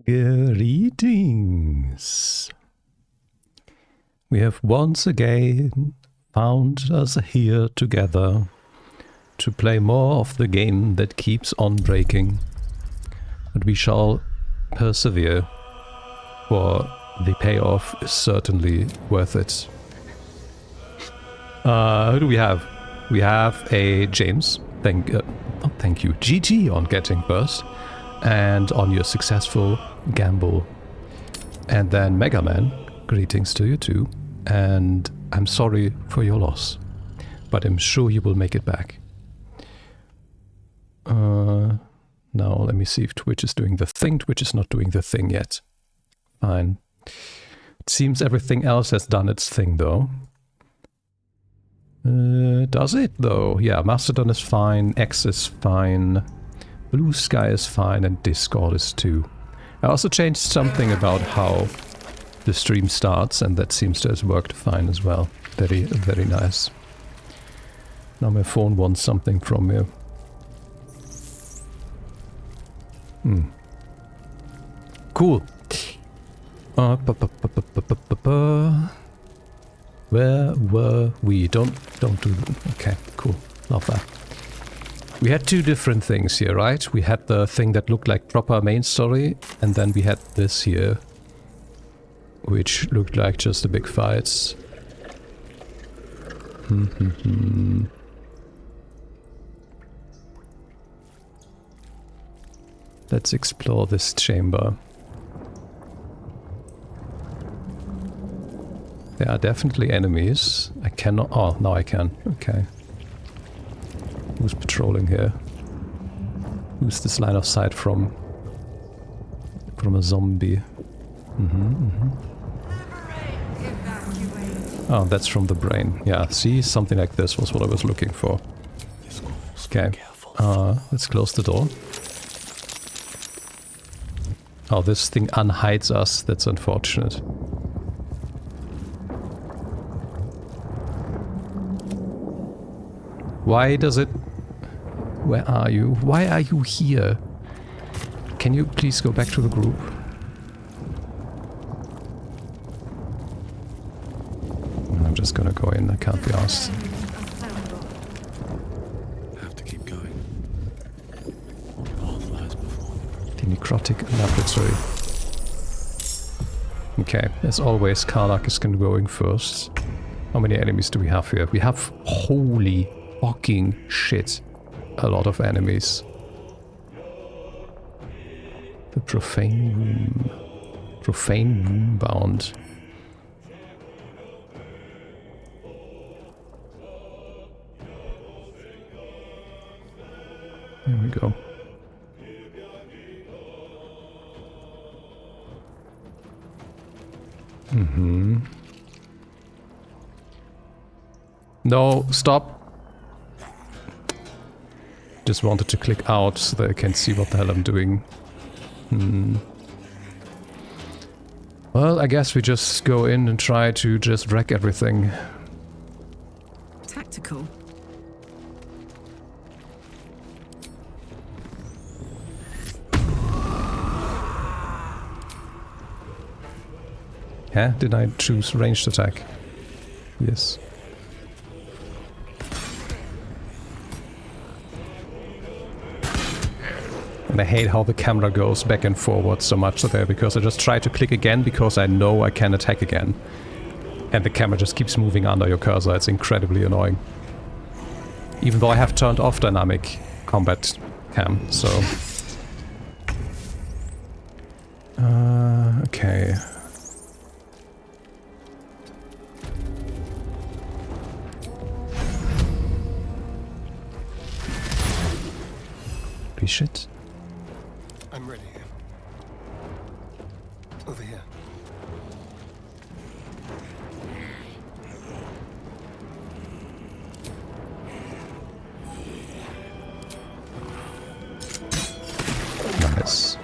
Greetings. We have once again found us here together to play more of the game that keeps on breaking. But we shall persevere, for the payoff is certainly worth it. Who do we have? We have a James. Thank you, GG on getting first. And on your successful gamble. And then Mega Man, greetings to you too. And I'm sorry for your loss, but I'm sure you will make it back. Now let me see if Twitch is doing the thing. Twitch is not doing the thing yet. Fine. It seems everything else has done its thing though. Does it though? Yeah, Mastodon is fine, X is fine. Blue Sky is fine and Discord is too. I also changed something about how the stream starts and that seems to have worked fine as well. Very, very nice. Now my phone wants something from me. Cool. Where were we? Don't do... Okay, cool. Love that. We had two different things here, right? We had the thing that looked like proper main story, and then we had this here, which looked like just the big fights. Let's explore this chamber. There are definitely enemies. I cannot... Oh, now I can. Okay. Who's patrolling here? Who's this line of sight from? From a zombie. Oh, that's from the brain. Yeah, see? Something like this was what I was looking for. Okay. Let's close the door. Oh, this thing unhides us. That's unfortunate. Why does it... Where are you? Why are you here? Can you please go back to the group? I'm just gonna go in, I can't be asked. Have to keep going. The necrotic laboratory. Okay, as always, Karlak is going first. How many enemies do we have here? We have... Holy fucking shit. A lot of enemies. The profane room. Profane room bound. Here we go. No, stop. Just wanted to click out so that I can see what the hell I'm doing. Well, I guess we just go in and try to just wreck everything. Tactical. Yeah, did I choose ranged attack? Yes. And I hate how the camera goes back and forward so much there, because I just try to click again because I know I can attack again. And the camera just keeps moving under your cursor. It's incredibly annoying. Even though I have turned off dynamic combat cam, so... okay. Holy shit. I'm ready. Over here. Nice.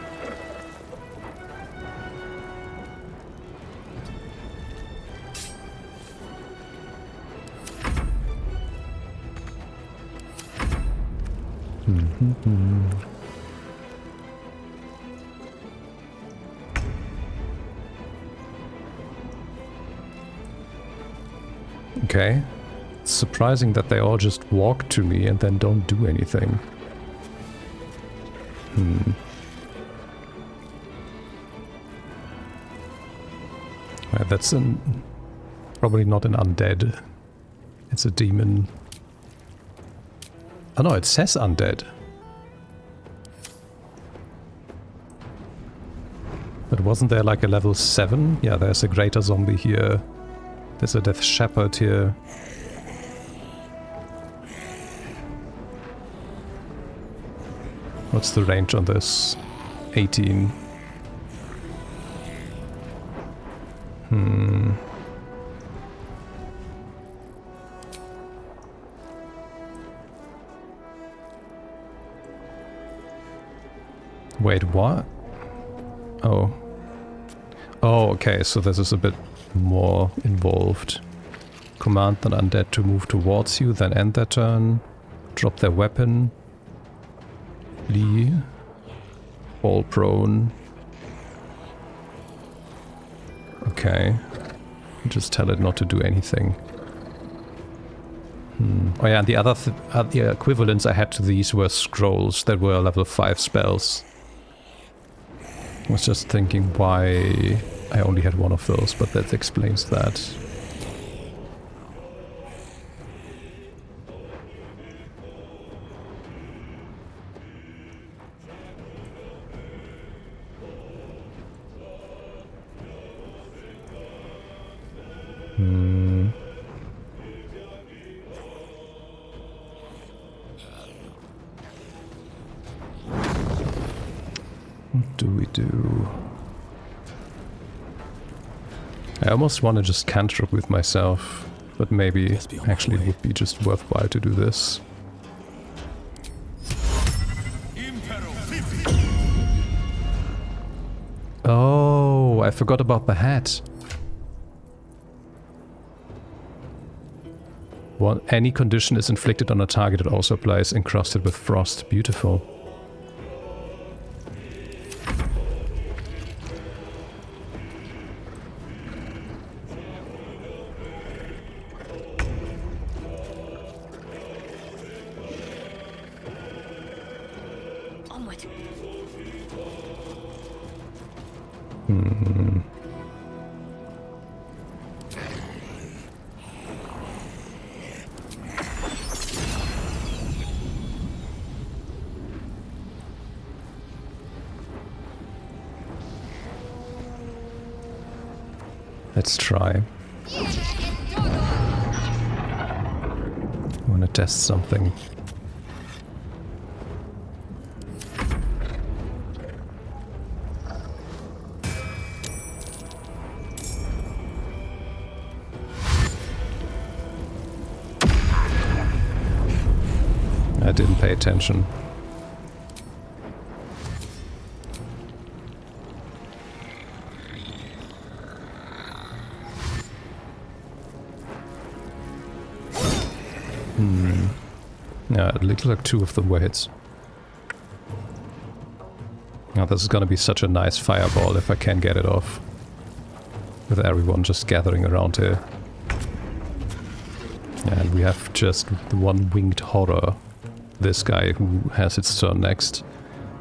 Okay. It's surprising that they all just walk to me and then don't do anything. Right, that's probably not an undead. It's a demon. Oh no, it says undead. But wasn't there like a level 7? Yeah, there's a greater zombie here. There's a death shepherd here. What's the range on this? 18. Wait, what? Oh. Oh, okay, so this is a bit more involved. Command an undead to move towards you, then end their turn. Drop their weapon. Flee. Fall prone. Okay. Just tell it not to do anything. Oh yeah, and the other the equivalents I had to these were scrolls that were level 5 spells. I was just thinking why I only had one of those, but that explains that. What do we do? I almost want to just cantrip with myself, but maybe actually it would be just worthwhile to do this. Oh, I forgot about the hat. Any condition is inflicted on a target, it also applies encrusted with frost. Beautiful. Onward. Let's try. I want to test something. I didn't pay attention. Yeah, it looks like 2 of them were hits. Now this is gonna be such a nice fireball if I can get it off. With everyone just gathering around here. And we have just the one winged horror. This guy who has its turn next.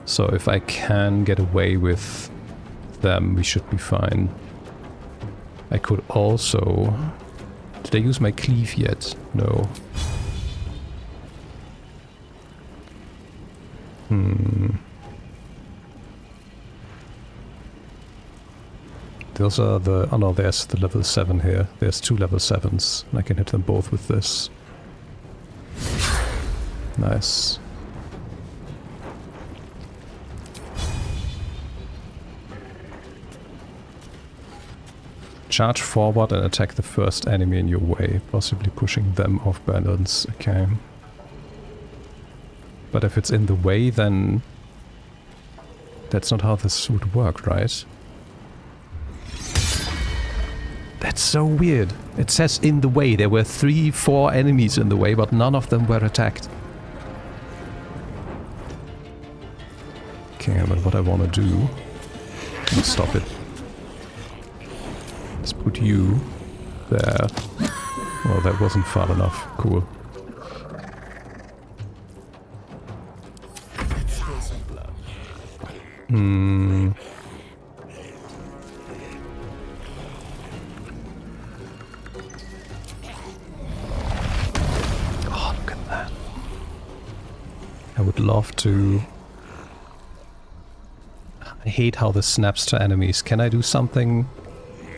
So if I can get away with them, we should be fine. I could also... Did I use my cleave yet? No. Those are the... Oh no, there's the level 7 here. There's 2 level 7s. And I can hit them both with this. Nice. Charge forward and attack the first enemy in your way, possibly pushing them off balance. Okay. But if it's in the way, then... That's not how this would work, right? That's so weird. It says in the way. There were 3-4 enemies in the way, but none of them were attacked. Okay, but what I want to do... Let's stop it. Let's put you there. Oh, that wasn't far enough. Cool. Hmm. Oh, look at that. I would love to... I hate how this snaps to enemies. Can I do something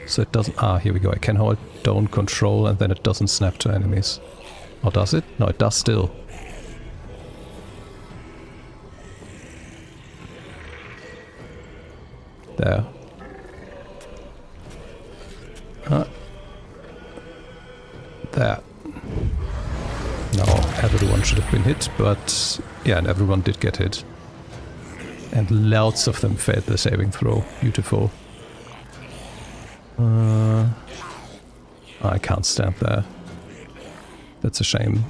so it doesn't... Ah, here we go. I can hold down control and then it doesn't snap to enemies. Or does it? No, it does still. There. There. Now everyone should have been hit, but yeah, and everyone did get hit. And lots of them failed the saving throw. Beautiful. I can't stand there. That's a shame.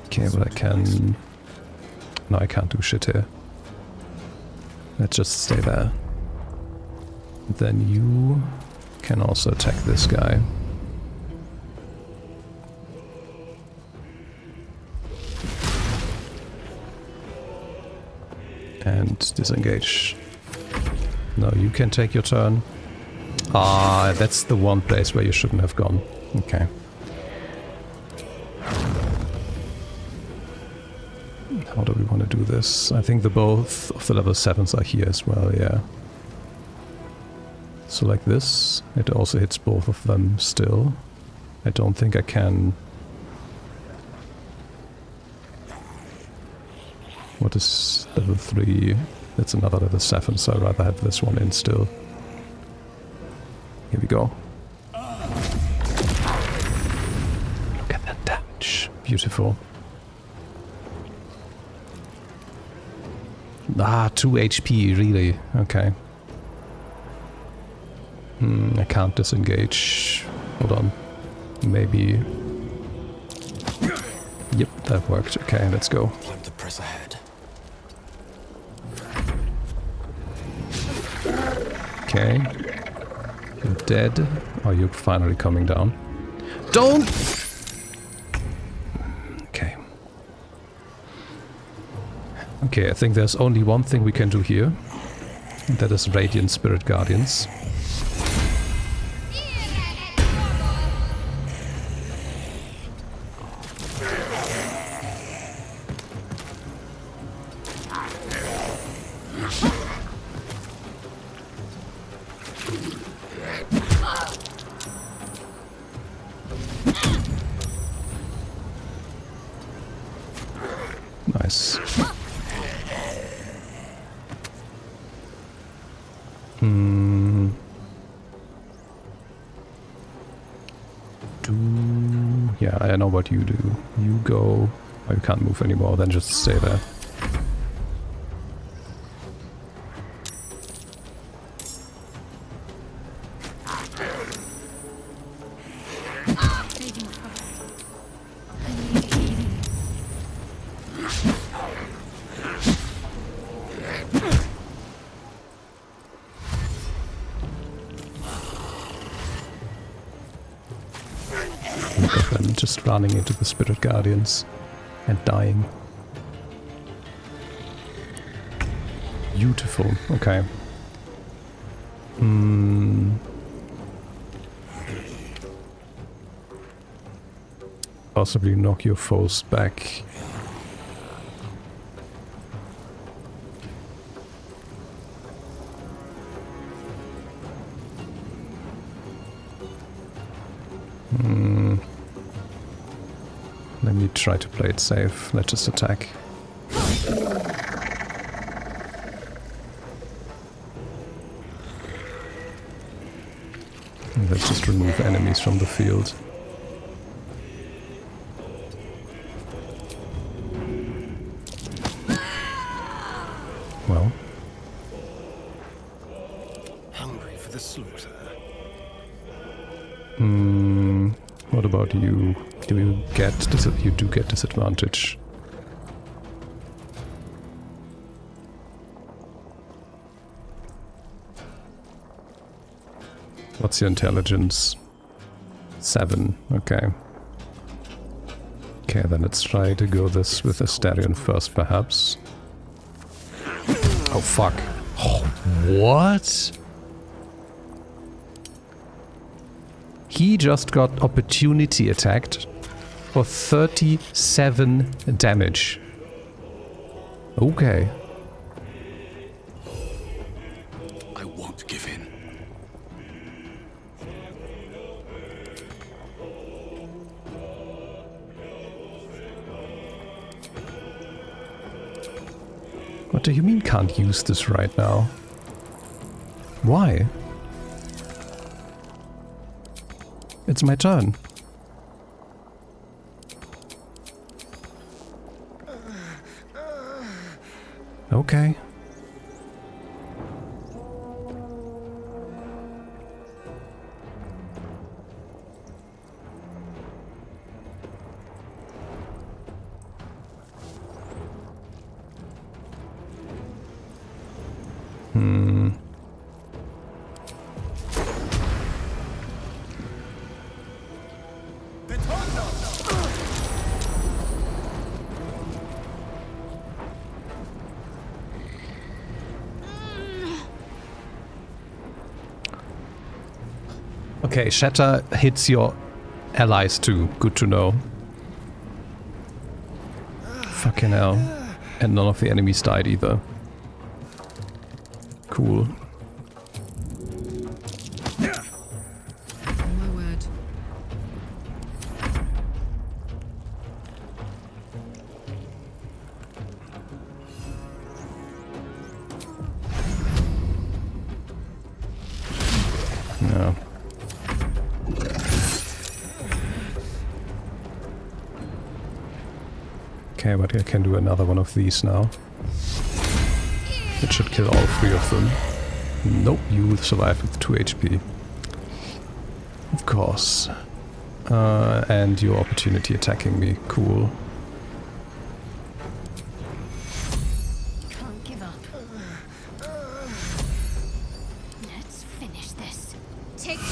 Okay, but I can... No, I can't do shit here. Let's just stay there. Then you can also attack this guy. And disengage. No, you can take your turn. Ah, that's the one place where you shouldn't have gone. Okay. How do we want to do this? I think the both of the level 7s are here as well, yeah. So like this, it also hits both of them still. I don't think I can... What is level 3? That's another level 7, so I'd rather have this one in still. Here we go. Look at that damage. Beautiful. Ah, 2 HP, really? Okay. I can't disengage. Hold on. Maybe... Yep, that worked. Okay, let's go. Time to press ahead. Okay. You're dead. Oh, you're finally coming down. Don't! Okay. Okay, I think there's only one thing we can do here. And that is Radiant Spirit Guardians. Nice. Yeah, I know what you do. You go... Oh, you can't move anymore, then just stay there. Look at them just running into the Spirit Guardians and dying. Beautiful. Okay. Possibly knock your foes back. Let me try to play it safe. Let's just attack. Let's just remove enemies from the field. Well. Hungry for the slaughter. What about you? Do you get you do get disadvantage? What's your intelligence? 7, okay. Okay, then let's try to go this with Asterion first, perhaps. Oh, fuck. Oh, what? He just got opportunity attacked for 37 damage. Okay. I won't give in. What do you mean can't use this right now? Why? It's my turn. Okay. Okay, Shatter hits your allies too. Good to know. Fucking hell. And none of the enemies died either. Cool. Oh my word. No. Okay, but I can do another one of these now. It should kill all 3 of them. Nope, you survive with 2 HP. Of course. And your opportunity attacking me. Cool. Can't give up. Let's finish this. Take 2.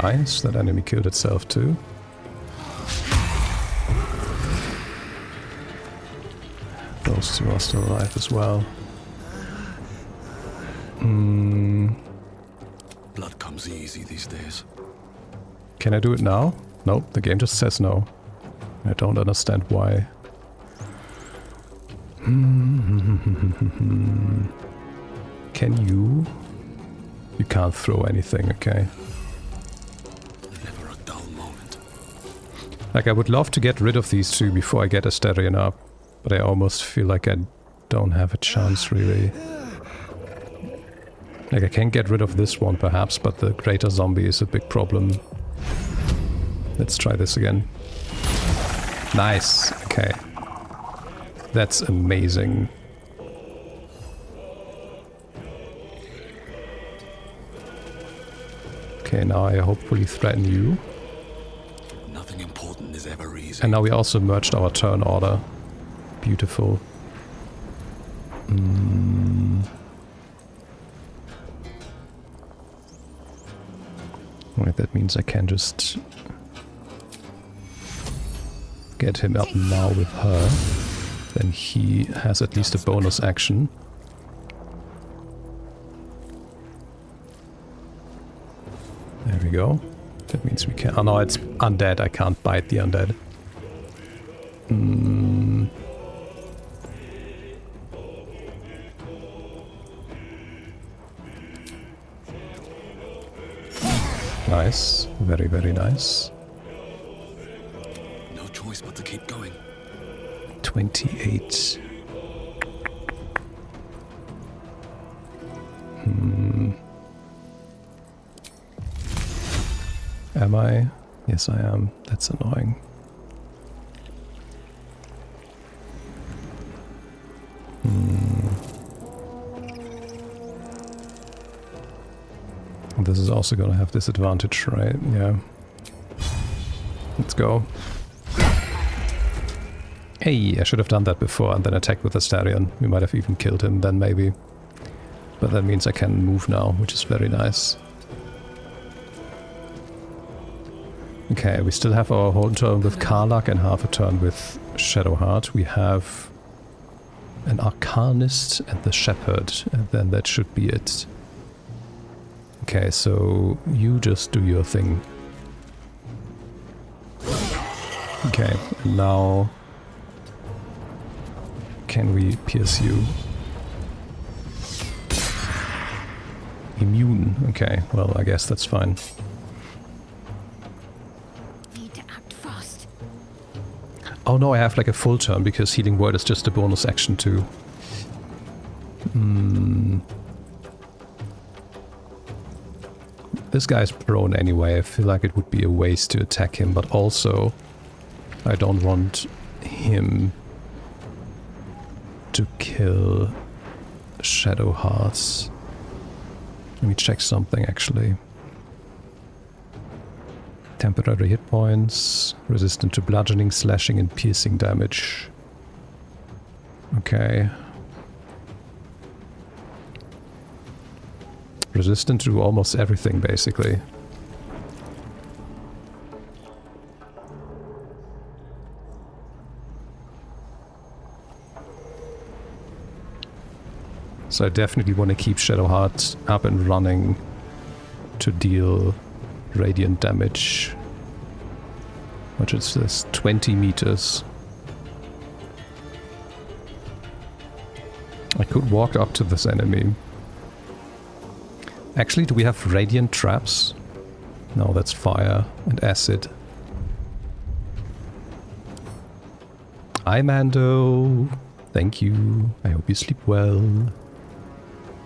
Nice, that enemy killed itself too. Those 2 are still alive as well. Blood comes easy these days. Can I do it now? Nope, the game just says no. I don't understand why. Can you? You can't throw anything, okay. Never a dull moment. Like, I would love to get rid of these 2 before I get Asterion up, but I almost feel like I don't have a chance, really. Like, I can get rid of this one, perhaps, but the greater zombie is a big problem. Let's try this again. Nice, okay. That's amazing. Okay, now I hopefully threaten you. Nothing important is ever easy. And now we also merged our turn order. Beautiful. Right, that means I can just get him up now with her. Then he has at least a bonus action. There we go. That means we can... Oh no, it's undead. I can't bite the undead. Nice. Very, very nice. No choice but to keep going. 28. Am I? Yes, I am. That's annoying. This is also gonna have disadvantage, right? Yeah. Let's go. Hey, I should have done that before and then attacked with Astarion. We might have even killed him then, maybe. But that means I can move now, which is very nice. Okay, we still have our whole turn with Karlach and half a turn with Shadowheart. We have an Arcanist and the Shepherd, and then that should be it. Okay, so you just do your thing. Okay, and now can we pierce you? Immune. Okay, well, I guess that's fine. Need to act fast. Oh no, I have like a full turn because Healing Word is just a bonus action too. This guy's prone anyway. I feel like it would be a waste to attack him, but also I don't want him to kill Shadowhearts. Let me check something actually. Temporary hit points, resistant to bludgeoning, slashing and piercing damage. Okay. Resistant to almost everything, basically. So I definitely want to keep Shadowheart up and running to deal radiant damage. Which is this? 20 meters. I could walk up to this enemy. Actually, do we have radiant traps? No, that's fire and acid. Hi, Mando. Thank you. I hope you sleep well.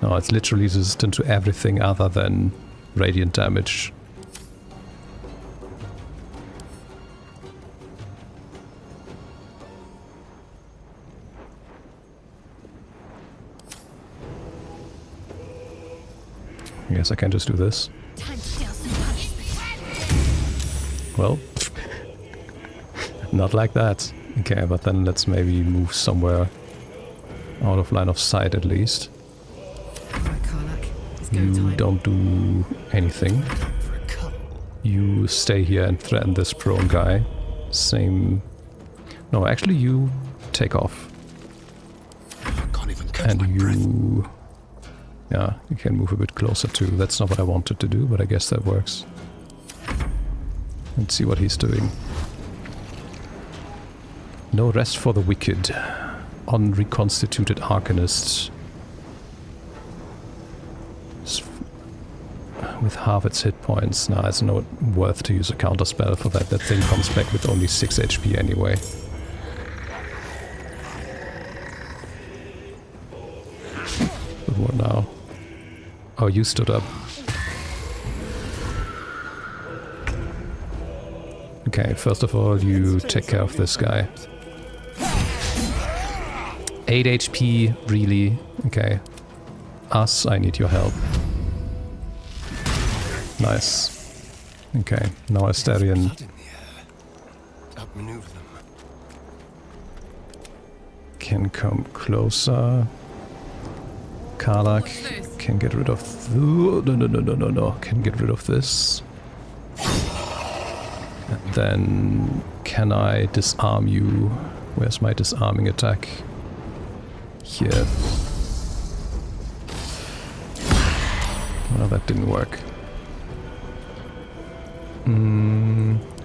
No, it's literally resistant to everything other than radiant damage. I guess I can just do this. Time to deal some punishment. Well, not like that. Okay, but then let's maybe move somewhere out of line of sight at least. Alright, Karlach. It's go You time. don't do anything. You stay here and threaten this prone guy. Same... No, actually you take off. I can't even catch And my breath. you... Yeah, you can move a bit closer too. That's not what I wanted to do, but I guess that works. Let's see what he's doing. No rest for the wicked. Unreconstituted Arcanist. With half its hit points. Nah, it's not worth to use a counterspell for that. That thing comes back with only 6 HP anyway. But what now? Oh, you stood up. Okay, first of all, you take care of this guy. 8 HP, really? Okay. Us, I need your help. Nice. Okay, now Astarion. Blood in the air. Outmaneuver them. Can come closer. Karlach can get rid of... No. Can get rid of this. And then... Can I disarm you? Where's my disarming attack? Here. Well, that didn't work.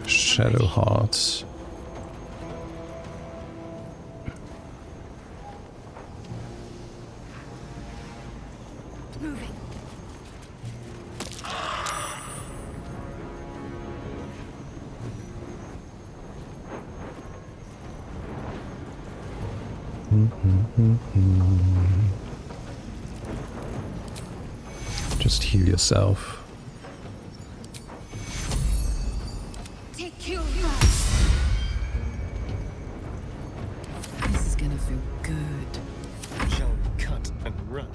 Shadowheart. Moving. Just heal yourself. Take cue. This is gonna feel good. Shall we cut and run?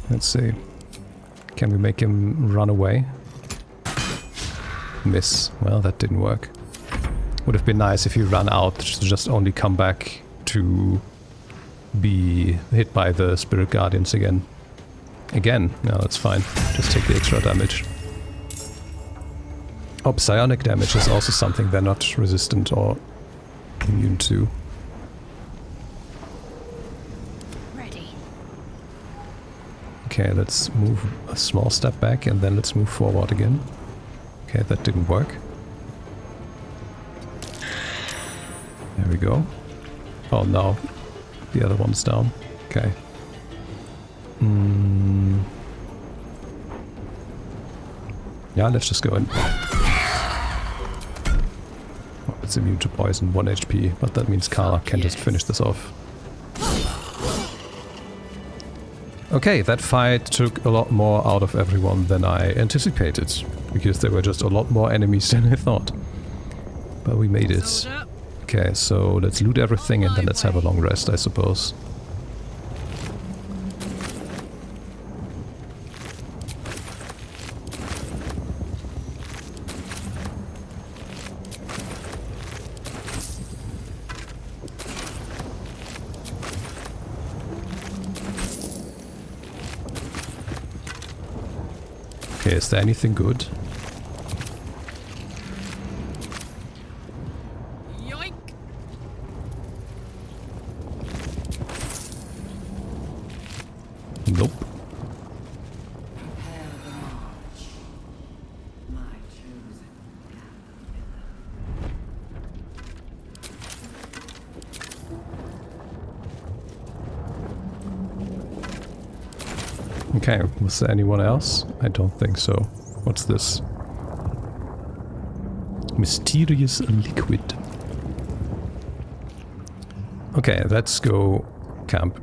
Let's see. Can we make him run away? Miss. Well, that didn't work. Would have been nice if he ran out to just only come back to be hit by the Spirit Guardians again. No, that's fine. Just take the extra damage. Oh, psionic damage is also something they're not resistant or immune to. Ready. Okay, let's move a small step back and then let's move forward again. Okay, that didn't work. There we go. Oh no, the other one's down. Okay. Yeah, let's just go in. Oh, it's immune to poison, 1 HP, but that means Carla can just finish this off. Okay, that fight took a lot more out of everyone than I anticipated, because there were just a lot more enemies than I thought. But we made it. Okay, so let's loot everything and then let's have a long rest, I suppose. Okay, is there anything good? Yoink! Nope. Prepare the march. My chosen. Okay, was there anyone else? I don't think so. What's this? Mysterious liquid. Okay, let's go camp.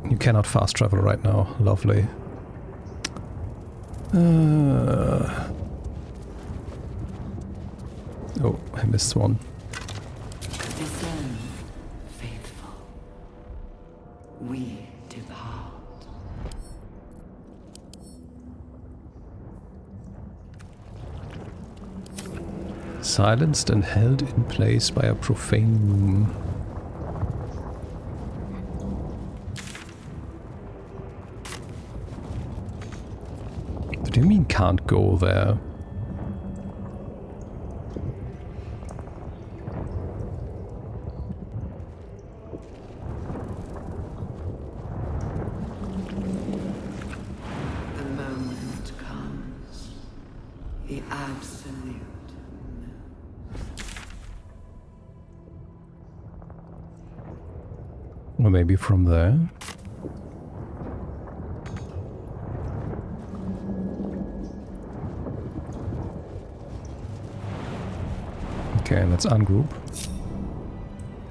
You cannot fast travel right now. Lovely. Oh, I missed one. Discern, faithful. We depart. Silenced and held in place by a profane womb. What do you mean can't go there? The moment comes. The absolute. Or maybe from there? Okay, let's ungroup.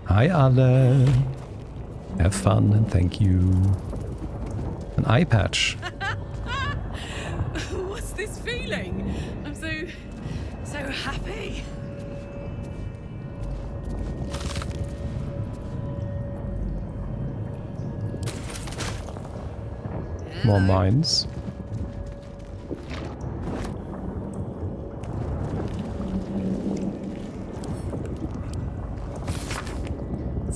Hi alle! Have fun and thank you. An eye patch. What's this feeling? I'm so happy. More mines.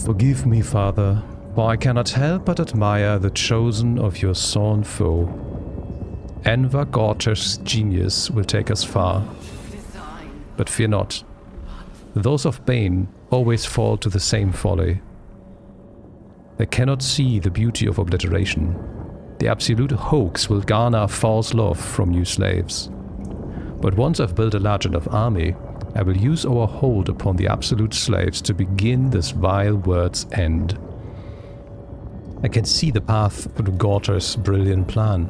Forgive me, Father, for I cannot help but admire the chosen of your sworn foe. Enver Gorta's genius will take us far. Design. But fear not. Those of Bane always fall to the same folly. They cannot see the beauty of obliteration. The absolute hoax will garner false love from you slaves. But once I've built a large enough army, I will use our hold upon the absolute slaves to begin this vile world's end. I can see the path to Gorta's brilliant plan.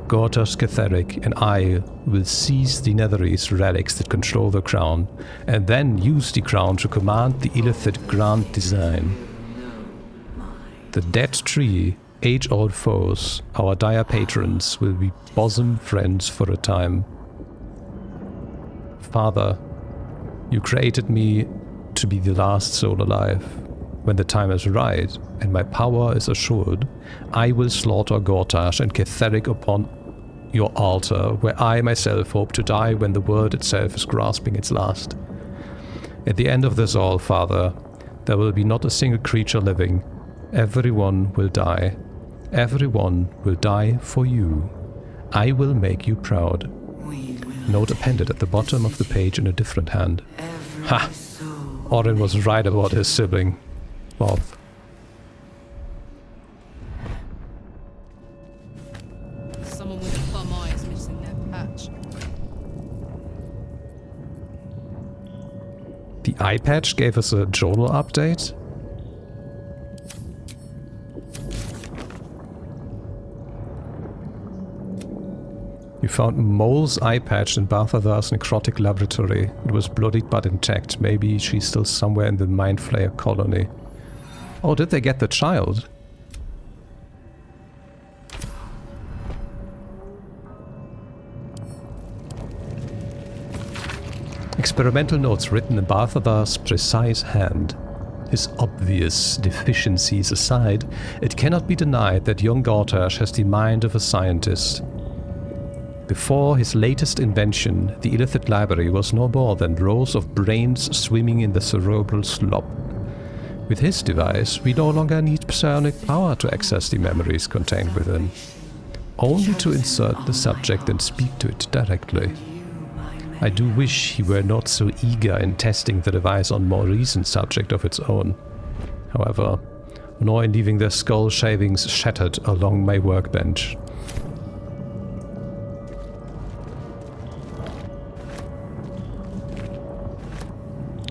Gorta's Catheric and I will seize the Netherese relics that control the crown, and then use the crown to command the Illithid grand design. The dead tree, age-old foes, our dire patrons, will be bosom friends for a time. Father, you created me to be the last soul alive. When the time is right, and my power is assured, I will slaughter Gortash and Ketheric upon your altar, where I myself hope to die when the world itself is grasping its last. At the end of this all, Father, there will be not a single creature living. Everyone will die. Everyone will die for you. I will make you proud. Note appended at the bottom of the page in a different hand. Ha! Orin was right about his sibling. Bob. Someone with a plum eye is missing their patch. The eye patch gave us a journal update. You found Mole's eye patch in Balthazar's necrotic laboratory. It was bloodied but intact. Maybe she's still somewhere in the Mind Flayer colony. Oh, did they get the child? Experimental notes written in Balthazar's precise hand. His obvious deficiencies aside, it cannot be denied that young Gortash has the mind of a scientist. Before his latest invention, the illicit library was no more than rows of brains swimming in the cerebral slop. With his device, we no longer need psionic power to access the memories contained within. Only to insert the subject and speak to it directly. I do wish he were not so eager in testing the device on more recent subject of its own. However, nor in leaving their skull shavings shattered along my workbench.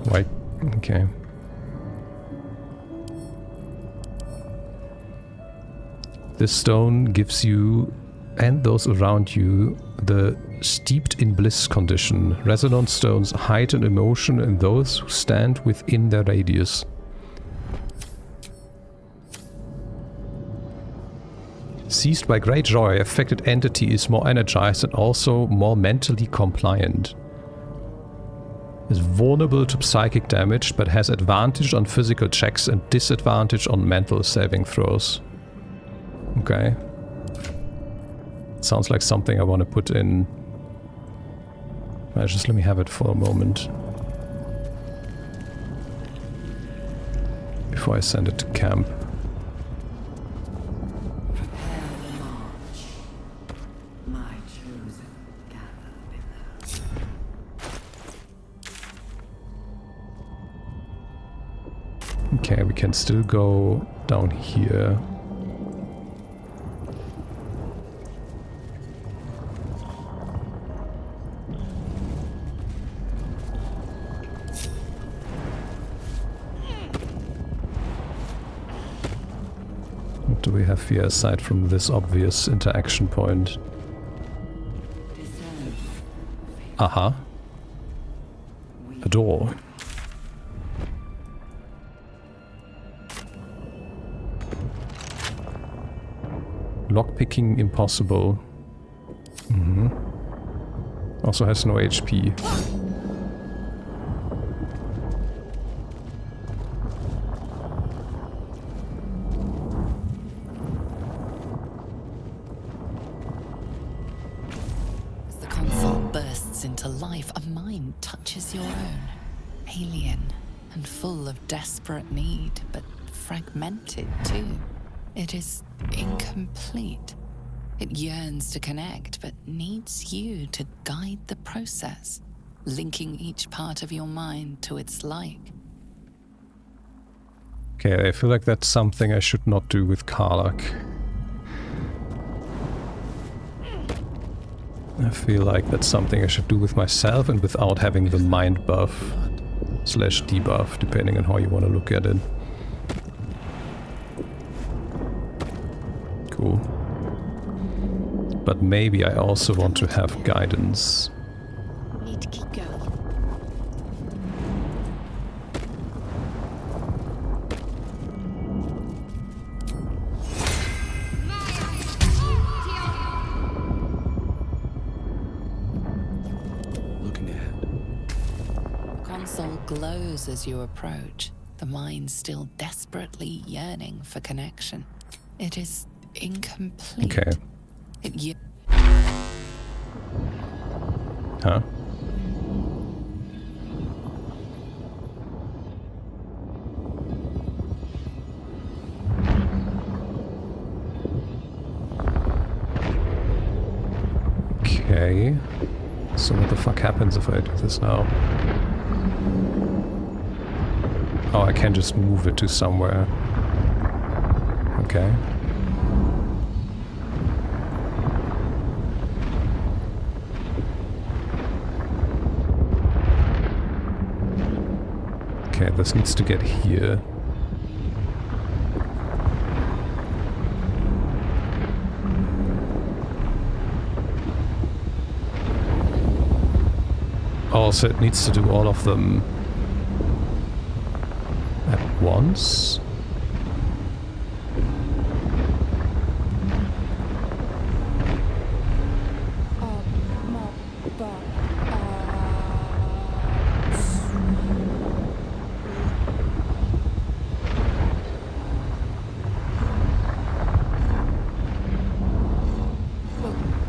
Right, okay. This stone gives you, and those around you, the steeped in bliss condition. Resonance stones heighten emotion in those who stand within their radius. Seized by great joy, affected entity is more energized and also more mentally compliant. Is vulnerable to psychic damage, but has advantage on physical checks and disadvantage on mental saving throws. Okay. Sounds like something I want to put in. Just let me have it for a moment. Before I send it to camp. Okay, we can still go down here. What do we have here aside from this obvious interaction point? Aha. A door. Lockpicking impossible. Also has no HP. As the console bursts into life, a mind touches your own. Alien and full of desperate need, but fragmented too. It is incomplete. It yearns to connect, but needs you to guide the process, linking each part of your mind to its like. Okay, I feel like that's something I should not do with Karlach. I feel like that's something I should do with myself and without having the mind buff / debuff, depending on how you want to look at it. Cool. But maybe I also want to have guidance. Need to keep going. Looking ahead. The console glows as you approach, the mind still desperately yearning for connection. It is incomplete. Okay. It Huh? Okay. So what the fuck happens if I do this now? Oh, I can just move it to somewhere. Okay. Okay, this needs to get here. Also, it needs to do all of them at once.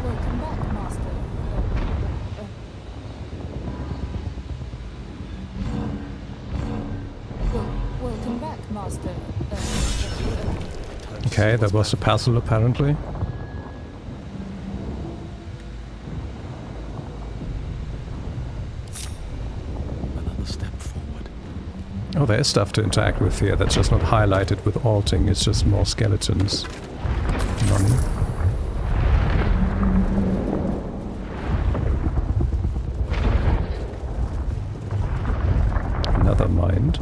Welcome back, Master. Welcome back, Master. Okay, that was a puzzle apparently. Another step forward. Oh, there is stuff to interact with here that's just not highlighted with alting, it's just more skeletons. None. Another mind.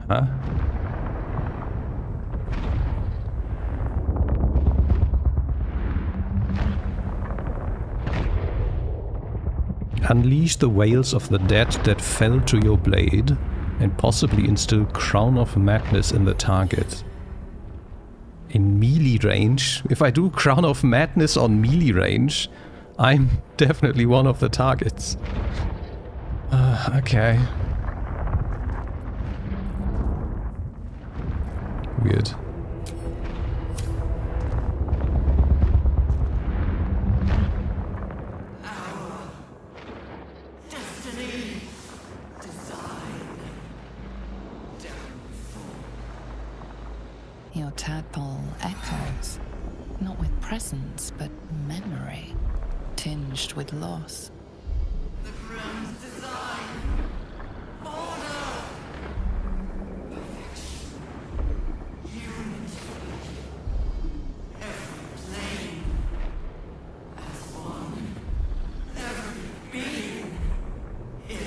Huh? Unleash the wails of the dead that fell to your blade, and possibly instill Crown of Madness in the target. In melee range? If I do Crown of Madness on melee range, I'm definitely one of the targets. Okay. Weird. Your tadpole echoes, not with presence, but memory, tinged with loss. The ground's design. Order. Perfection. Unity. Every plane. As one. Every being. In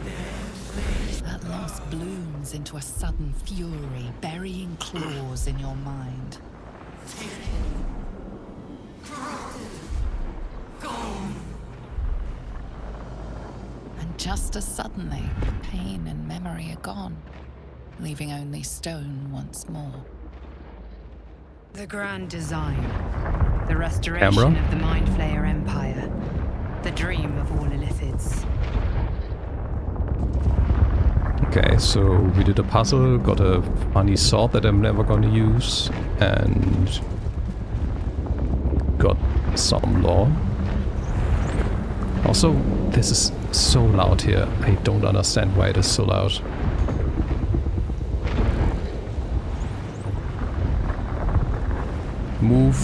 their place. That loss blooms into a sudden fury, burying claws in your mind. Taken. Corrupted. Gone. And just as suddenly, pain and memory are gone, leaving only stone once more. The grand design. The restoration Camera? of the Mind Flayer Empire. The dream of all Illithids. Okay, so we did a puzzle, got a funny sword that I'm never gonna use, and got some lore. Also, this is so loud here. I don't understand why it is so loud. Move.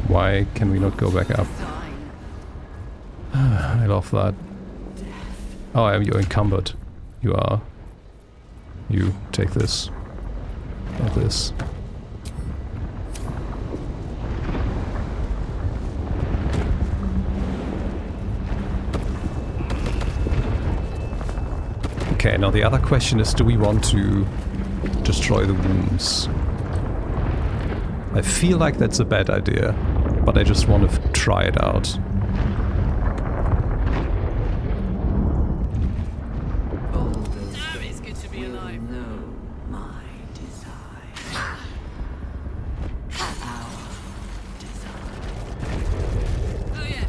Why can we not go back up? I love that. Oh, you're encumbered. You are. You take this. Not this. Okay, now the other question is, do we want to destroy the wombs? I feel like that's a bad idea, but I just want to try it out. Damn, it's good to be alive. Know my desire. Our desire. Oh yeah.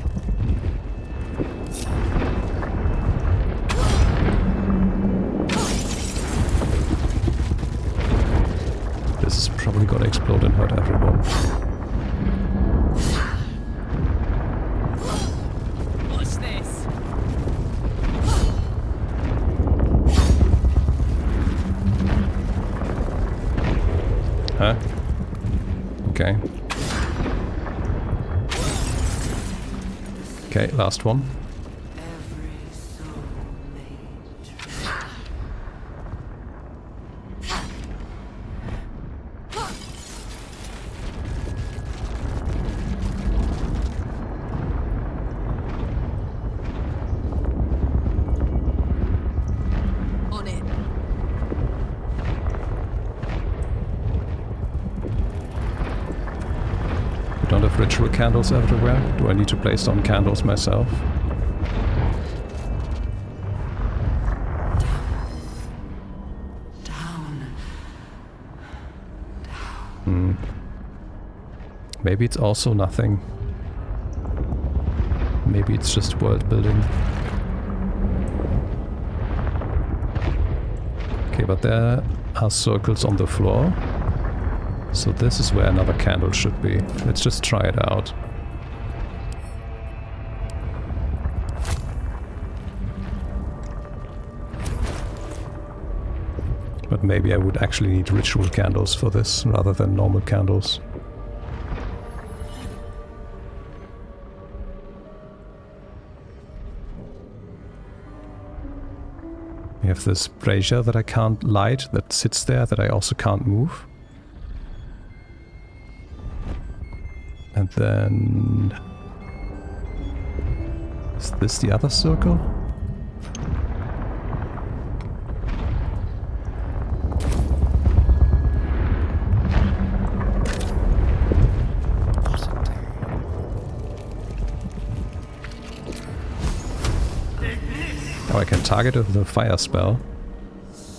This is probably gonna explode and hurt everyone. Watch this. Huh? Okay. Okay, last one. Every soul made. On it. We don't have ritual candles everywhere. Do I need to place down candles myself? Down. Maybe it's also nothing. Maybe it's just world building. Okay, but there are circles on the floor. So this is where another candle should be. Let's just try it out. But maybe I would actually need ritual candles for this rather than normal candles. We have this brazier that I can't light, that sits there, that I also can't move. And then... is this the other circle? Oh, I can target it with a fire spell,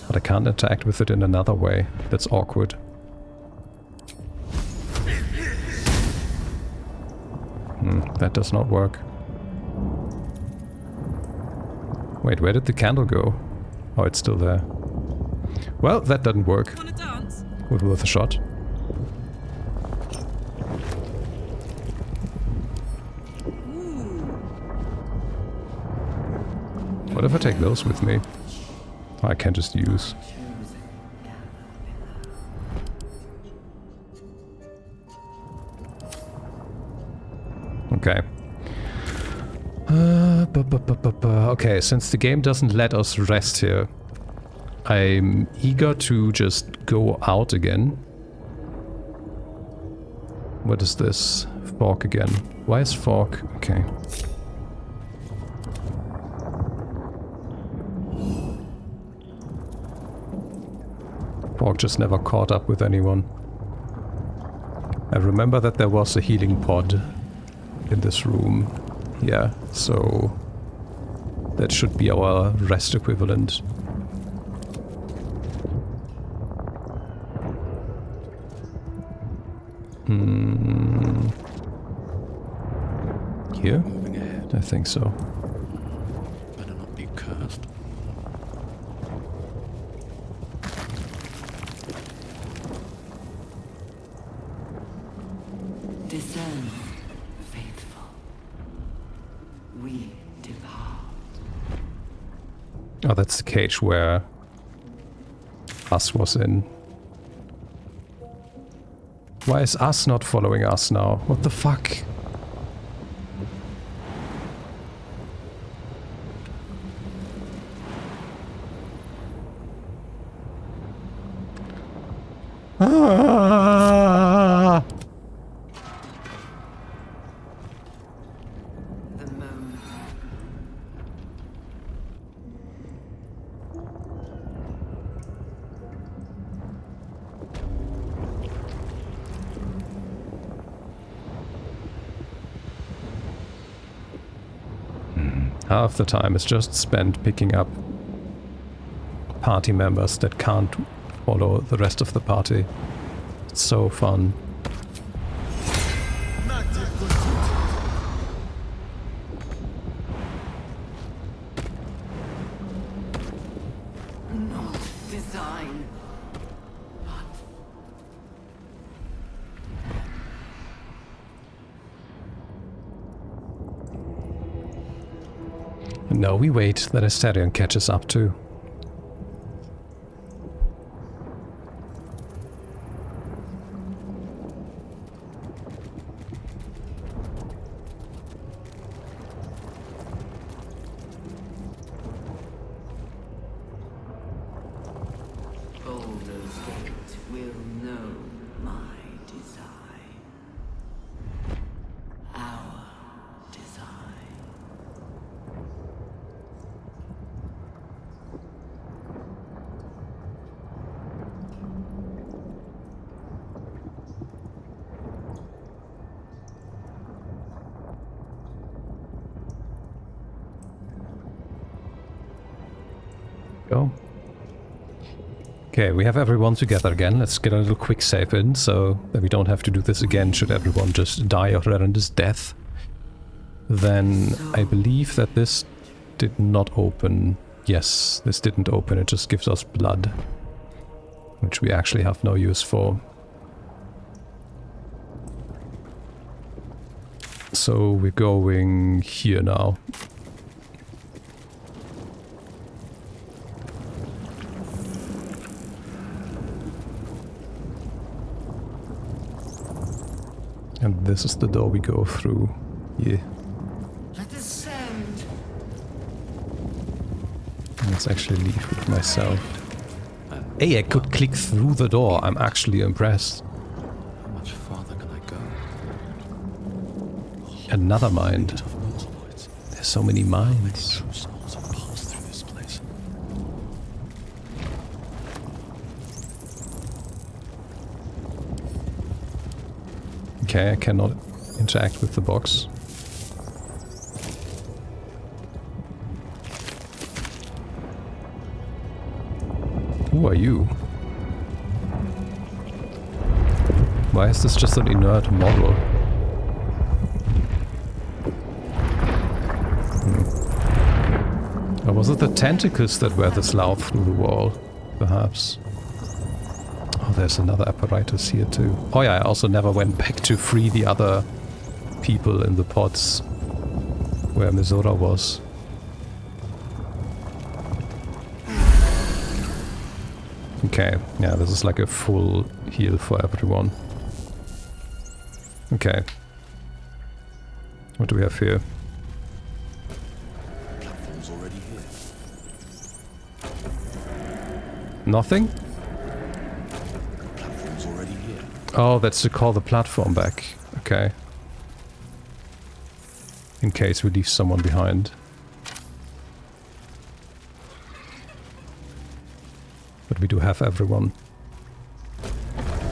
but I can't interact with it in another way. That's awkward. That does not work. Wait, where did the candle go? Oh, it's still there. Well, that doesn't work. Wanna dance? But worth a shot. What if I take those with me? Oh, I can just use. Okay. Okay, since the game doesn't let us rest here, I'm eager to just go out again. What is this? Fork again. Why is fork? Okay. Fork just never caught up with anyone. I remember that there was a healing pod in this room. Yeah, so that should be our rest equivalent. Here? Moving ahead. I think so. Better not be cursed. Discern, faithful. We depart. Oh, that's the cage where us was in. Why is us not following us now? What the fuck? Ah! The moment. Half the time is just spent picking up party members that can't follow the rest of the party. It's so fun. Not design. No, we wait that Asterion catches up too. Baldur's Gate will know my design. Our design. Go. Okay, we have everyone together again. Let's get a little quick save in so that we don't have to do this again should everyone just die of horrendous death. Then I believe that this did not open. Yes, this didn't open. It just gives us blood, which we actually have no use for. So we're going here now. And this is the door we go through. Yeah. Let us send. Let's actually leave with myself. Hey, I could click through the door. I'm actually impressed. How much farther can I go? Another mind. Of Northwoods. There's so many minds. True souls have passed through this place. Okay, I cannot interact with the box. Who are you? Why is this just an inert model? Or was it the tentacles that were the slough through the wall? Perhaps. Oh, there's another apparatus here too. Oh yeah, I also never went back to free the other people in the pods where Misora was. Okay, yeah, this is like a full heal for everyone. Okay. What do we have here? Platform's already here. Nothing? Platform's already here. Oh, that's to call the platform back. Okay. In case we leave someone behind. But we do have everyone.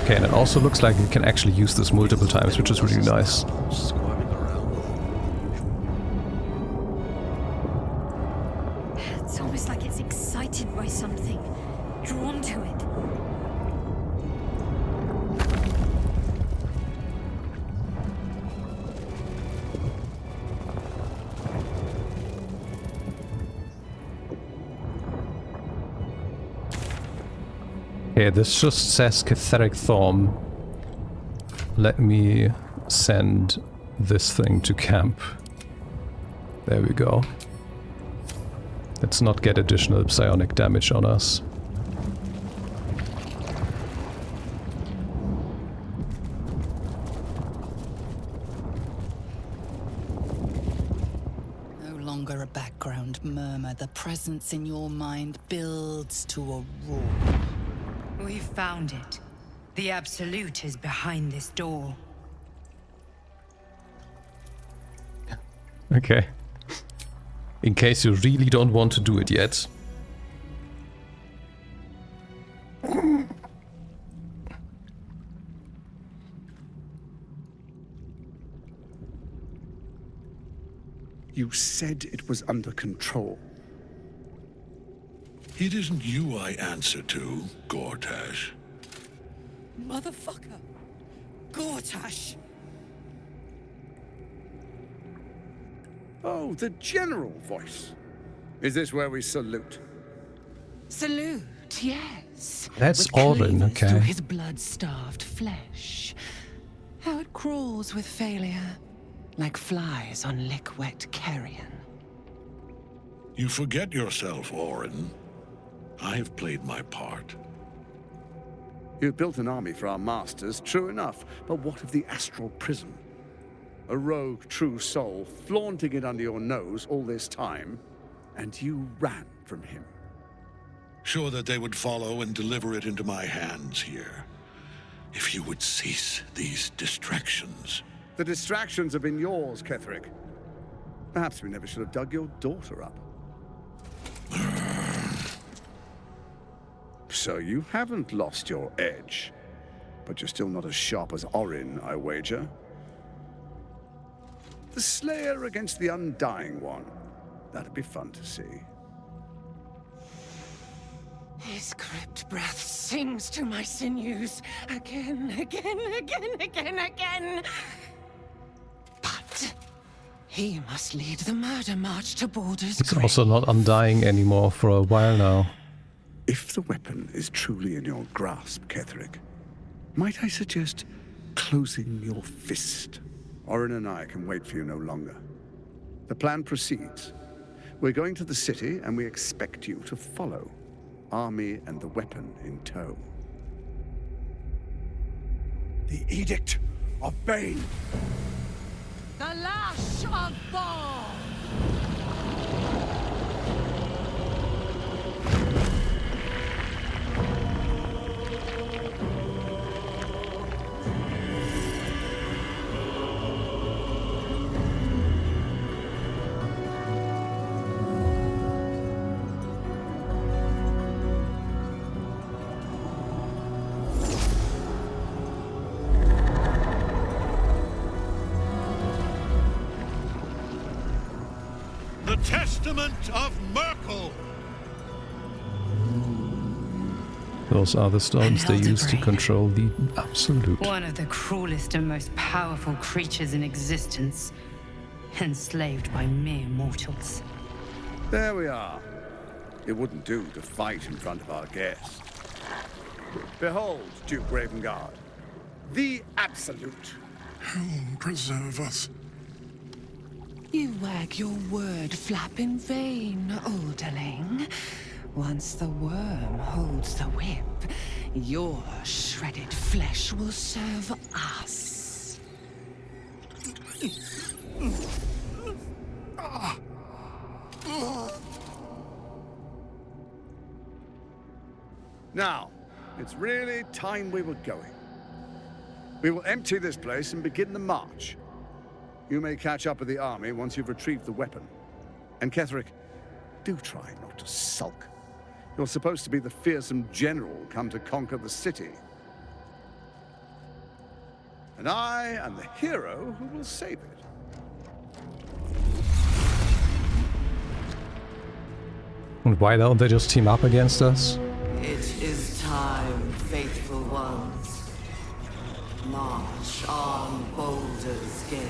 Okay, and it also looks like we can actually use this multiple times, which is really nice. Squirming around. It's almost like it's excited by something, drawn to it. Okay, this just says Catheric Thorm. Let me send this thing to camp. There we go. Let's not get additional psionic damage on us. No longer a background murmur. The presence in your mind builds to a roar. We found it. The Absolute is behind this door. Okay. In case you really don't want to do it yet. You said it was under control. It isn't you I answer to, Gortash. Motherfucker! Gortash! Oh, the general voice. Is this where we salute? Salute, yes. That's With Orin, cleavers okay. through his blood-starved flesh. How it crawls with failure, like flies on lick-wet carrion. You forget yourself, Orin. I have played my part. You built an army for our masters, true enough. But what of the astral prison? A rogue true soul flaunting it under your nose all this time, and you ran from him. Sure that they would follow and deliver it into my hands here. If you would cease these distractions. The distractions have been yours, Ketherick. Perhaps we never should have dug your daughter up. So you haven't lost your edge, but you're still not as sharp as Orin, I wager. The Slayer against the Undying One. That'd be fun to see. His crypt breath sings to my sinews again, again. But he must lead the murder march to Baldur's He's grave. also not undying anymore for a while now. If the weapon is truly in your grasp, Ketherick, might I suggest closing your fist? Orin and I can wait for you no longer. The plan proceeds. We're going to the city, and we expect you to follow. Army and the weapon in tow. The Edict of Bane. The lash of Baal! The Testament of Merkel! Those are the stones they Elder use to Brain. control the Absolute. One of the cruelest and most powerful creatures in existence, enslaved by mere mortals. There we are. It wouldn't do to fight in front of our guest. Behold, Duke Ravengard, the Absolute. Helm preserve us. You wag your word flap in vain, olderling. Once the worm holds the whip, your shredded flesh will serve us. Now, it's really time we were going. We will empty this place and begin the march. You may catch up with the army once you've retrieved the weapon. And Ketherick, do try not to sulk. You're supposed to be the fearsome general come to conquer the city. And I am the hero who will save it. And why don't they just team up against us? It is time, faithful ones. March on Baldur's Gate.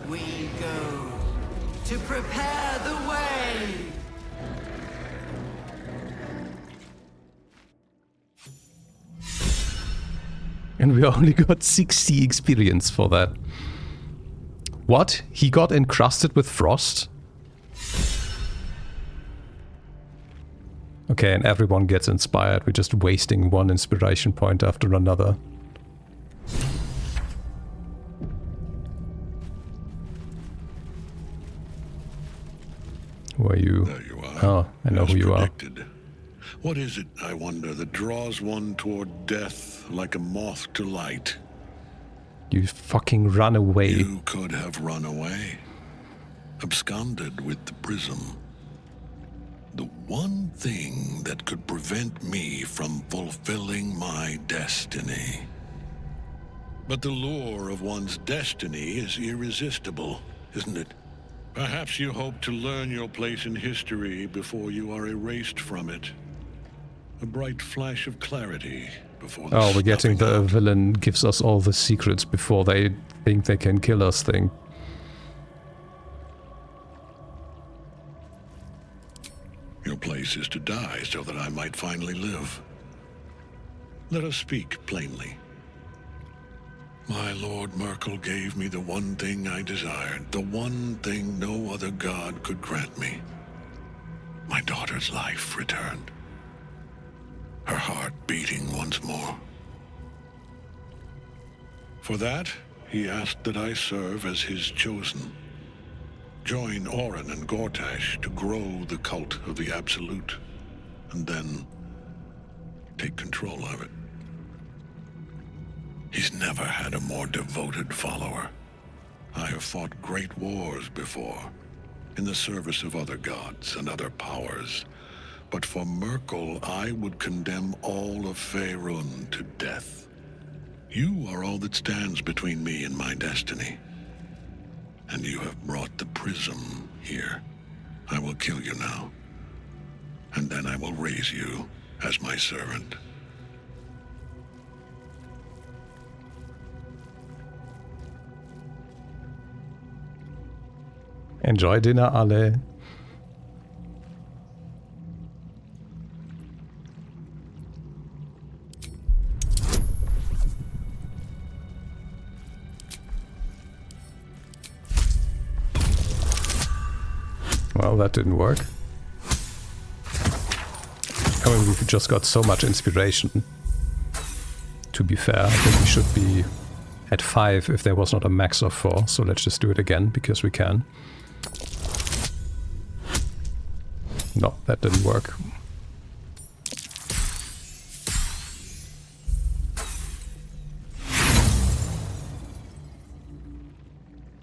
We go to prepare the way. And we only got 60 experience for that. What? He got encrusted with frost? Okay, and everyone gets inspired. We're just wasting one inspiration point after another. Who are you? There you are. Oh, I know As who you are. predicted. What is it, I wonder, that draws one toward death like a moth to light? You fucking run away. You could have run away. Absconded with the prism. The one thing that could prevent me from fulfilling my destiny. But the lure of one's destiny is irresistible. isn't it? Perhaps you hope to learn your place in history before you are erased from it. A bright flash of clarity before the Oh, we're getting snuffing the out. villain gives us all the secrets before they think they can kill us thing. Your place is to die so that I might finally live. Let us speak plainly. My Lord Merkel gave me the one thing I desired, the one thing no other god could grant me. My daughter's life returned. Her heart beating once more. For that, he asked that I serve as his chosen. Join Orin and Gortash to grow the cult of the Absolute, and then take control of it. He's never had a more devoted follower. I have fought great wars before, in the service of other gods and other powers, but for Merkel, I would condemn all of Faerun to death. You are all that stands between me and my destiny. And you have brought the prism here. I will kill you now. And then I will raise you as my servant. Enjoy dinner, alle. Well, that didn't work. I mean, we've just got so much inspiration. To be fair, I think we should be at 5 if there was not a max of 4. So let's just do it again, because we can. No, that didn't work.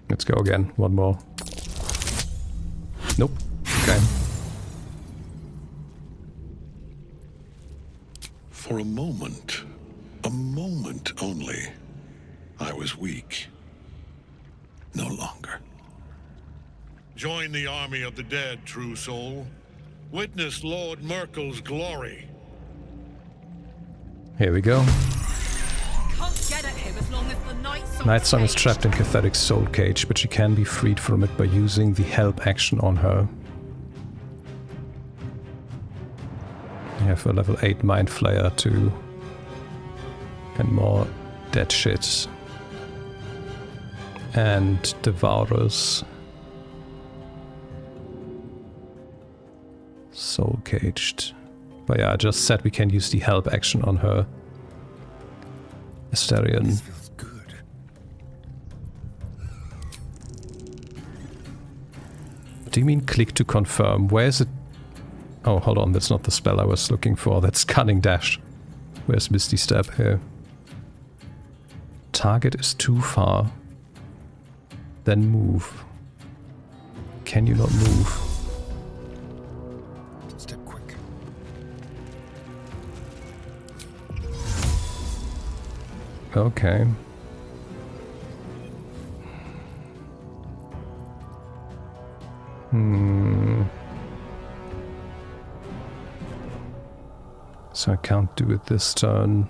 Let's go again. One more. Nope. Okay. For a moment only, I was weak. No longer. Join the army of the dead, true soul. Witness Lord Merkel's glory. Here we go. Can't get at him as long as the Night Song is trapped in Catharic's soul cage, but she can be freed from it by using the help action on her. We have a level 8 Mind Flayer too. And more dead shit. And Devourers. Soul caged. But yeah, I just said we can use the help action on her. Asterion. This feels good. Do you mean click to confirm? Where is it? Oh, hold on, that's not the spell I was looking for. That's Cunning Dash. Where's Misty Step here? Target is too far. Then move. Can you not move? Step quick. Okay. So I can't do it this turn.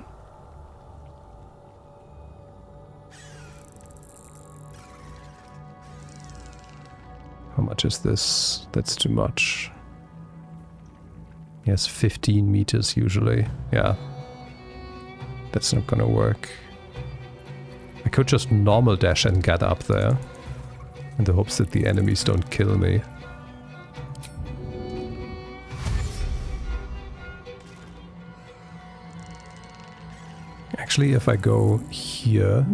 How much is this? That's too much. Yes, 15 meters usually. Yeah. That's not gonna work. I could just normal dash and get up there. In the hopes that the enemies don't kill me. Actually, if I go here,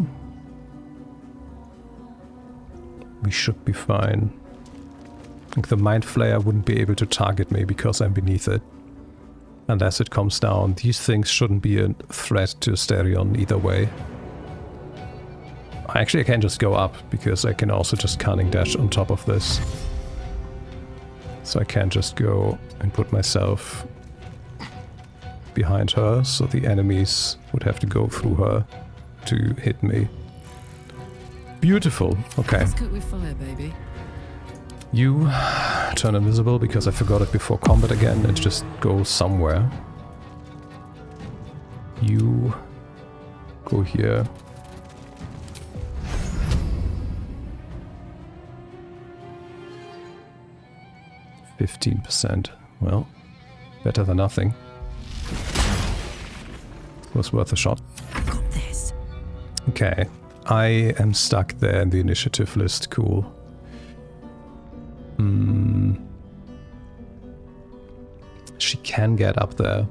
we should be fine. I think the Mind Flayer wouldn't be able to target me because I'm beneath it. Unless it comes down. These things shouldn't be a threat to Asterion either way. Actually, I can just go up, because I can also just Cunning Dash on top of this. So I can just go and put myself behind her, so the enemies would have to go through her to hit me. Beautiful. Okay. Let's cook with fire, baby. You turn invisible because I forgot it before combat again. It just goes somewhere. You go here. %. Well, better than nothing. It was worth a shot. Got this. Okay. I am stuck there in the initiative list. Cool. She can get up there.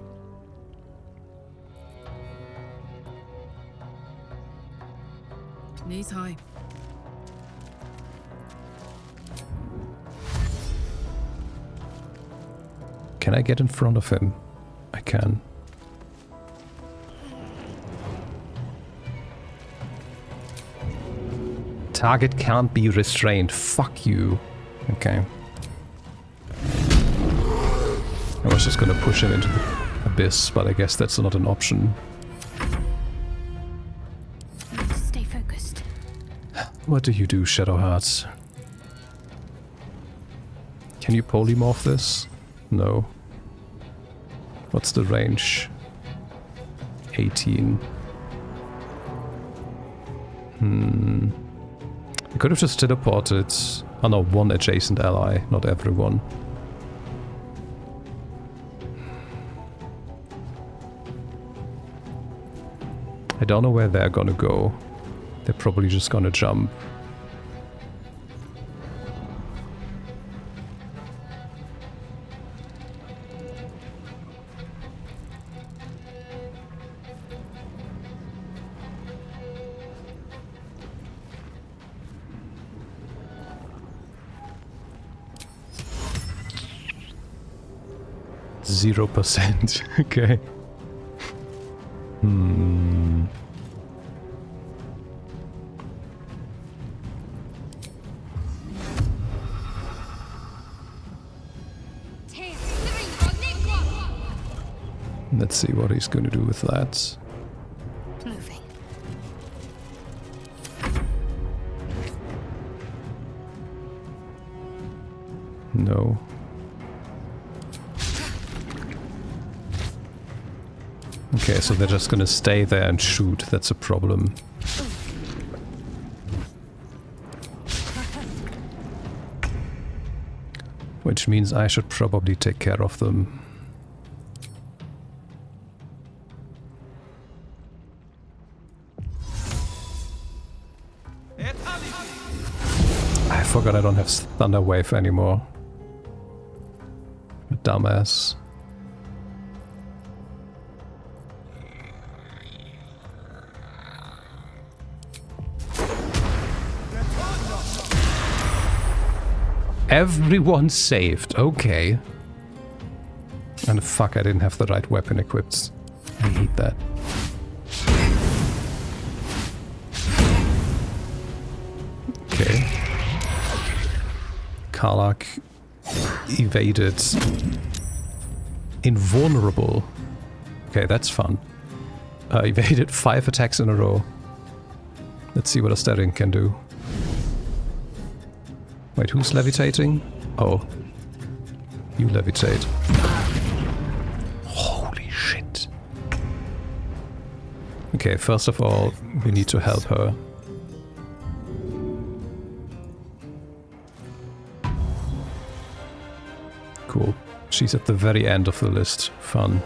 Knees high. Can I get in front of him? I can. Target can't be restrained. Fuck you. Okay. I was just gonna push him into the abyss, but I guess that's not an option. Stay focused. What do you do, Shadowhearts? Can you polymorph this? No. What's the range? 18. I could have just teleported. Oh no, one adjacent ally, not everyone. I don't know where they're gonna go. They're probably just gonna jump. %. Okay. Let's see what he's going to do with that. Moving. No. Okay, so they're just gonna stay there and shoot. That's a problem. Which means I should probably take care of them. I forgot I don't have Thunder Wave anymore. Dumbass. Everyone saved. Okay. And fuck, I didn't have the right weapon equipped. I hate that. Okay. Karlach evaded. Invulnerable. Okay, that's fun. Evaded 5 attacks in a row. Let's see what a Sterling can do. Wait, who's levitating? Oh. You levitate. Holy shit. Okay, first of all, we need to help her. Cool. She's at the very end of the list. Fun.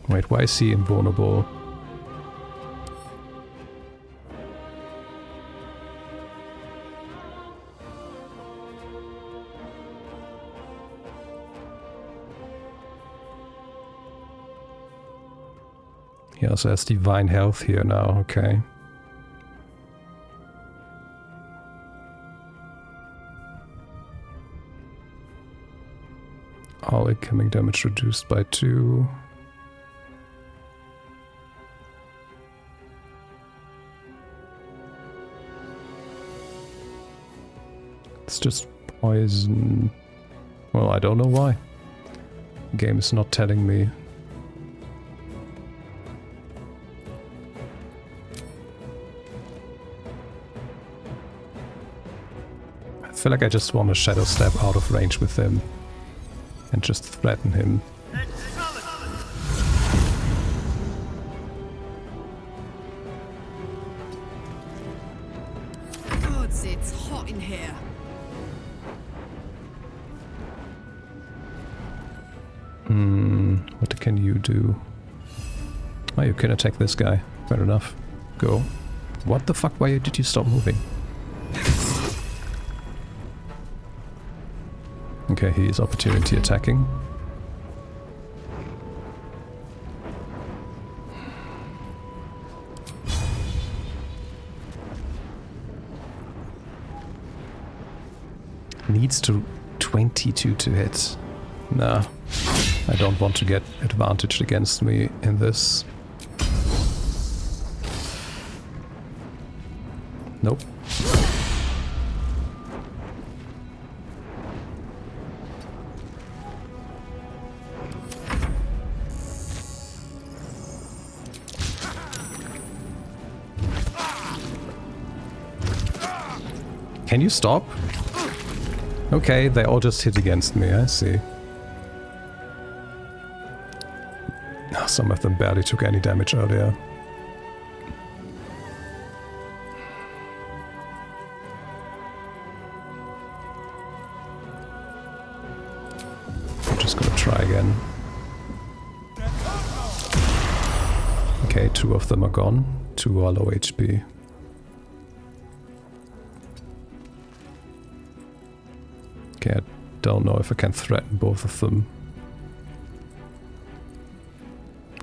Wait, why is he invulnerable? He also has divine health here now, okay. All incoming damage reduced by 2. It's just poison. Well, I don't know why. The game is not telling me. I feel like I just want to shadow step out of range with him and just threaten him. Gods, it's hot in here. What can you do? Oh, you can attack this guy. Fair enough. Go. What the fuck? Why did you stop moving? Okay, he is opportunity attacking. Needs to 22 to hit. Nah, I don't want to get advantaged against me in this. Nope. Can you stop? Okay, they all just hit against me, I see. Some of them barely took any damage earlier. I'm just gonna try again. Okay, 2 of them are gone. 2 are low HP. Okay, I don't know if I can threaten both of them.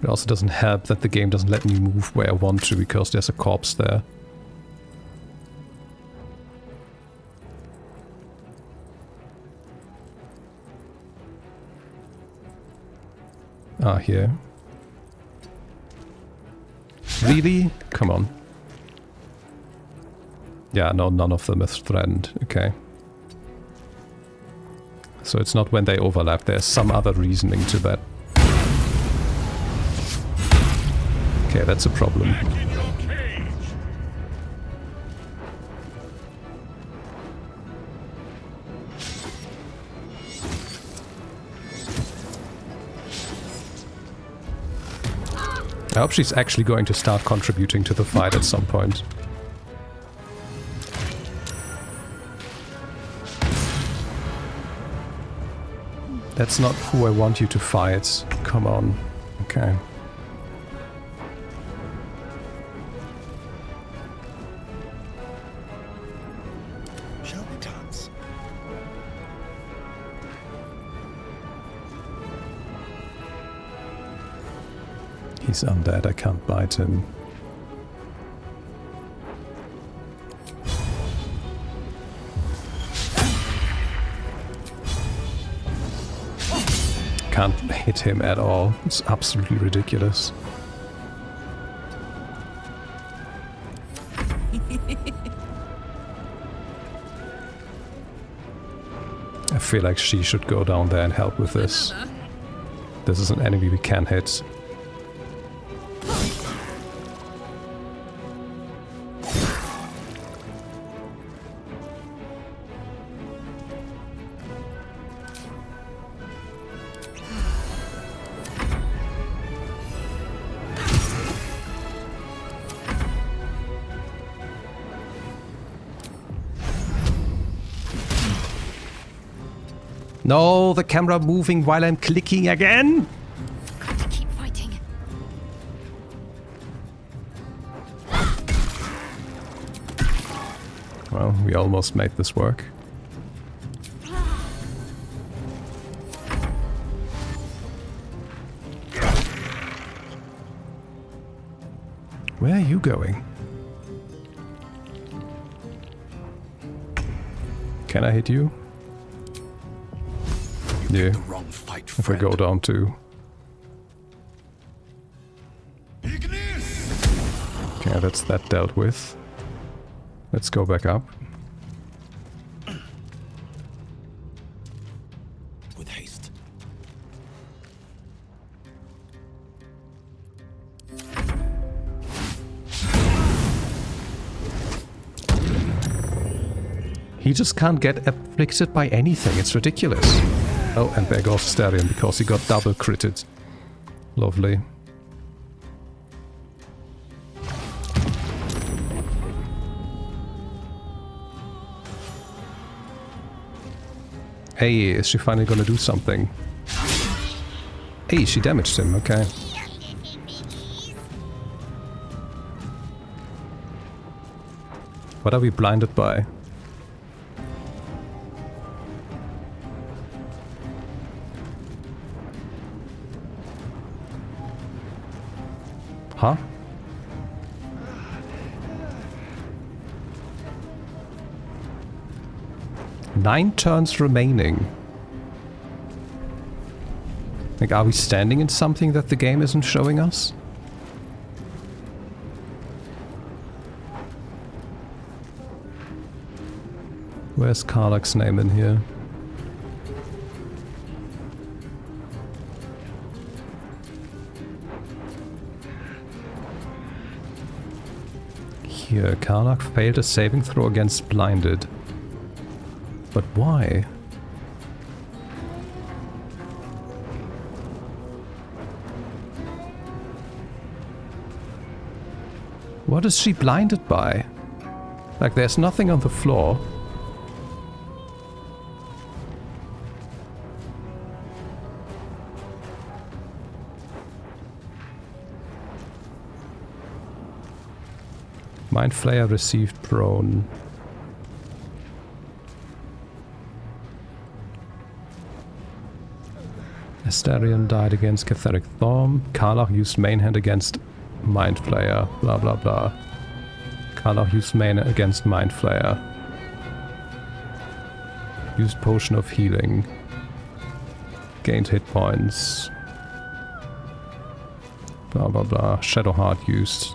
It also doesn't help that the game doesn't let me move where I want to because there's a corpse there. Ah, here. Really? Come on. Yeah, no, none of them is threatened. Okay. So it's not when they overlap, there's some other reasoning to that. Okay, that's a problem. I hope she's actually going to start contributing to the fight at some point. That's not who I want you to fight. Come on. Okay. Shall we dance? He's undead, I can't bite him. Can't hit him at all. It's absolutely ridiculous. I feel like she should go down there and help with this. This is an enemy we can hit. No, the camera moving while I'm clicking again? Got to keep fighting. Well, we almost made this work. Where are you going? Can I hit you? Yeah, Wrong fight, if I go down too. Okay, that's that dealt with. Let's go back up. He just can't get afflicted by anything. It's ridiculous. Oh, and there goes Starion because he got double critted. Lovely. Hey, is she finally gonna do something? Hey, she damaged him, okay. What are we blinded by? Huh? Nine turns remaining. Like, are we standing in something that the game isn't showing us? Where's Karlach's name in here? Here, Karlach failed a saving throw against blinded. But why? What is she blinded by? Like, there's nothing on the floor. Mind Flayer received prone. Astarion died against Catheric Thorm. Karlach used main hand against Mind Flayer. Blah blah blah. Karlach used main against Mind Flayer. Used Potion of Healing. Gained hit points. Blah blah blah. Shadowheart used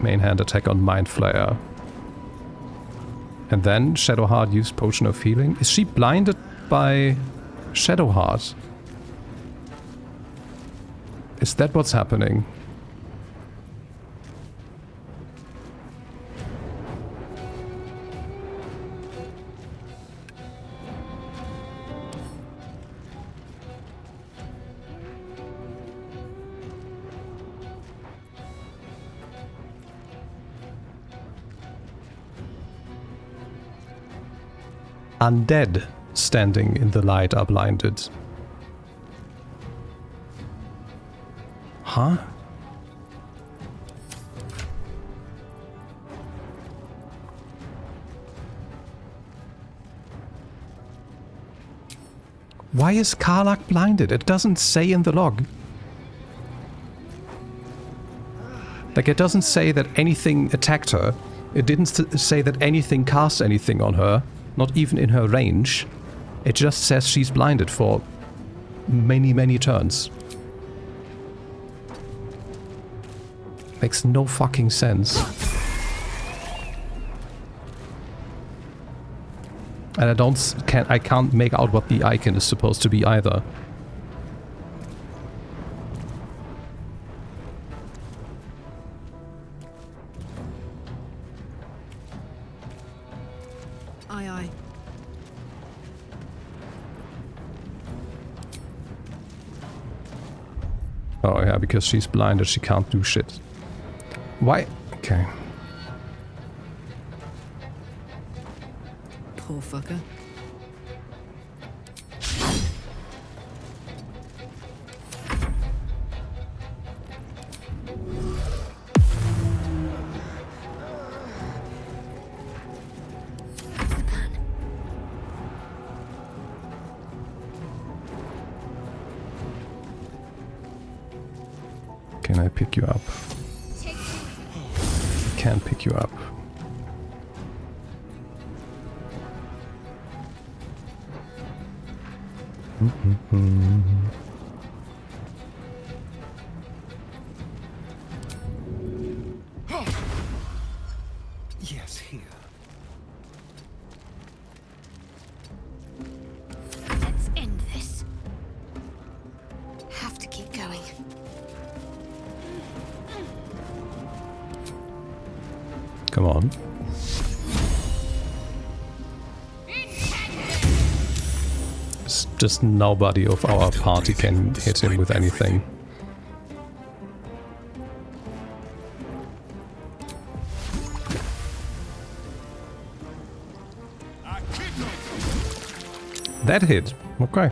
main hand attack on Mind Flayer. And then Shadowheart used Potion of Healing. Is she blinded by Shadowheart? Is that what's happening? Undead standing in the light are blinded. Huh? Why is Karlach blinded? It doesn't say in the log. Like, it doesn't say that anything attacked her. It didn't say that anything cast anything on her. Not even in her range. It just says she's blinded for many, many turns. Makes no fucking sense. And I can't make out what the icon is supposed to be either. Aye, aye. Oh yeah, because she's blinded, she can't do shit. Why? Okay. Poor fucker. Can I pick you up? Can't pick you up. Yes, here. Let's end this. Have to keep going. Come on. just nobody of our party can hit him with anything. That hit. Okay.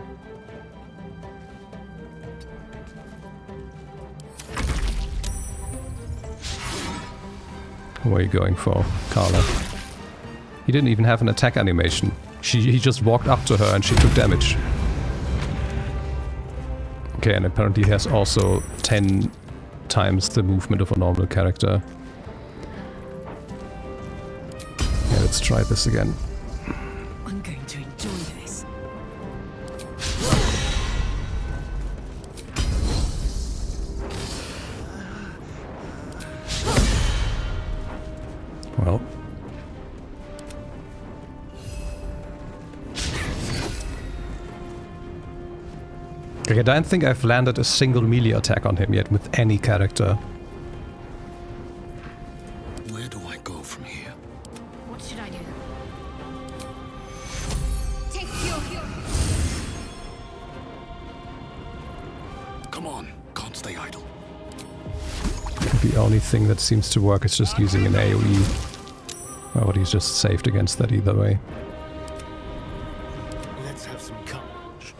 What are you going for, Carla? He didn't even have an attack animation. He just walked up to her and she took damage. Okay, and apparently he has also 10 times the movement of a normal character. Yeah, let's try this again. I'm going to enjoy this. Well. Okay, I don't think I've landed a single melee attack on him yet with any character. Where do I go from here? What should I do? Take your... Come on, can't stay idle. The only thing that seems to work is just using an AoE. Well, but he's just saved against that either way. Let's have some courage.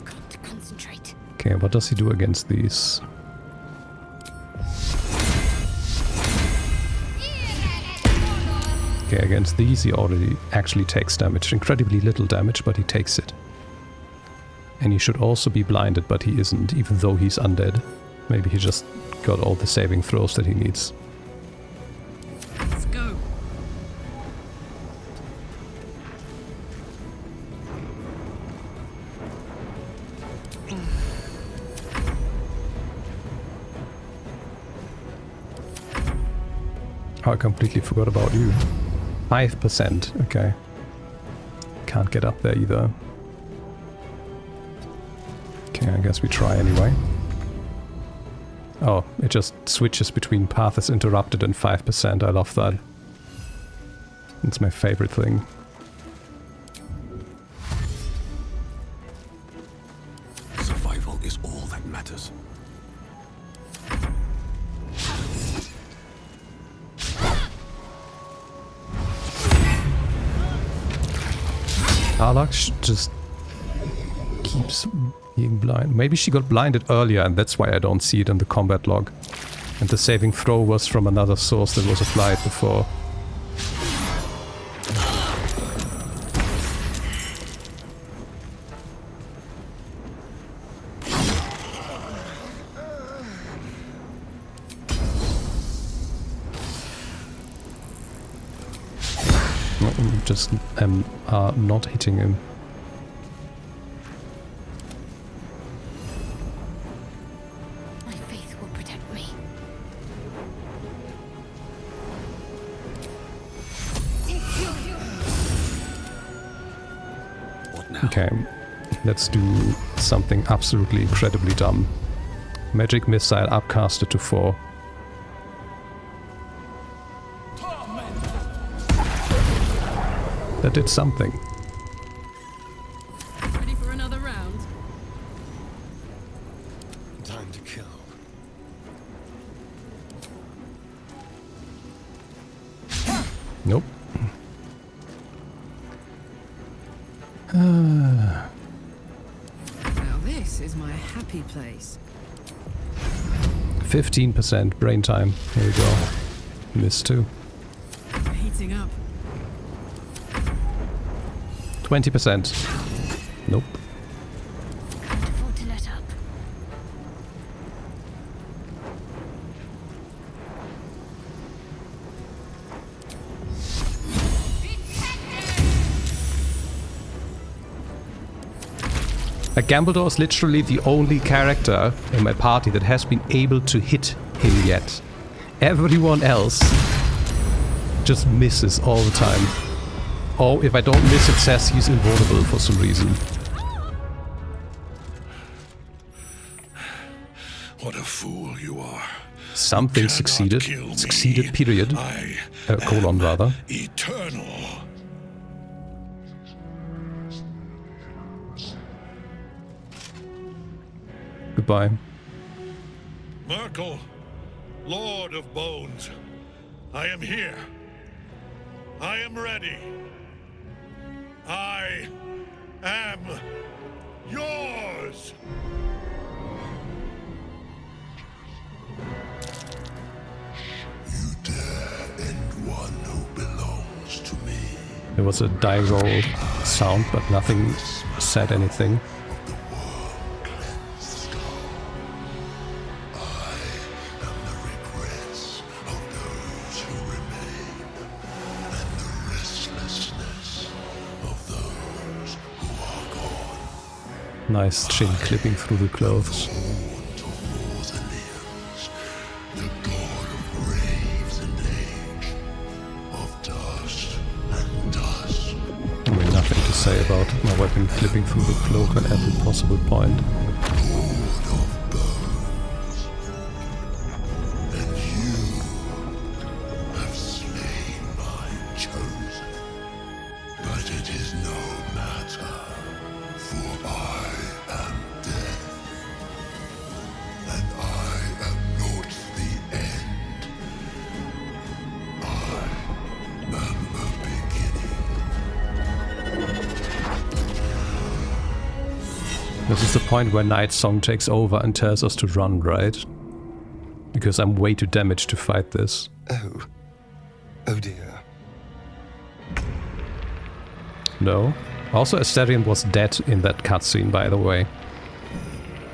Got to concentrate. Okay, what does he do against these? Okay, against these he already actually takes damage. Incredibly little damage, but he takes it. And he should also be blinded, but he isn't, even though he's undead. Maybe he just got all the saving throws that he needs. Let's go. Oh, I completely forgot about you. 5%, okay. Can't get up there either. Okay, I guess we try anyway. Oh, it just switches between path is interrupted and 5%. I love that. It's my favorite thing. Survival is all that matters. Arlach just keeps being blind. Maybe she got blinded earlier and that's why I don't see it in the combat log. And the saving throw was from another source that was applied before. Just not hitting him. My faith will protect me. What now? Okay, let's do something absolutely incredibly dumb. Magic missile upcasted to 4. That did something. Ready for another round? Time to kill. Nope. Now this is my happy place. 15% brain time. Here we go. Missed 2. Heating up. 20%. Nope. Can't afford to let up. Gambledore is literally the only character in my party that has been able to hit him yet. Everyone else just misses all the time. Oh, if I don't miss, it says he's invulnerable for some reason. What a fool you are. Something cannot succeeded. kill me. Succeeded, period. I Colon, rather. eternal. Goodbye. Merkel, Lord of Bones, I am here. I am ready. I am yours. You dare end one who belongs to me. There was a die roll sound, but nothing said anything. Nice chin clipping through the clothes. I mean, nothing to say about my weapon clipping through the cloak at every possible point. This is the point where Night Song takes over and tells us to run, right? Because I'm way too damaged to fight this. Oh. Oh dear. No. Also, Asterion was dead in that cutscene, by the way.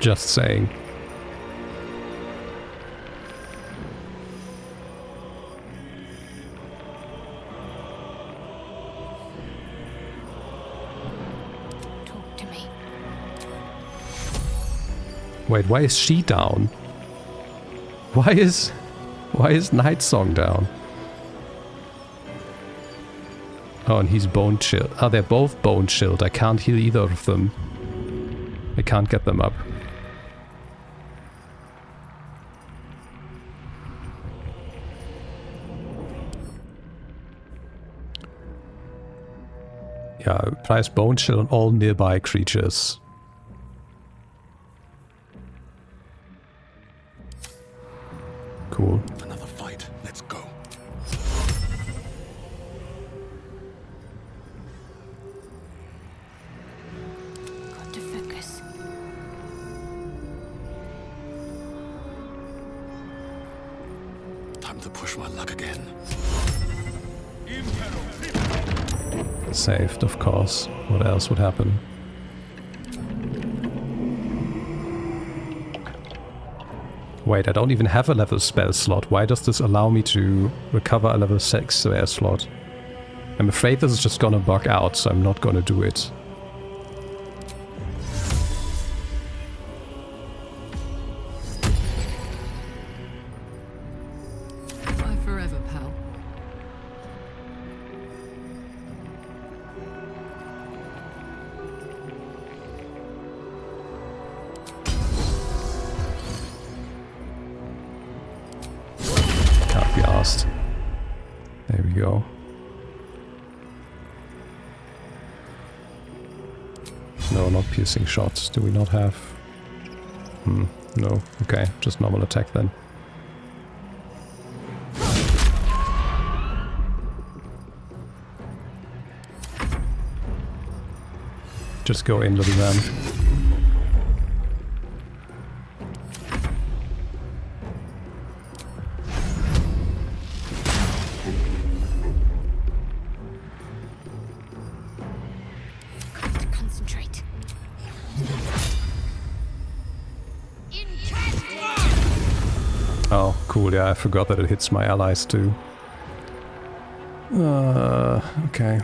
Just saying. Talk to me. Wait, why is she down? Why is Night Song down? Oh, and he's bone chilled. Oh, they're both bone chilled. I can't heal either of them. I can't get them up. Yeah, applies bone chill on all nearby creatures. Cool. Another fight. Let's go. Got to focus. Time to push my luck again. Saved, of course. What else would happen? Wait, I don't even have a level spell slot. Why does this allow me to recover a level 6 spell slot? I'm afraid this is just gonna bug out, so I'm not gonna do it. Bye forever, pal. Can't be asked. There we go. No, not piercing shots. Do we not have? No. Okay, just normal attack then. Just go in, little man. Got to concentrate. Oh, cool, yeah, I forgot that it hits my allies too. Okay.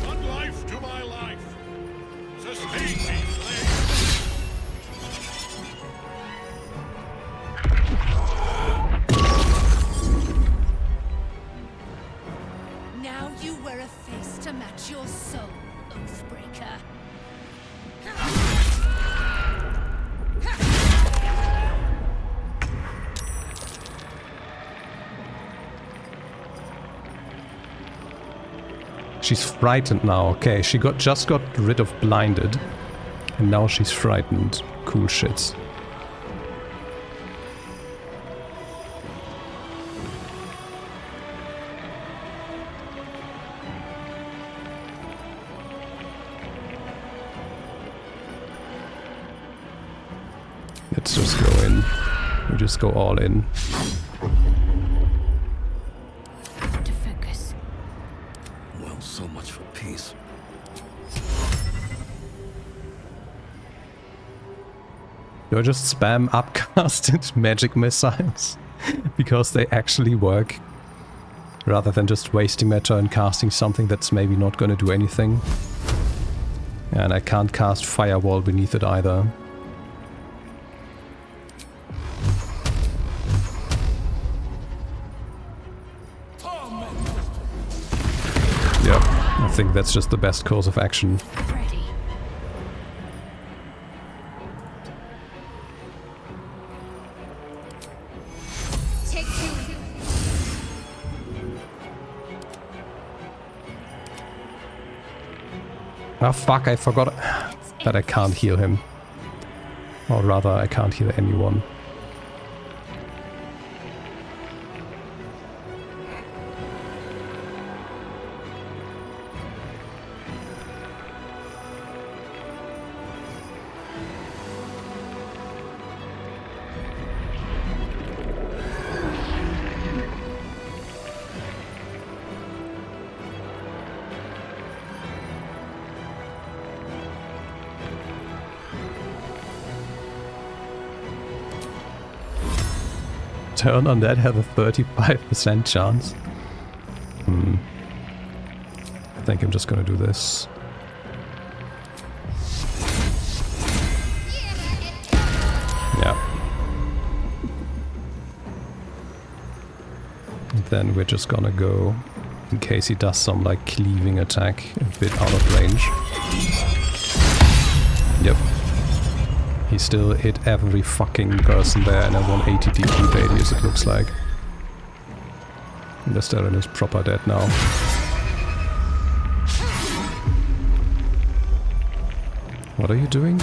One life to my life. Sustain me, slave. Now you wear a face to match your soul, Oathbreaker. She's frightened now. Okay, she just got rid of blinded. And now she's frightened. Cool shit. Let's just go in. We just go all in. To focus. Well, so much for peace. Do I just spam upcasted magic missiles? Because they actually work. Rather than just wasting my turn casting something that's maybe not gonna do anything. And I can't cast Firewall beneath it either. Yep, I think that's just the best course of action. Ready. Take two. Ah, fuck, I forgot that I can't heal him. Or rather, I can't heal anyone. Turn on that have a 35% chance. I think I'm just gonna do this. Yeah. And then we're just gonna go, in case he does some like cleaving attack, a bit out of range. Yep. He still hit every fucking person there in a 180 DP radius, it looks like. And the Sterling is proper dead now. What are you doing?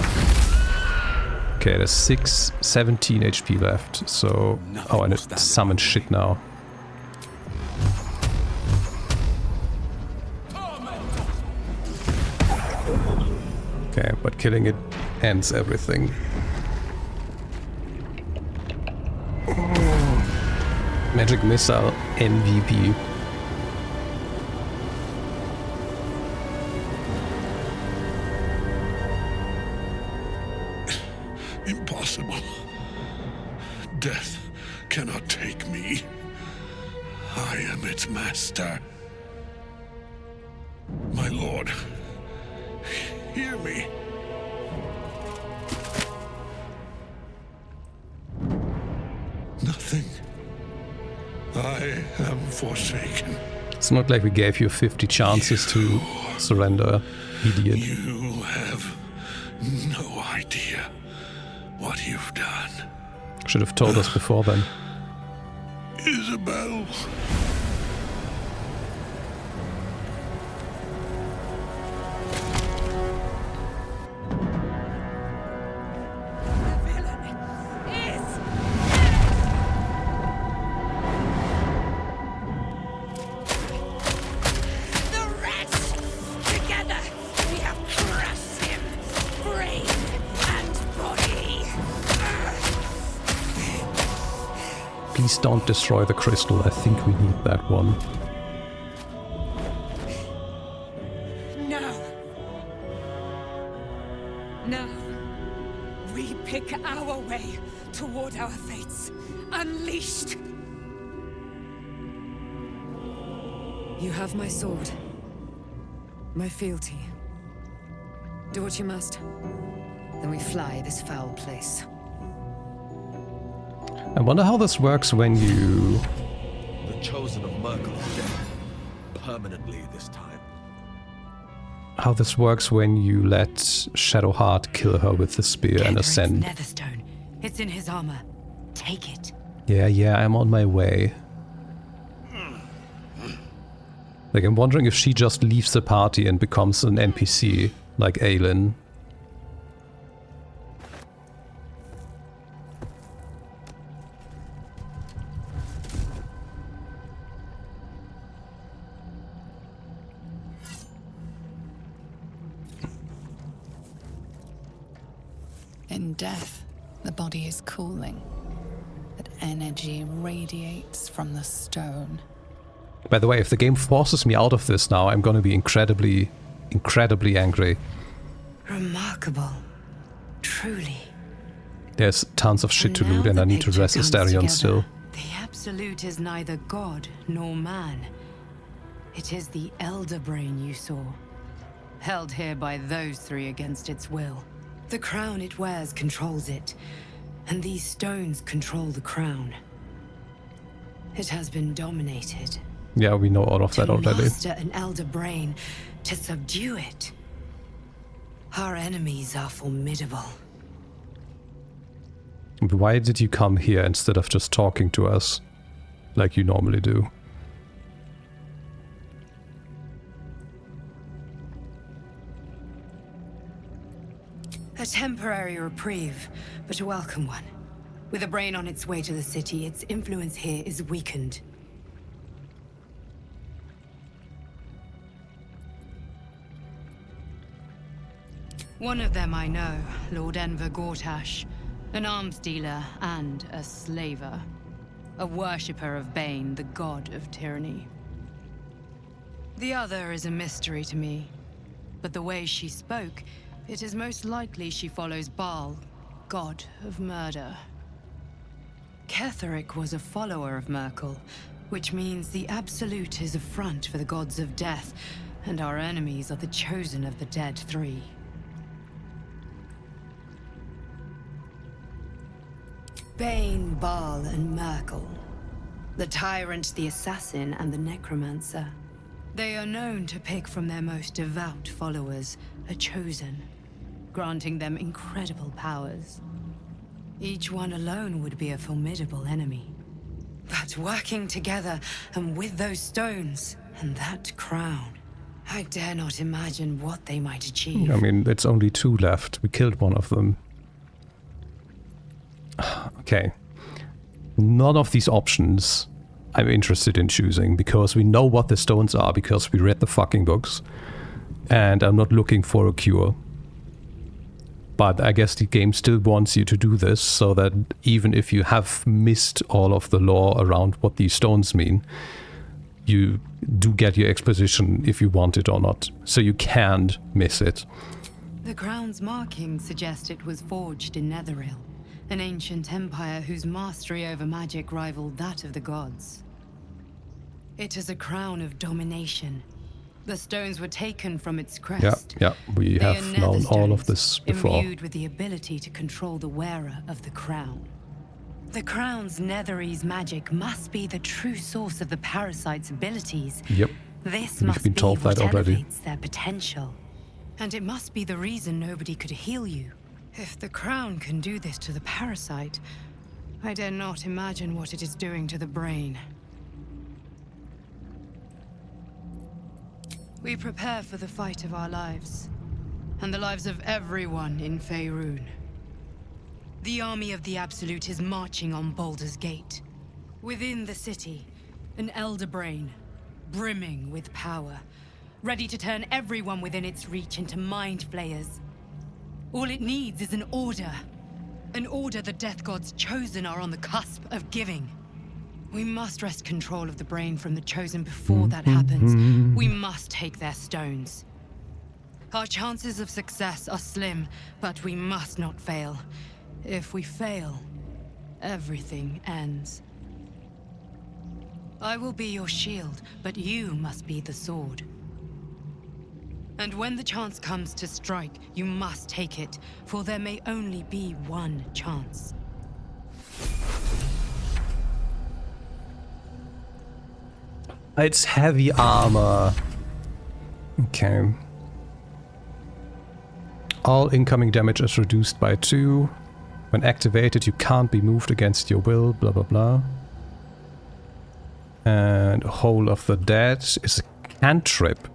Okay, there's 17 HP left, so... Oh, and it summoned shit now. Okay, but killing it ends everything. Magic Missile MVP. Impossible. Death cannot take me. I am its master. My lord, hear me. Nothing. I am forsaken. It's not like we gave you 50 chances to surrender, idiot. You have no idea what you've done. Should have told us before then. Isabel. Please don't destroy the crystal. I think we need that one. No. No. We pick our way toward our fates. Unleashed. You have my sword. My fealty. Do what you must. Then we fly this foul place. I wonder how this works when you... The chosen of Merkel is dead. permanently this time. How this works when you let Shadowheart kill her with the spear and ascend. Netherstone. It's in his armor. Take it. Yeah, I'm on my way. Like, I'm wondering if she just leaves the party and becomes an NPC, like Aelin. In death, the body is cooling, but energy radiates from the stone. By the way, if the game forces me out of this now, I'm gonna be incredibly angry. Remarkable. Truly. There's tons of shit to loot and I need to dress Astarion still. The Absolute is neither god nor man. It is the Elder Brain you saw, held here by those three against its will. The crown it wears controls it, and these stones control the crown. It has been dominated. Yeah, we know all of that already. To master an Elder Brain, to subdue it. Our enemies are formidable. Why did you come here instead of just talking to us, like you normally do? A temporary reprieve, but a welcome one. With a brain on its way to the city, its influence here is weakened. One of them I know, Lord Enver Gortash, an arms dealer and a slaver. A worshipper of Bane, the god of tyranny. The other is a mystery to me, but the way she spoke, it is most likely she follows Baal, god of murder. Ketheric was a follower of Merkel, which means the Absolute is a front for the gods of death, and our enemies are the chosen of the dead three. Bane, Baal, and Merkel. The tyrant, the assassin, and the necromancer. They are known to pick from their most devout followers a chosen, granting them incredible powers. Each one alone would be a formidable enemy. But working together, and with those stones, and that crown, I dare not imagine what they might achieve. I mean, it's only 2 left. We killed one of them. Okay. None of these options I'm interested in choosing, because we know what the stones are, because we read the fucking books. And I'm not looking for a cure. But I guess the game still wants you to do this, so that even if you have missed all of the lore around what these stones mean, you do get your exposition if you want it or not. So you can't miss it. The crown's markings suggest it was forged in Netheril, an ancient empire whose mastery over magic rivaled that of the gods. It is a crown of domination. The stones were taken from its crest. Yeah, we have known all of this before. Imbued with the ability to control the wearer of the crown. The crown's Netherese magic must be the true source of the parasite's abilities. Yep, This we've must been be told what that already. elevates their potential. And it must be the reason nobody could heal you. If the crown can do this to the parasite, I dare not imagine what it is doing to the brain. We prepare for the fight of our lives, and the lives of everyone in Faerun. The army of the Absolute is marching on Baldur's Gate. Within the city, an Elder Brain, brimming with power, ready to turn everyone within its reach into mind flayers. All it needs is an order. An order the Death Gods chosen are on the cusp of giving. We must wrest control of the brain from the chosen before that happens. We must take their stones. Our chances of success are slim, but we must not fail. If we fail, everything ends. I will be your shield, but you must be the sword. And when the chance comes to strike, you must take it, for there may only be one chance. It's heavy armor. Okay. All incoming damage is reduced by 2. When activated, you can't be moved against your will, blah blah blah. And Hole of the Dead is a cantrip.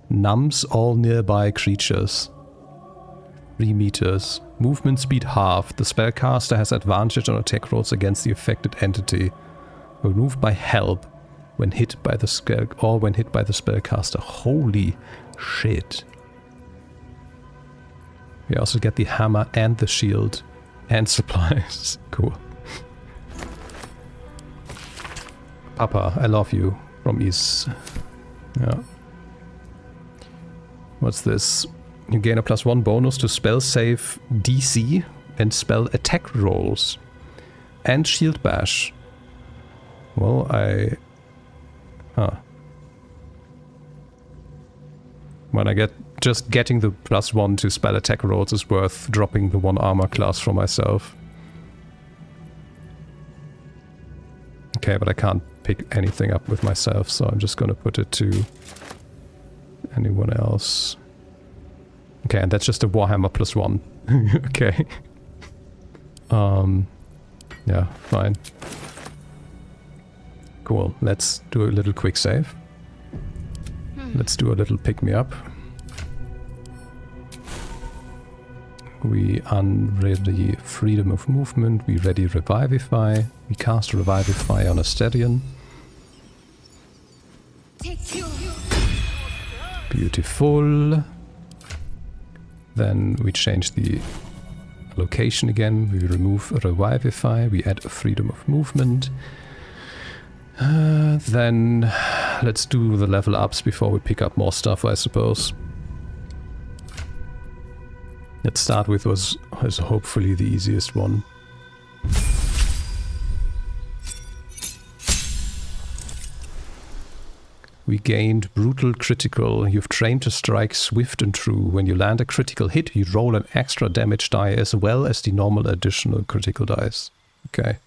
Numbs all nearby creatures. 3 meters. Movement speed half. The spellcaster has advantage on attack rolls against the affected entity. Removed by help when hit by the spellcaster. Holy shit. We also get the hammer and the shield and supplies. Cool. Papa, I love you. From Is. Yeah. What's this? You gain a +1 bonus to spell save DC and spell attack rolls. And shield bash. Well, when I get... Just getting the +1 to spell attack rolls is worth dropping the 1 armor class for myself. Okay, but I can't pick anything up with myself, so I'm just gonna put it to anyone else. Okay, and that's just a Warhammer +1. Okay. Yeah, fine. Cool, let's do a little quick save. Let's do a little pick-me-up. We unready freedom of movement. We ready Revivify. We cast Revivify on Asterion. Beautiful. Then we change the location again. We remove Revivify. We add freedom of movement. Then let's do the level ups before we pick up more stuff, I suppose. Let's start with what is hopefully the easiest one. We gained Brutal Critical. You've trained to strike swift and true. When you land a critical hit, you roll an extra damage die as well as the normal additional critical dice. Okay.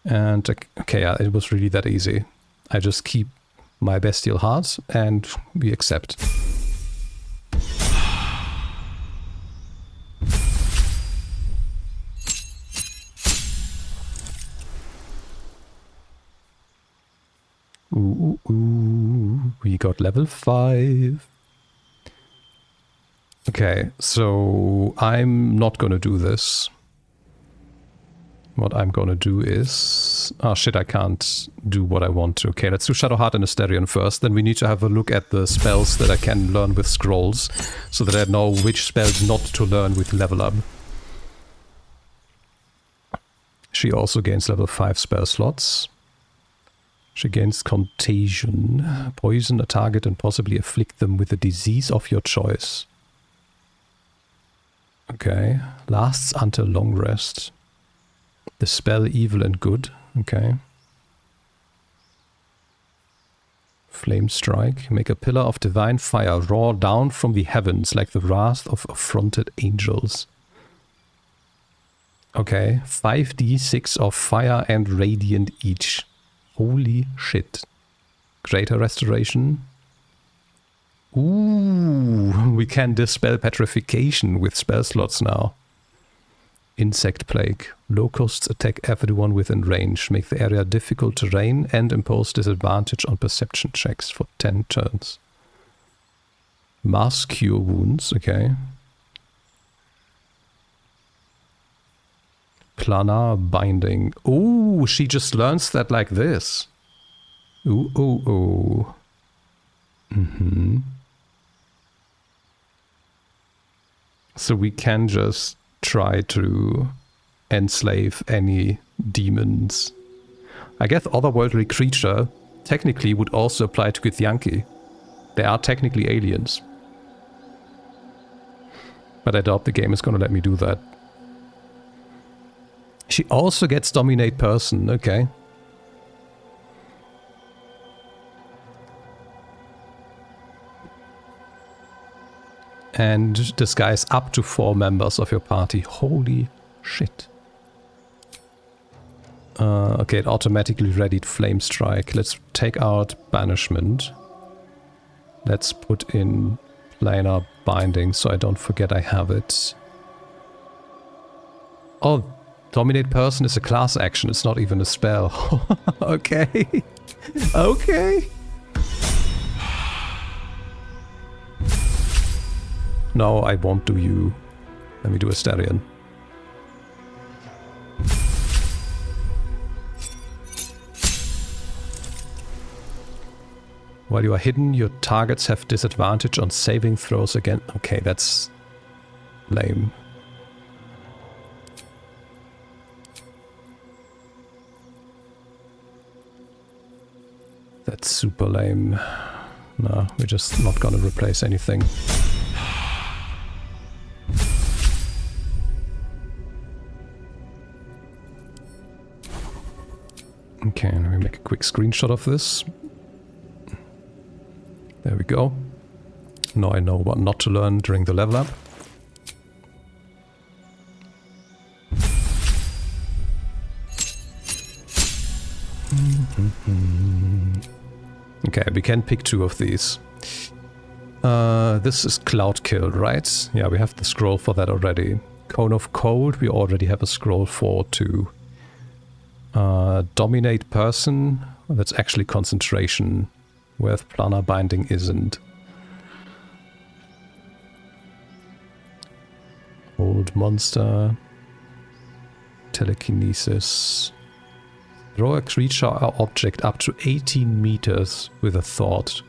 And, okay, yeah, it was really that easy. I just keep my bestial heart and we accept. Ooh, we got level 5. Okay, so I'm not gonna do this. What I'm gonna do is... Oh shit, I can't do what I want to. Okay, let's do Shadowheart and Asterion first. Then we need to have a look at the spells that I can learn with scrolls, so that I know which spells not to learn with level up. She also gains level 5 spell slots. She gains Contagion. Poison a target and possibly afflict them with a disease of your choice. Okay. Lasts until long rest. The spell Evil and Good. Okay. Flame Strike. Make a pillar of divine fire roar down from the heavens like the wrath of affronted angels. Okay. 5d6 of fire and radiant each. Holy shit. Greater Restoration. Ooh, we can dispel petrification with spell slots now. Insect Plague. Locusts attack everyone within range, make the area difficult terrain, and impose disadvantage on perception checks for 10 turns. Mass Cure Wounds, okay. Planar Binding. Ooh, she just learns that like this. Ooh, ooh, ooh. Mm-hmm. So we can just try to enslave any demons. I guess Otherworldly Creature technically would also apply to Githyanki. They are technically aliens. But I doubt the game is going to let me do that. She also gets Dominate Person, okay. And disguise up to 4 members of your party. Holy shit. Okay, it automatically readied Flame Strike. Let's take out Banishment. Let's put in Planar Binding so I don't forget I have it. Oh, Dominate Person is a class action. It's not even a spell. Okay. Okay. No, I won't do you. Let me do Asterion. While you are hidden, your targets have disadvantage on saving throws again. Okay, that's lame. That's super lame. No, we're just not gonna replace anything. Okay, let me make a quick screenshot of this. There we go. Now I know what not to learn during the level up. Okay, we can pick 2 of these. This is Cloud Kill, right? Yeah, we have the scroll for that already. Cone of Cold, we already have a scroll for too. Dominate Person, that's actually Concentration, where Planar Binding isn't. Hold Monster. Telekinesis. Throw a creature or object up to 18 meters with a thought.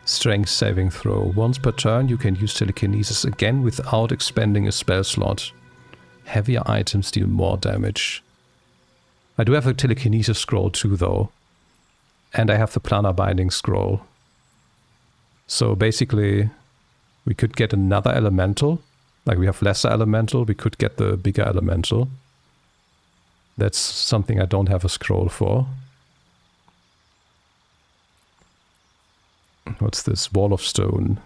Strength saving throw. Once per turn you can use Telekinesis again without expending a spell slot. Heavier items deal more damage. I do have a Telekinesis scroll too though. And I have the Planar Binding scroll. So basically we could get another elemental. Like we have lesser elemental, we could get the bigger elemental. That's something I don't have a scroll for. What's this? Wall of Stone.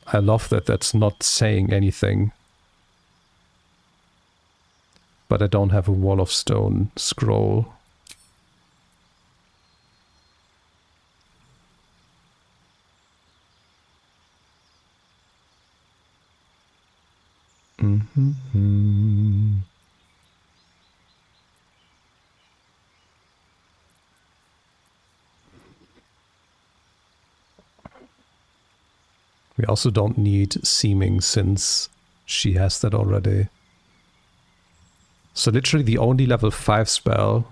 I love that that's not saying anything. But I don't have a Wall of Stone scroll. We also don't need Seeming since she has that already. So literally the only level 5 spell.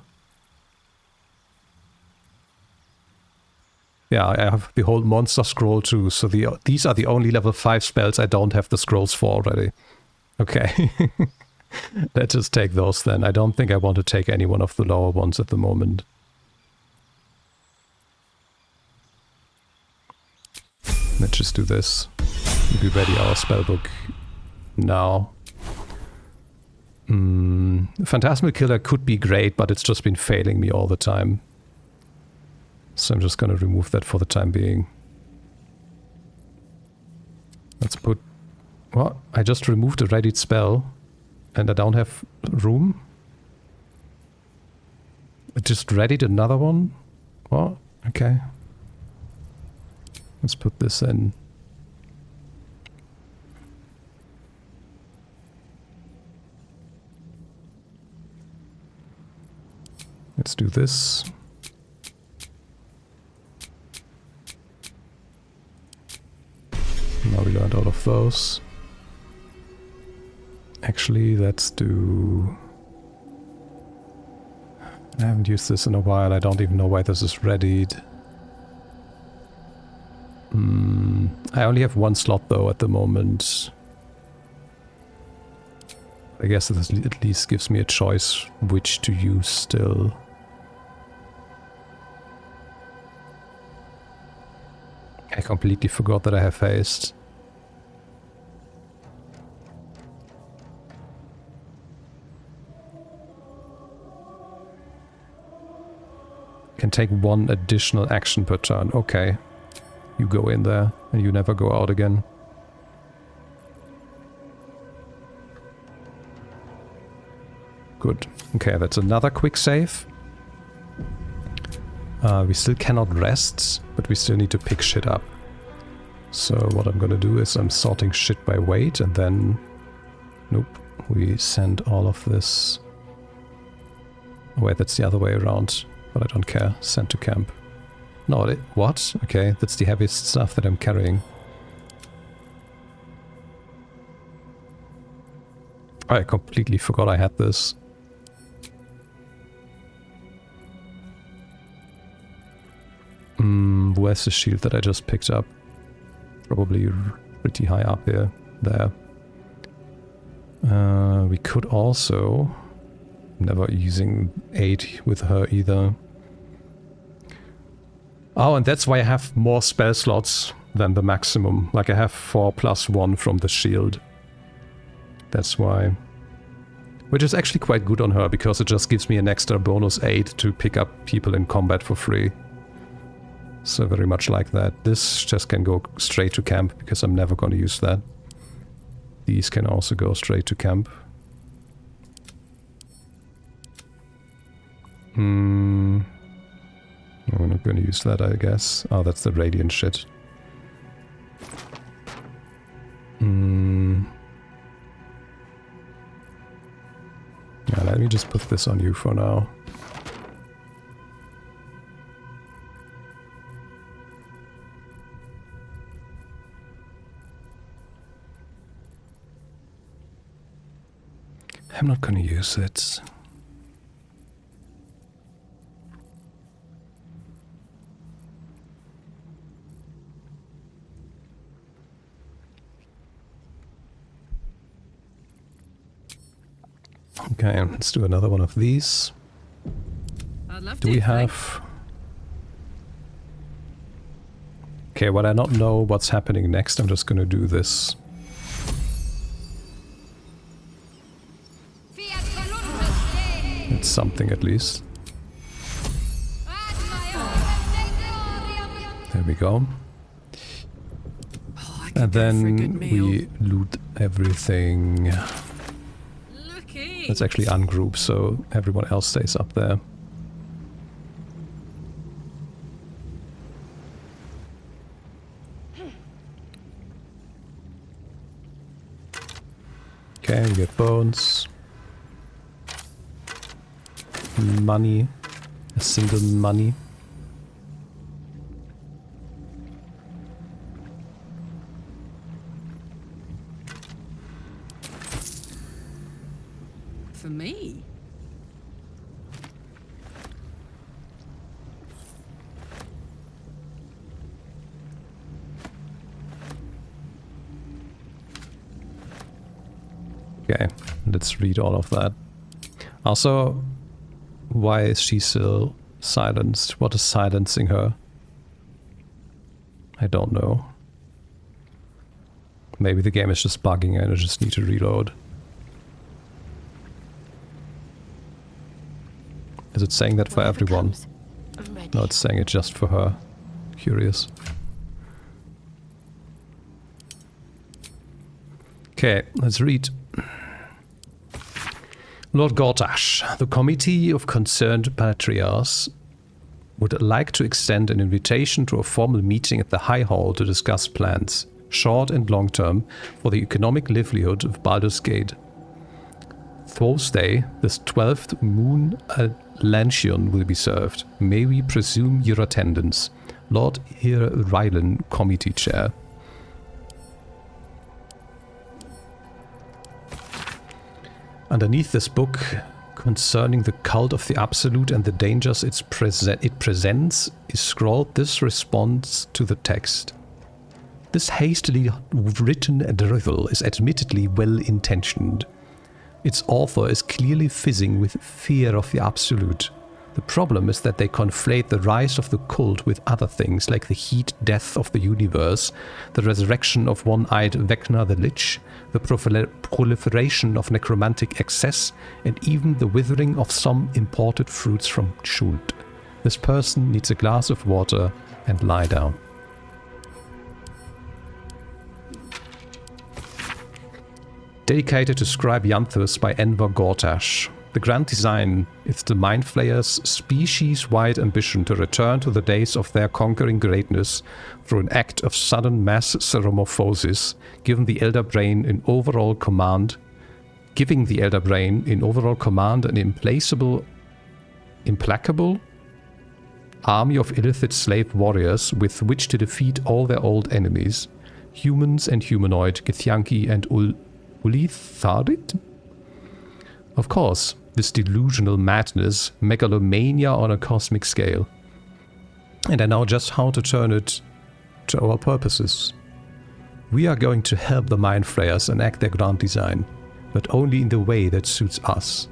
Yeah, I have the whole monster scroll too, so these are the only level 5 spells I don't have the scrolls for already. Okay. Let's just take those then. I don't think I want to take any one of the lower ones at the moment. Let's just do this. We ready our spellbook now. Phantasmal Killer could be great, but it's just been failing me all the time. So I'm just gonna remove that for the time being. Let's put... What? I just removed a readied spell and I don't have room? I just readied another one? What? Okay. Let's put this in. Let's do this. Now we learned all of those. Actually, let's do... I haven't used this in a while. I don't even know why this is readied. I only have one slot though at the moment. I guess this at least gives me a choice which to use still. I completely forgot that I have haste. Can take one additional action per turn. Okay. You go in there and you never go out again. Good. Okay, that's another quick save. We still cannot rest, but we still need to pick shit up. So what I'm gonna do is I'm sorting shit by weight, and then... Nope. We send all of this... Oh wait, that's the other way around. But I don't care. Send to camp. No, what? Okay, that's the heaviest stuff that I'm carrying. I completely forgot I had this. Where's the shield that I just picked up? Probably pretty high up here. There. We could also... Never using 8 with her either. Oh, and that's why I have more spell slots than the maximum. Like I have 4 plus 1 from the shield. That's why. Which is actually quite good on her, because it just gives me an extra bonus 8 to pick up people in combat for free. So very much like that. This just can go straight to camp, because I'm never going to use that. These can also go straight to camp. I'm not going to use that, I guess. Oh, that's the radiant shit. Yeah, let me just put this on you for now. I'm not going to use it. Okay, let's do another one of these. Do we have... Okay, when I not know what's happening next, I'm just gonna do this. It's something at least. There we go. And then we loot everything. Let's actually ungroup so everyone else stays up there. Okay, we get bones. Money. A single money. For me? Okay, let's read all of that. Also, why is she still silenced? What is silencing her? I don't know. Maybe the game is just bugging and I just need to reload. Is it saying that for everyone? No, it's saying it just for her. Curious. Okay, let's read. Lord Gortash, the Committee of Concerned Patriarchs would like to extend an invitation to a formal meeting at the High Hall to discuss plans, short and long term, for the economic livelihood of Baldur's Gate. Thursday, this 12th moon Lanchion will be served. May we presume your attendance? Lord Hir Rylan, Committee Chair. Underneath this book, concerning the cult of the Absolute and the dangers it presents, is scrawled this response to the text. This hastily written drivel is admittedly well-intentioned. Its author is clearly fizzing with fear of the Absolute. The problem is that they conflate the rise of the cult with other things like the heat death of the universe, the resurrection of one-eyed Vecna the Lich, the proliferation of necromantic excess, and even the withering of some imported fruits from Schuld. This person needs a glass of water and lie down. Dedicated to Scribe Yanthus by Enver Gortash. The grand design is the Mind Flayers' species-wide ambition to return to the days of their conquering greatness through an act of sudden mass ceremorphosis, giving the Elder Brain in overall command an implacable army of illicit slave warriors with which to defeat all their old enemies, humans and humanoid, Githyanki and Ulitharid? Of course, this delusional madness, megalomania on a cosmic scale. And I know just how to turn it to our purposes. We are going to help the Mind Flayers enact their grand design, but only in the way that suits us.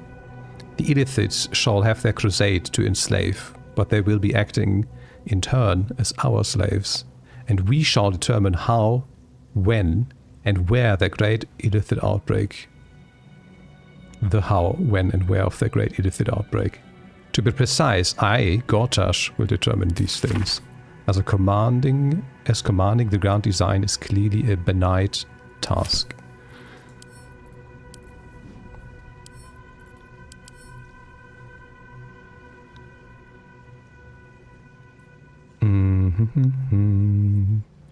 The Illithids shall have their crusade to enslave, but they will be acting in turn as our slaves, and we shall determine how, when, and where the great Illithid outbreak. The how, when, and where of the great Illithid outbreak. To be precise, I, Gortash, will determine these things. As commanding the grand design is clearly a benign task.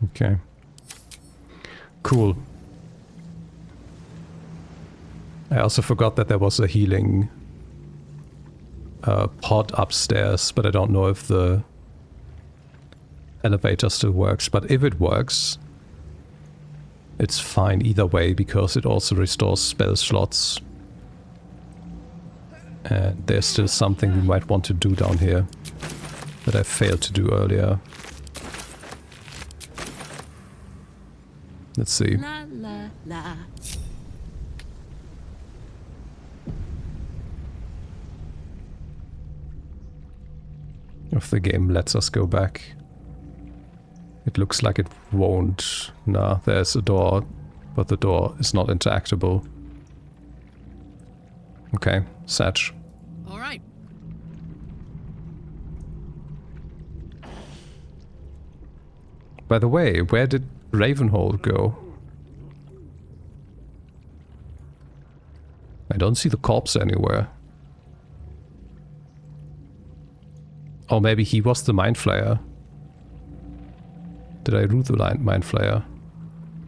Okay. Cool. I also forgot that there was a healing pod upstairs, but I don't know if the elevator still works. But if it works, it's fine either way, because it also restores spell slots. And there's still something we might want to do down here that I failed to do earlier. Let's see. La la la. If the game lets us go back. It looks like it won't. Nah, there's a door, but the door is not interactable. Okay, Satch. All right. By the way, where did Ravenhold go? I don't see the corpse anywhere. Or maybe he was the Mind Flayer. Did I root the Mind Flayer?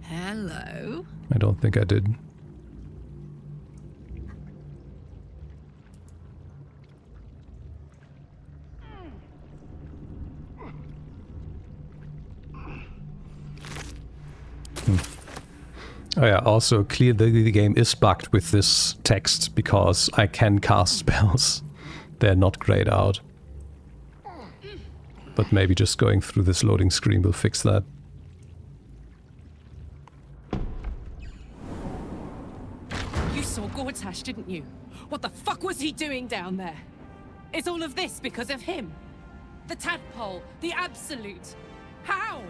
Hello. I don't think I did. Oh yeah, also clearly the game is bugged with this text because I can cast spells. They're not grayed out. But maybe just going through this loading screen will fix that. You saw Gortash, didn't you? What the fuck was he doing down there? Is all of this because of him? The tadpole, the absolute. How?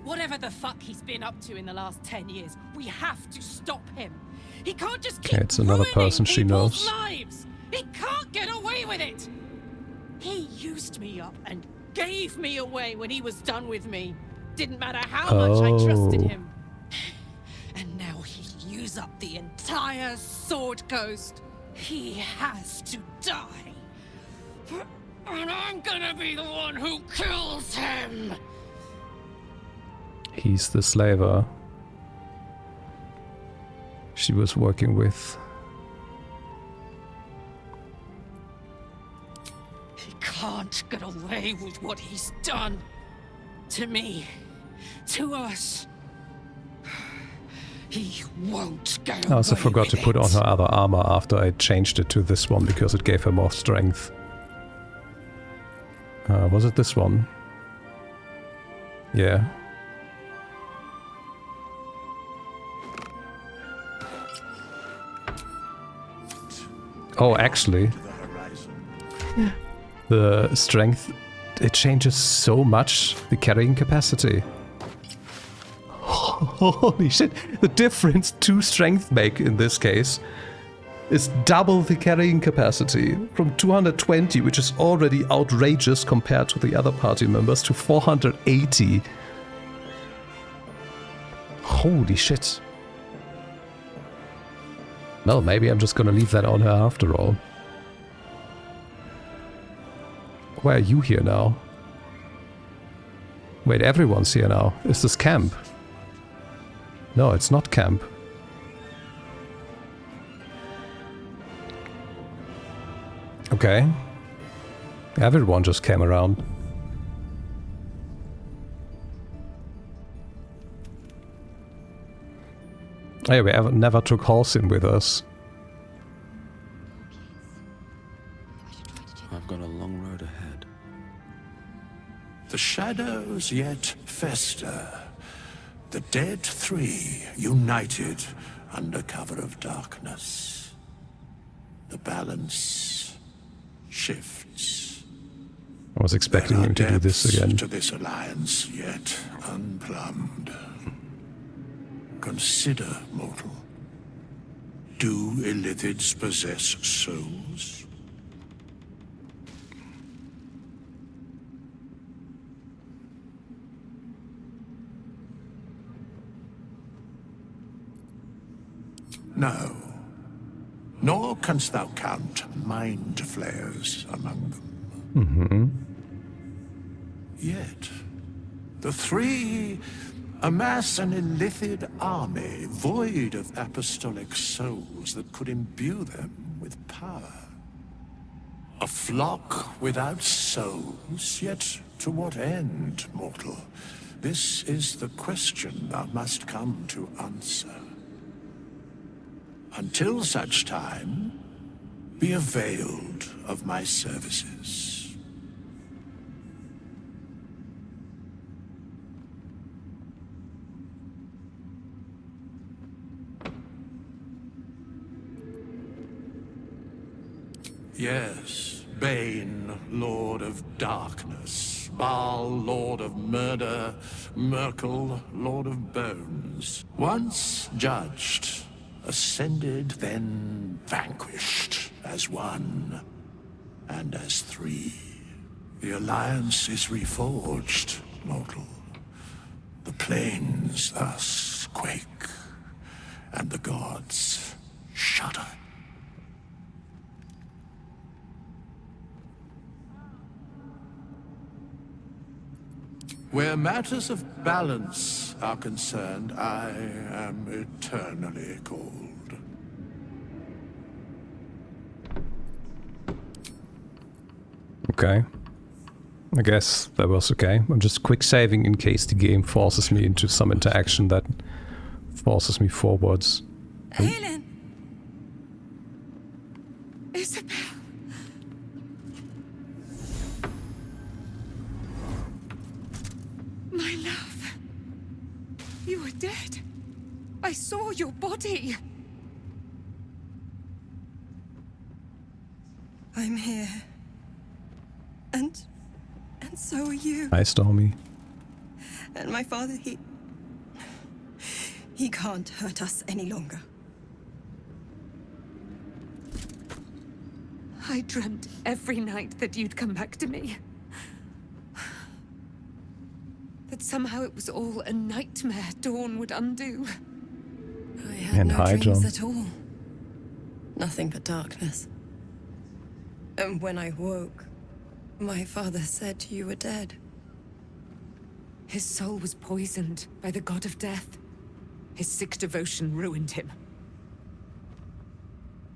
Whatever the fuck he's been up to in the last 10 years, we have to stop him. He can't just keep it's another person she knows. Lives. He can't get away with it. He used me up and gave me away when he was done with me. Didn't matter how much I trusted him. And now he'll use up the entire Sword Coast. He has to die. And I'm gonna be the one who kills him. He's the slaver she was working with. He can't get away with what he's done. To me. To us. He won't get away. I also forgot to put on her other armor after I changed it to this one because it gave her more strength. Was it this one? Yeah. Oh, actually, the strength, it changes so much, the carrying capacity. Holy shit, the difference 2 strength make in this case. is double the carrying capacity, from 220, which is already outrageous compared to the other party members, to 480. Holy shit. Well, maybe I'm just gonna leave that on her after all. Why are you here now? Wait, everyone's here now. Is this camp? No, it's not camp. Okay. Everyone just came around. Hey, we never took Halsin with us. I've got a long road ahead. The shadows yet fester. The dead three united under cover of darkness. The balance shifts. I was expecting him to do this again. To this alliance yet unplumbed. Consider, mortal. Do Illithids possess souls? No. Nor canst thou count mind flayers among them. Yet, the three amass an Illithid army void of apostolic souls that could imbue them with power. A flock without souls, yet to what end, mortal? This is the question thou must come to answer. Until such time, be availed of my services. Yes, Bane, Lord of Darkness, Baal, Lord of Murder, Merkel, Lord of Bones. Once judged, ascended, then vanquished as one and as three. The alliance is reforged, mortal. The plains thus quake, and the gods shudder. Where matters of balance are concerned, I am eternally cold. Okay. I guess that was okay. I'm just quick saving in case the game forces me into some interaction that forces me forwards. Helen! Isabel! My love. You were dead. I saw your body. I'm here. And so are you. Hi, Stormy. And my father, he can't hurt us any longer. I dreamt every night that you'd come back to me. That somehow it was all a nightmare Dawn would undo. I had no dreams John. at all. Nothing but darkness. And when I woke, my father said you were dead. His soul was poisoned by the god of death. His sick devotion ruined him.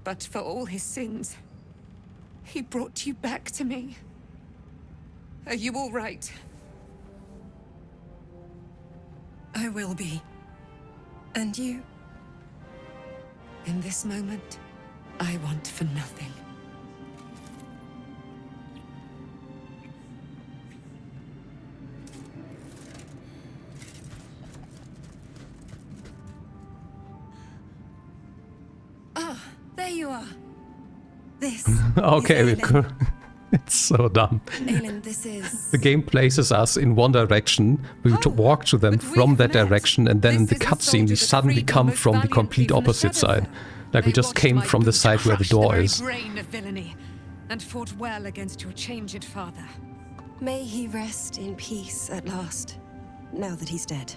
But for all his sins, he brought you back to me. Are you all right? I will be. And you? In this moment, I want for nothing. There you are. This. Okay, we could. It's so dumb. Aelin, this is... The game places us in one direction, we walk to them from that direction, and then in the cutscene we suddenly come from the complete opposite side. Like we just came from the side where the door is. Brain of villainy, and fought well against your changed father. May he rest in peace at last, now that he's dead.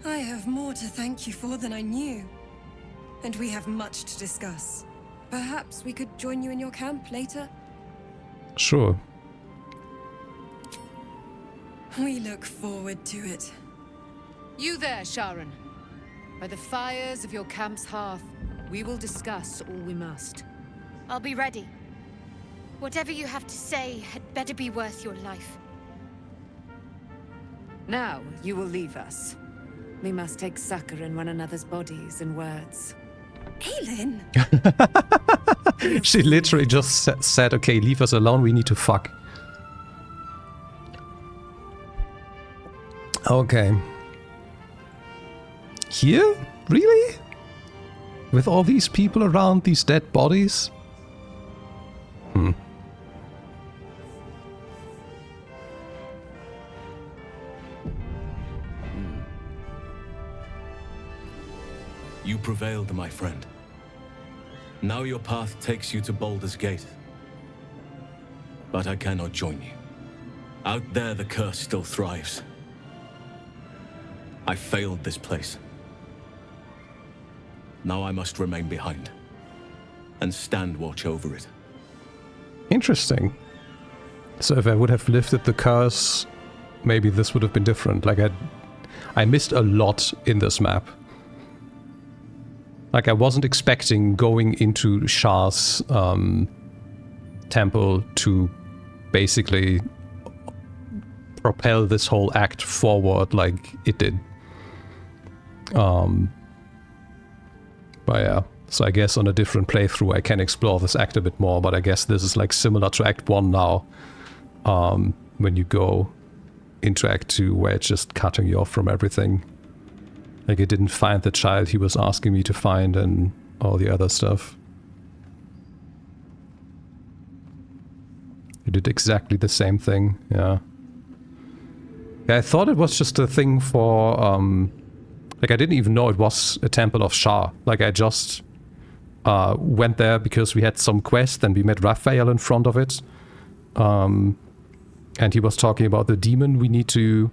I have more to thank you for than I knew. And we have much to discuss. Perhaps we could join you in your camp later? Sure. We look forward to it. You there, Sharon. By the fires of your camp's hearth, we will discuss all we must. I'll be ready. Whatever you have to say had better be worth your life. Now, you will leave us. We must take succor in one another's bodies and words. Aelin! She literally just said, okay, leave us alone, we need to fuck. Okay. Here? Really? With all these people around, these dead bodies? You prevailed, my friend. Now your path takes you to Baldur's Gate. But I cannot join you. Out there, the curse still thrives. I failed this place. Now I must remain behind and stand watch over it. Interesting. So if I would have lifted the curse, maybe this would have been different. Like I missed a lot in this map. Like I wasn't expecting going into Shah's temple to basically propel this whole act forward like it did. But yeah, so I guess on a different playthrough I can explore this act a bit more, but I guess this is like similar to Act 1 now, when you go into Act 2 where it's just cutting you off from everything. Like it didn't find the child he was asking me to find and all the other stuff. You did exactly the same thing, yeah. Yeah, I thought it was just a thing for, like I didn't even know it was a temple of Shah. Like I just went there because we had some quest and we met Raphael in front of it. And he was talking about the demon we need to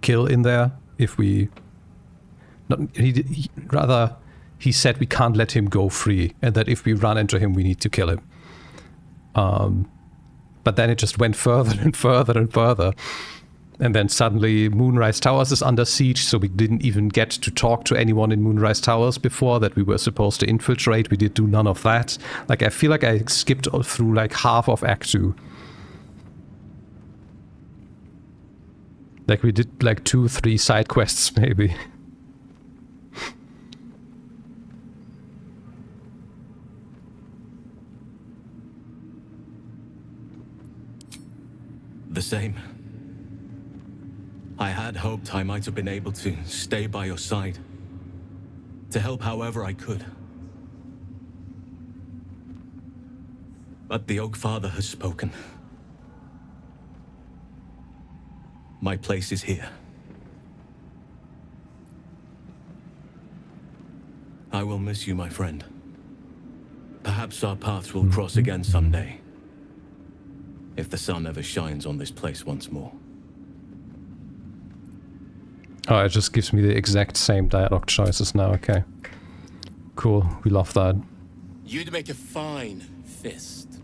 kill in there if we... He said we can't let him go free and that if we run into him we need to kill him. But then it just went further and further and further. And then suddenly Moonrise Towers is under siege, so we didn't even get to talk to anyone in Moonrise Towers before that we were supposed to infiltrate. We did do none of that. Like I feel like I skipped through like half of Act 2. Like we did like 2-3 side quests maybe. The same. I had hoped I might have been able to stay by your side, to help however I could. But the Oak Father has spoken. My place is here. I will miss you, my friend. Perhaps our paths will cross again someday, if the sun ever shines on this place once more. Oh, it just gives me the exact same dialogue choices now, okay. Cool, we love that. You'd make a fine fist.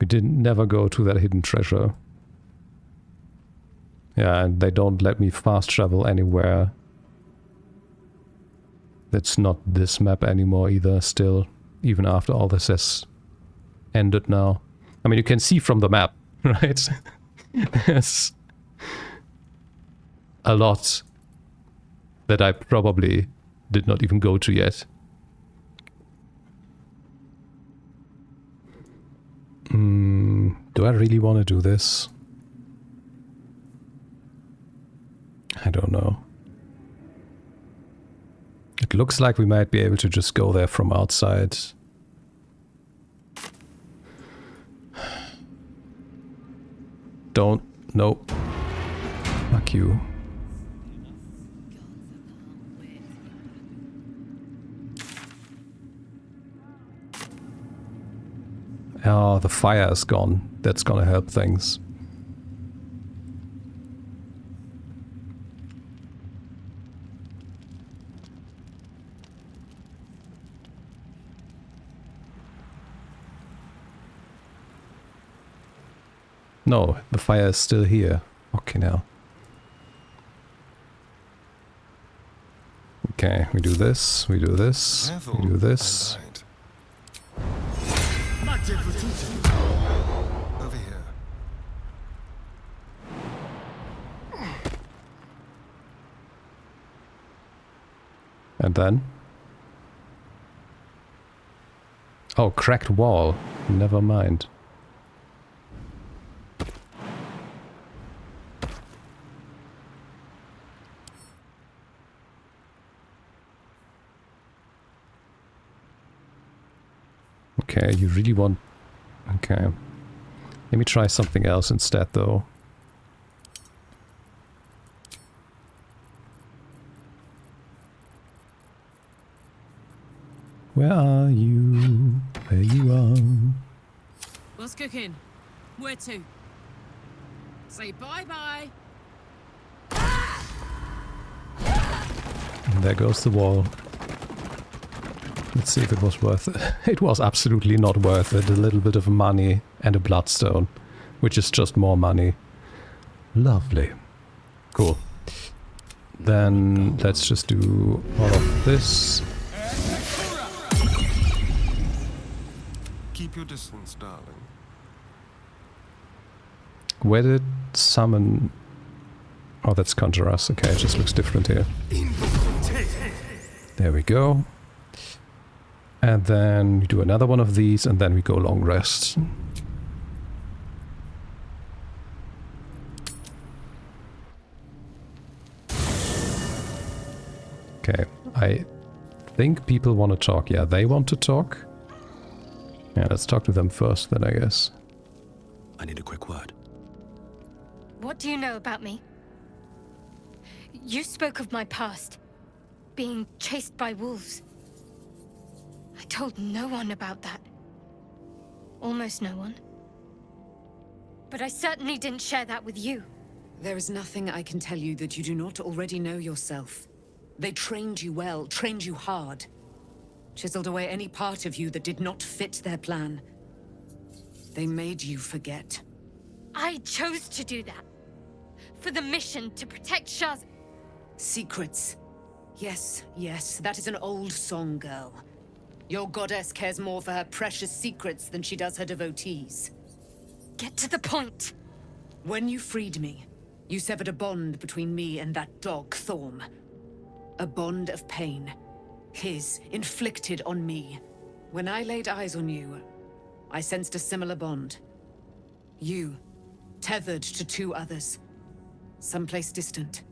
We didn't never go to that hidden treasure. Yeah, and they don't let me fast travel anywhere. That's not this map anymore either, still. Even after all this has ended now. I mean, you can see from the map, right? There's a lot that I probably did not even go to yet. Do I really want to do this? I don't know. It looks like we might be able to just go there from outside. don't. Nope. Fuck you. Oh, the fire is gone. That's gonna help things. No, the fire is still here. Okay, now. Okay, we do this, we do this, we do this. Over here. And then? Oh, cracked wall. Never mind. Okay, you really want... Okay. Let me try something else instead, though. Where are you? There you are. What's cooking? Where to? Say bye-bye. And there goes the wall. Let's see if it was worth it. It was absolutely not worth it. A little bit of money and a bloodstone, which is just more money. Lovely. Cool. Then let's just do all of this. Keep your distance, darling. Where did summon... Oh, that's Conjure Us. Okay, it just looks different here. There we go. And then we do another one of these, and then we go long rest. Okay, I think people want to talk. Yeah, they want to talk. Yeah, let's talk to them first then, I guess. I need a quick word. What do you know about me? You spoke of my past. Being chased by wolves. I told no one about that. Almost no one. But I certainly didn't share that with you. There is nothing I can tell you that you do not already know yourself. They trained you well, trained you hard. Chiseled away any part of you that did not fit their plan. They made you forget. I chose to do that. For the mission to protect Shaz. Secrets. Yes, yes, that is an old song, girl. Your goddess cares more for her precious secrets than she does her devotees. Get to the point. When you freed me, you severed a bond between me and that dog, Thorm. A bond of pain. His, inflicted on me. When I laid eyes on you, I sensed a similar bond. You, tethered to two others. Someplace distant.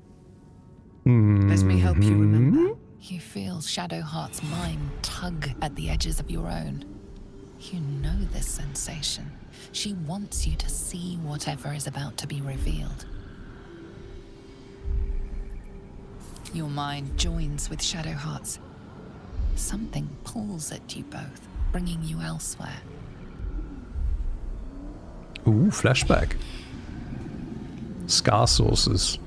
Let me help you remember. You feel Shadowheart's mind tug at the edges of your own. You know this sensation. She wants you to see whatever is about to be revealed. Your mind joins with Shadowheart's. Something pulls at you both, bringing you elsewhere. Ooh, flashback. Scar sources.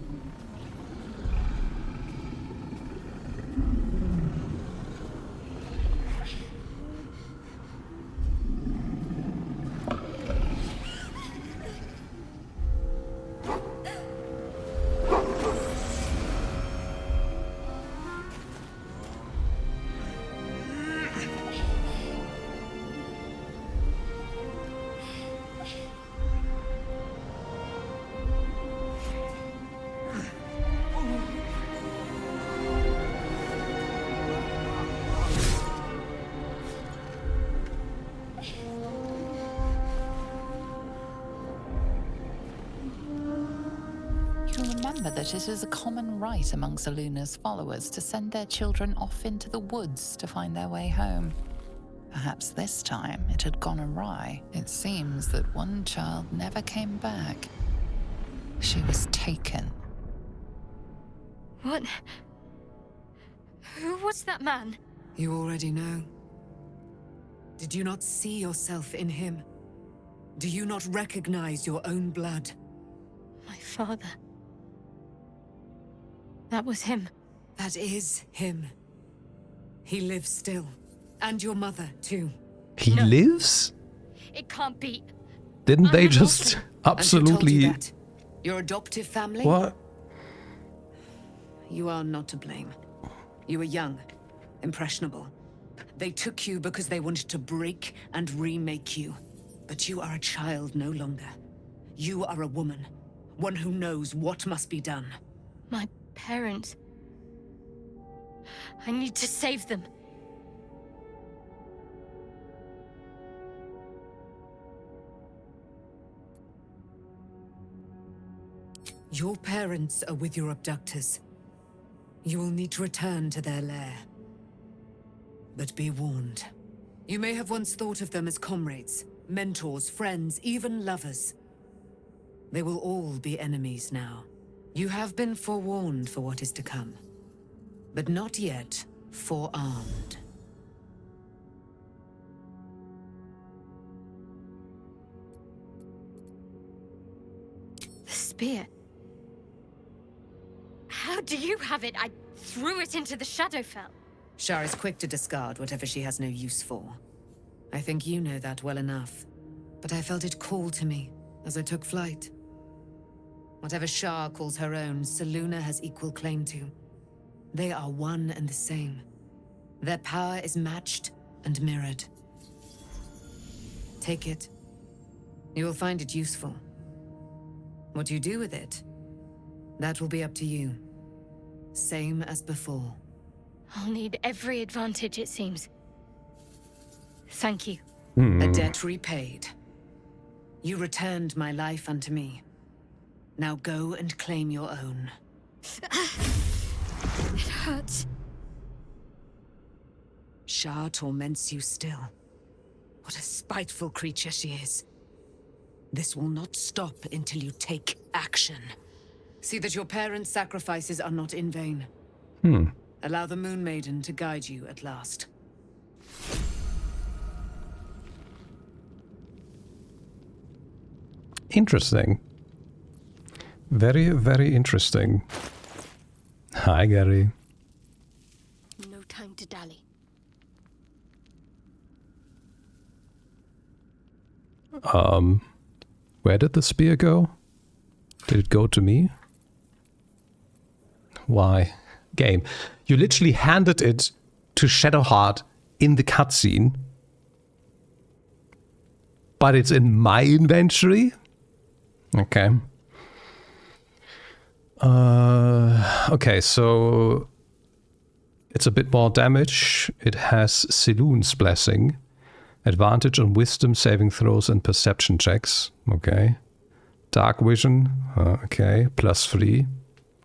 That it is a common rite among Luna's followers to send their children off into the woods to find their way home. Perhaps this time it had gone awry. It seems that one child never came back. She was taken. What? Who was that man? You already know. Did you not see yourself in him? Do you not recognize your own blood? My father. That was him. That is him. He lives still. And your mother, too. He lives? It can't be. Didn't they just absolutely... And who told you that? Your adoptive family? What? You are not to blame. You were young, impressionable. They took you because they wanted to break and remake you. But you are a child no longer. You are a woman. One who knows what must be done. My parents. I need to save them. Your parents are with your abductors. You will need to return to their lair. But be warned. You may have once thought of them as comrades, mentors, friends, even lovers. They will all be enemies now. You have been forewarned for what is to come, but not yet forearmed. The spear. How do you have it? I threw it into the Shadowfell. Shar is quick to discard whatever she has no use for. I think you know that well enough. But I felt it call to me as I took flight. Whatever Shar calls her own, Selûne has equal claim to. They are one and the same. Their power is matched and mirrored. Take it. You will find it useful. What you do with it, that will be up to you. Same as before. I'll need every advantage, it seems. Thank you. A debt repaid. You returned my life unto me. Now go and claim your own. It hurts. Shar torments you still. What a spiteful creature she is. This will not stop until you take action. See that your parents' sacrifices are not in vain. Allow the Moon Maiden to guide you at last. Interesting. Very, very interesting. Hi, Gary. No time to dally. Where did the spear go? Did it go to me? Why? Game. You literally handed it to Shadowheart in the cutscene. But it's in my inventory? Okay. Okay, so it's a bit more damage. It has Selûne's Blessing. Advantage on wisdom saving throws and perception checks. Okay. Dark vision. Okay. +3.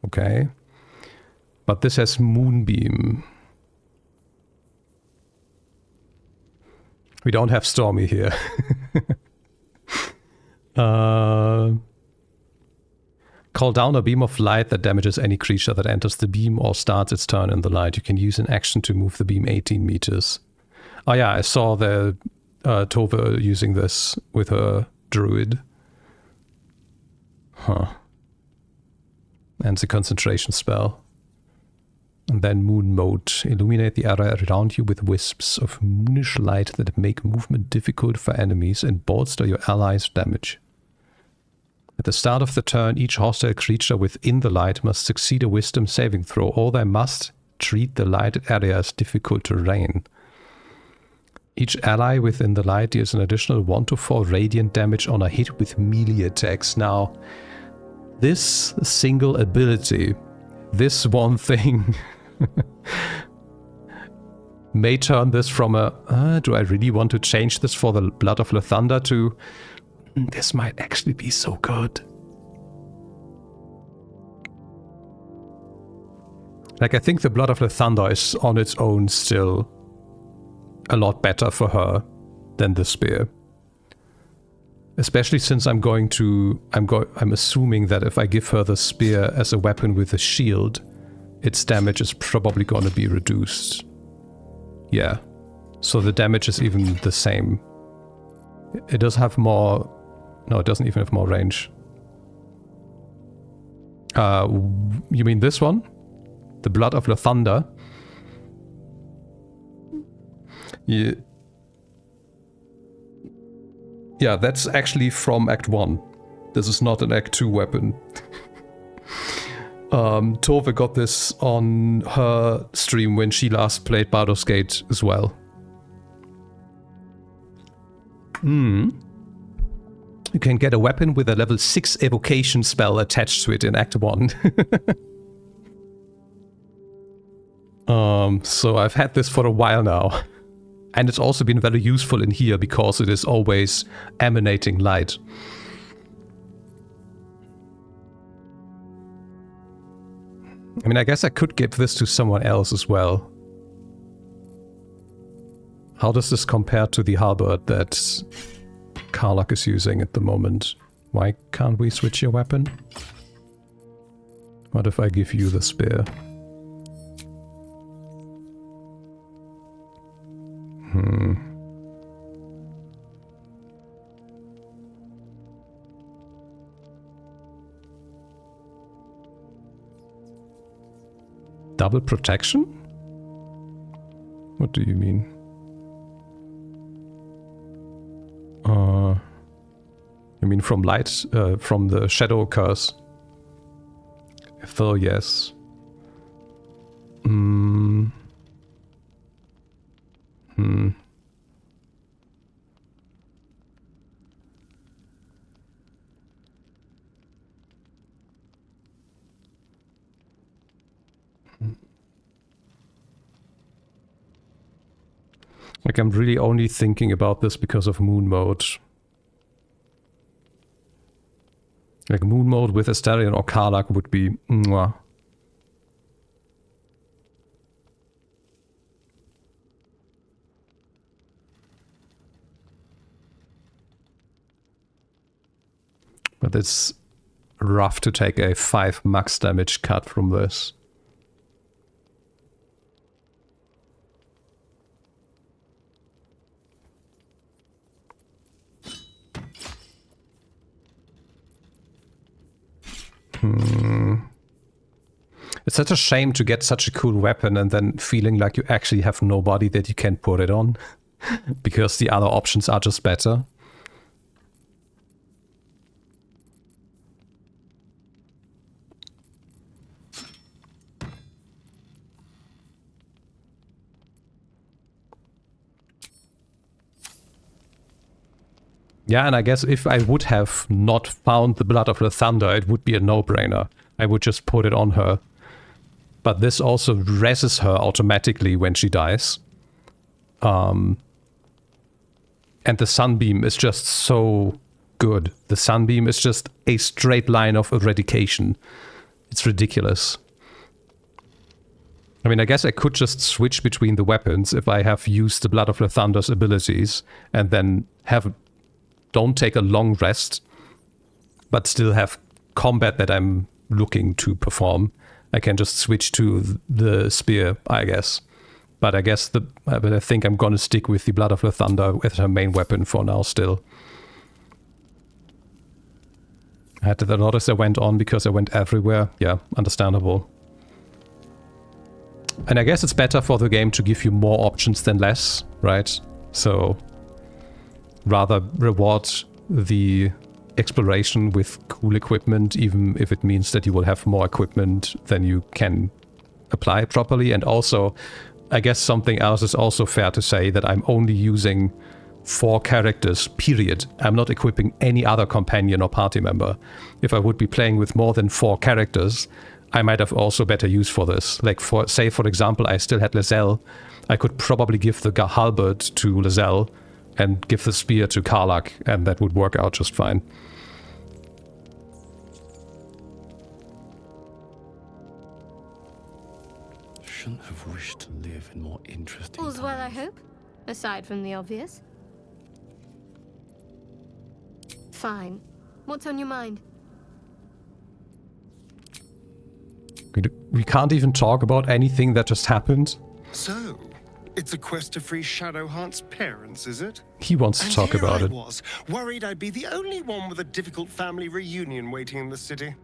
Okay. But this has Moonbeam. We don't have Stormy here. Call down a beam of light that damages any creature that enters the beam or starts its turn in the light. You can use an action to move the beam 18 meters. Oh yeah, I saw the Tova using this with her druid. Huh. And the concentration spell. And then moon mode. Illuminate the area around you with wisps of moonish light that make movement difficult for enemies and bolster your allies' damage. At the start of the turn, each hostile creature within the light must succeed a wisdom saving throw, or they must treat the light area as difficult terrain. Each ally within the light deals an additional 1 to 4 radiant damage on a hit with melee attacks. Now, this single ability, this one thing, may turn this from a, do I really want to change this for the Blood of Lathander to, this might actually be so good. Like, I think the Blood of Lathander is on its own still a lot better for her than the spear. Especially since I'm assuming that if I give her the spear as a weapon with a shield, its damage is probably going to be reduced. Yeah. So the damage is even the same. It does have more... No, it doesn't even have more range. You mean this one? The Blood of the Thunder? Yeah. Yeah, that's actually from Act 1. This is not an Act 2 weapon. Tove got this on her stream when she last played Baldur's Gate as well. You can get a weapon with a level 6 evocation spell attached to it in Act 1. So I've had this for a while now. And it's also been very useful in here because it is always emanating light. I mean, I guess I could give this to someone else as well. How does this compare to the halberd that Karlach is using at the moment? Why can't we switch your weapon? What if I give you the spear? Double protection? What do you mean? You mean from light, from the shadow curse? If so, yes. Like, I'm really only thinking about this because of moon mode. Like, moon mode with Astarion or Karlach would be mwah. But it's rough to take a 5 max damage cut from this. It's such a shame to get such a cool weapon and then feeling like you actually have nobody that you can put it on. Because the other options are just better. Yeah, and I guess if I would have not found the Blood of the Thunder, it would be a no-brainer. I would just put it on her. But this also reses her automatically when she dies. And the Sunbeam is just so good. The Sunbeam is just a straight line of eradication. It's ridiculous. I mean, I guess I could just switch between the weapons if I have used the Blood of the Thunder's abilities and then don't take a long rest, but still have combat that I'm looking to perform. I can just switch to the spear, I guess. But I guess but I think I'm gonna stick with the Blood of the Thunder as her main weapon for now still. I had the notice I went on because I went everywhere. Yeah, understandable. And I guess it's better for the game to give you more options than less, right? So rather reward the exploration with cool equipment, even if it means that you will have more equipment than you can apply properly. And also, I guess something else is also fair to say, that I'm only using 4 characters, period. I'm not equipping any other companion or party member. If I would be playing with more than 4 characters, I might have also better use for this. Like, for example, I still had Lizelle. I could probably give the halberd to Lizelle and give the spear to Karlach, and that would work out just fine. Shouldn't have wished to live in more interesting All's well, I hope, aside from the obvious. Fine. What's on your mind? We can't even talk about anything that just happened. So, it's a quest to free Shadowheart's parents, is it? He wants to talk about it. I was, worried I'd be the only one with a difficult family reunion waiting in the city.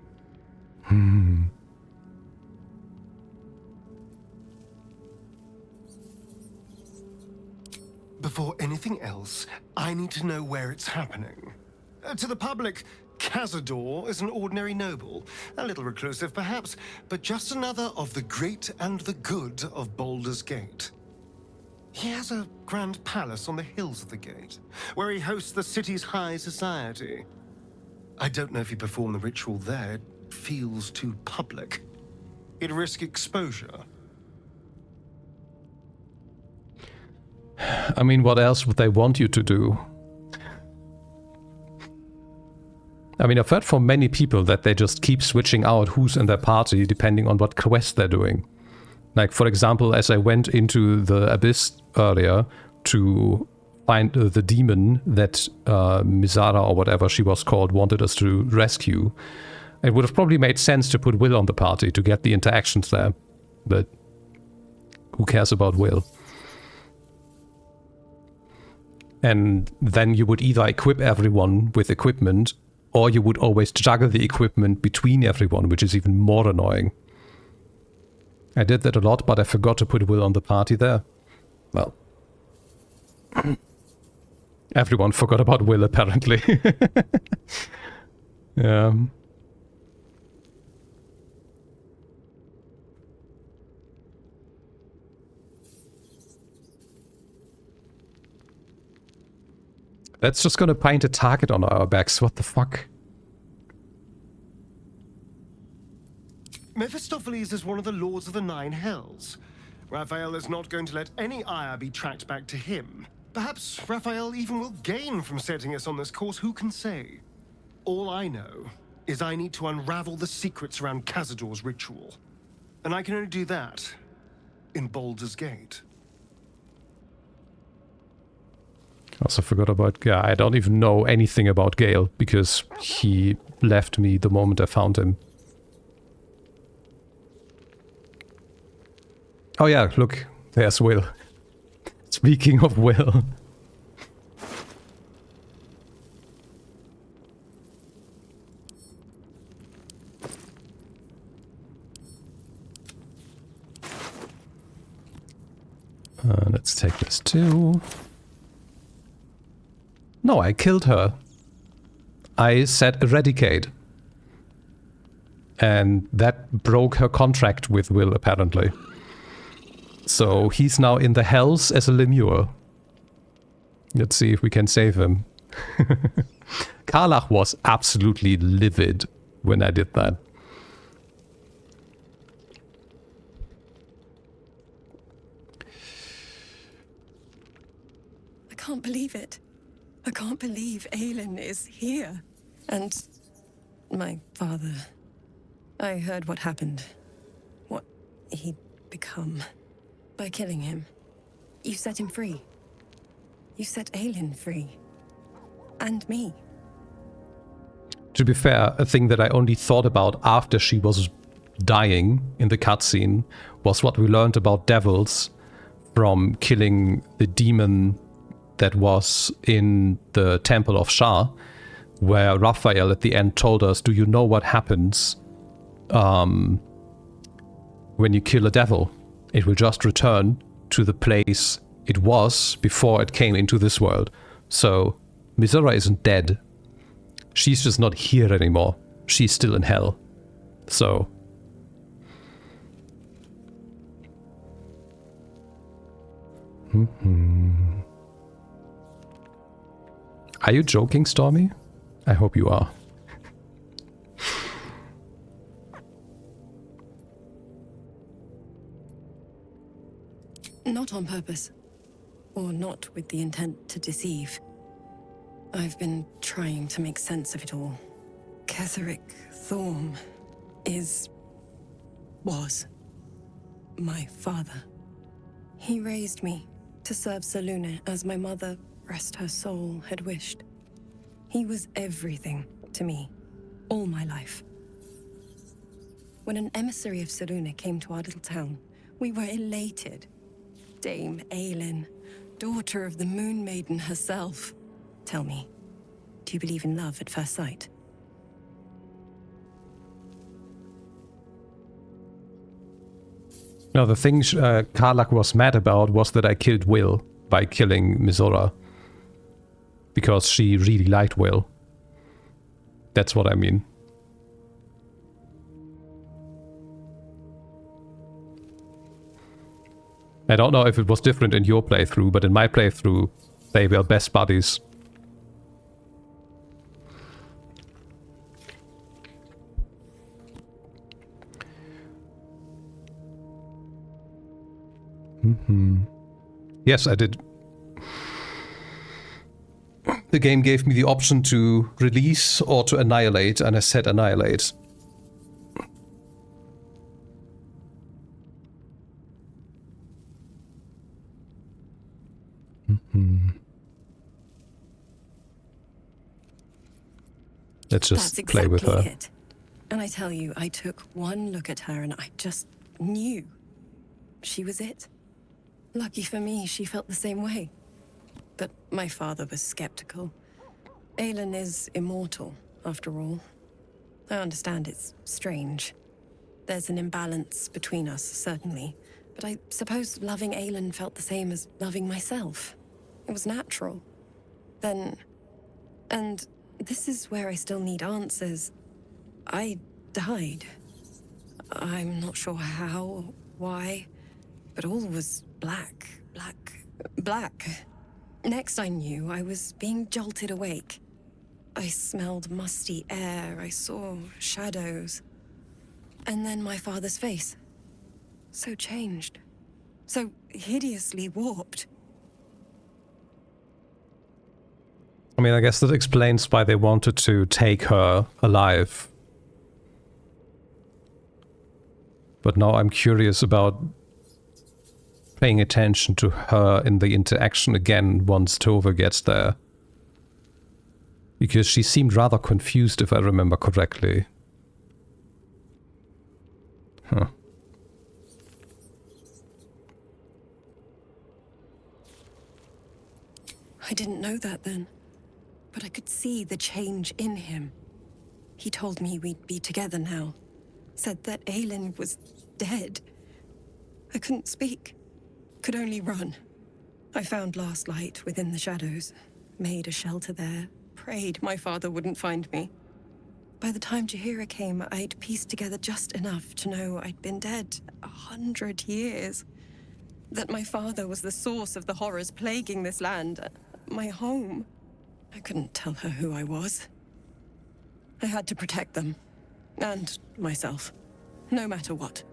Before anything else, I need to know where it's happening. To the public, Gambledore is an ordinary noble, a little reclusive perhaps, but just another of the great and the good of Baldur's Gate. He has a grand palace on the hills of the gate, where he hosts the city's high society. I don't know if he performed the ritual there. It feels too public. He'd risk exposure. I mean, what else would they want you to do? I mean, I've heard from many people that they just keep switching out who's in their party depending on what quest they're doing. Like, for example, as I went into the Abyss earlier to find the demon that Mizara, or whatever she was called, wanted us to rescue, it would have probably made sense to put Will on the party to get the interactions there. But who cares about Will? And then you would either equip everyone with equipment, or you would always juggle the equipment between everyone, which is even more annoying. I did that a lot, but I forgot to put Will on the party there. Well. Everyone forgot about Will, apparently. Yeah. That's just gonna paint a target on our backs. What the fuck? Mephistopheles is one of the lords of the Nine Hells. Raphael is not going to let any ire be tracked back to him. Perhaps Raphael even will gain from setting us on this course, who can say? All I know is I need to unravel the secrets around Gambledore's ritual. And I can only do that in Baldur's Gate. Also forgot about... Yeah, I don't even know anything about Gale, because he left me the moment I found him. Oh yeah, look, there's Will. Speaking of Will. Let's take this too. No, I killed her. I said eradicate. And that broke her contract with Will, apparently. So he's now in the hells as a lemure. Let's see if we can save him. Karlach was absolutely livid when I did that. I can't believe it. I can't believe Aelin is here. And my father. I heard what happened. What he'd become. By killing him. You set him free. You set Aelin free. And me. To be fair, a thing that I only thought about after she was dying in the cutscene was what we learned about devils from killing the demon that was in the Temple of Shah, where Raphael at the end told us, do you know what happens when you kill a devil? It will just return to the place it was before it came into this world. So Mizora isn't dead. She's just not here anymore. She's still in hell. So... Are you joking, Stormy? I hope you are. Not on purpose. Or not with the intent to deceive. I've been trying to make sense of it all. Ketheric Thorm was my father. He raised me to serve Selûne as my mother, rest her soul, had wished. He was everything to me, all my life. When an emissary of Saruna came to our little town, we were elated. Dame Aelin, daughter of the Moon Maiden herself. Tell me, do you believe in love at first sight? No, the thing Karlach was mad about was that I killed Will by killing Mizora. Because she really liked Will. That's what I mean. I don't know if it was different in your playthrough, but in my playthrough, they were best buddies. Yes, I did. The game gave me the option to release or to annihilate, and I said annihilate. Let's just That's play with her. exactly it. And I tell you, I took one look at her and I just knew she was it. Lucky for me, she felt the same way. But my father was skeptical. Aelin is immortal, after all. I understand it's strange. There's an imbalance between us, certainly. But I suppose loving Aelin felt the same as loving myself. It was natural. Then... And this is where I still need answers. I died. I'm not sure how, why, but all was black. Next I knew, I was being jolted awake. I smelled musty air, I saw shadows. And then my father's face. So changed. So hideously warped. I mean, I guess that explains why they wanted to take her alive. But now I'm curious about paying attention to her in the interaction again once Tove gets there. Because she seemed rather confused, if I remember correctly. Huh. I didn't know that then. But I could see the change in him. He told me we'd be together now. Said that Aelin was dead. I couldn't speak. Could only run. I found last light within the shadows. Made a shelter there. Prayed my father wouldn't find me. By the time Jaheira came, I'd pieced together just enough to know I'd been dead 100 years. That my father was the source of the horrors plaguing this land. My home. I couldn't tell her who I was. I had to protect them. And myself. No matter what.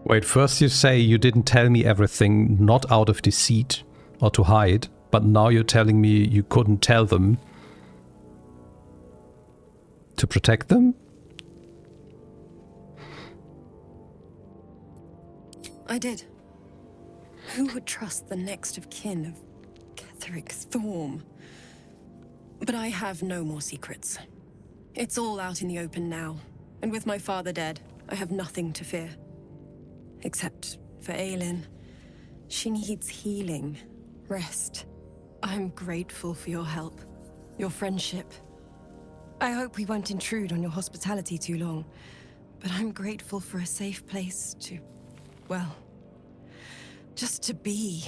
Wait, first you say you didn't tell me everything, not out of deceit or to hide, but now you're telling me you couldn't tell them to protect them? I did. Who would trust the next of kin of Ketheric Thorm? But I have no more secrets. It's all out in the open now, and with my father dead, I have nothing to fear. Except for Aelin. She needs healing, rest. I'm grateful for your help, your friendship. I hope we won't intrude on your hospitality too long, but I'm grateful for a safe place to, well, just to be.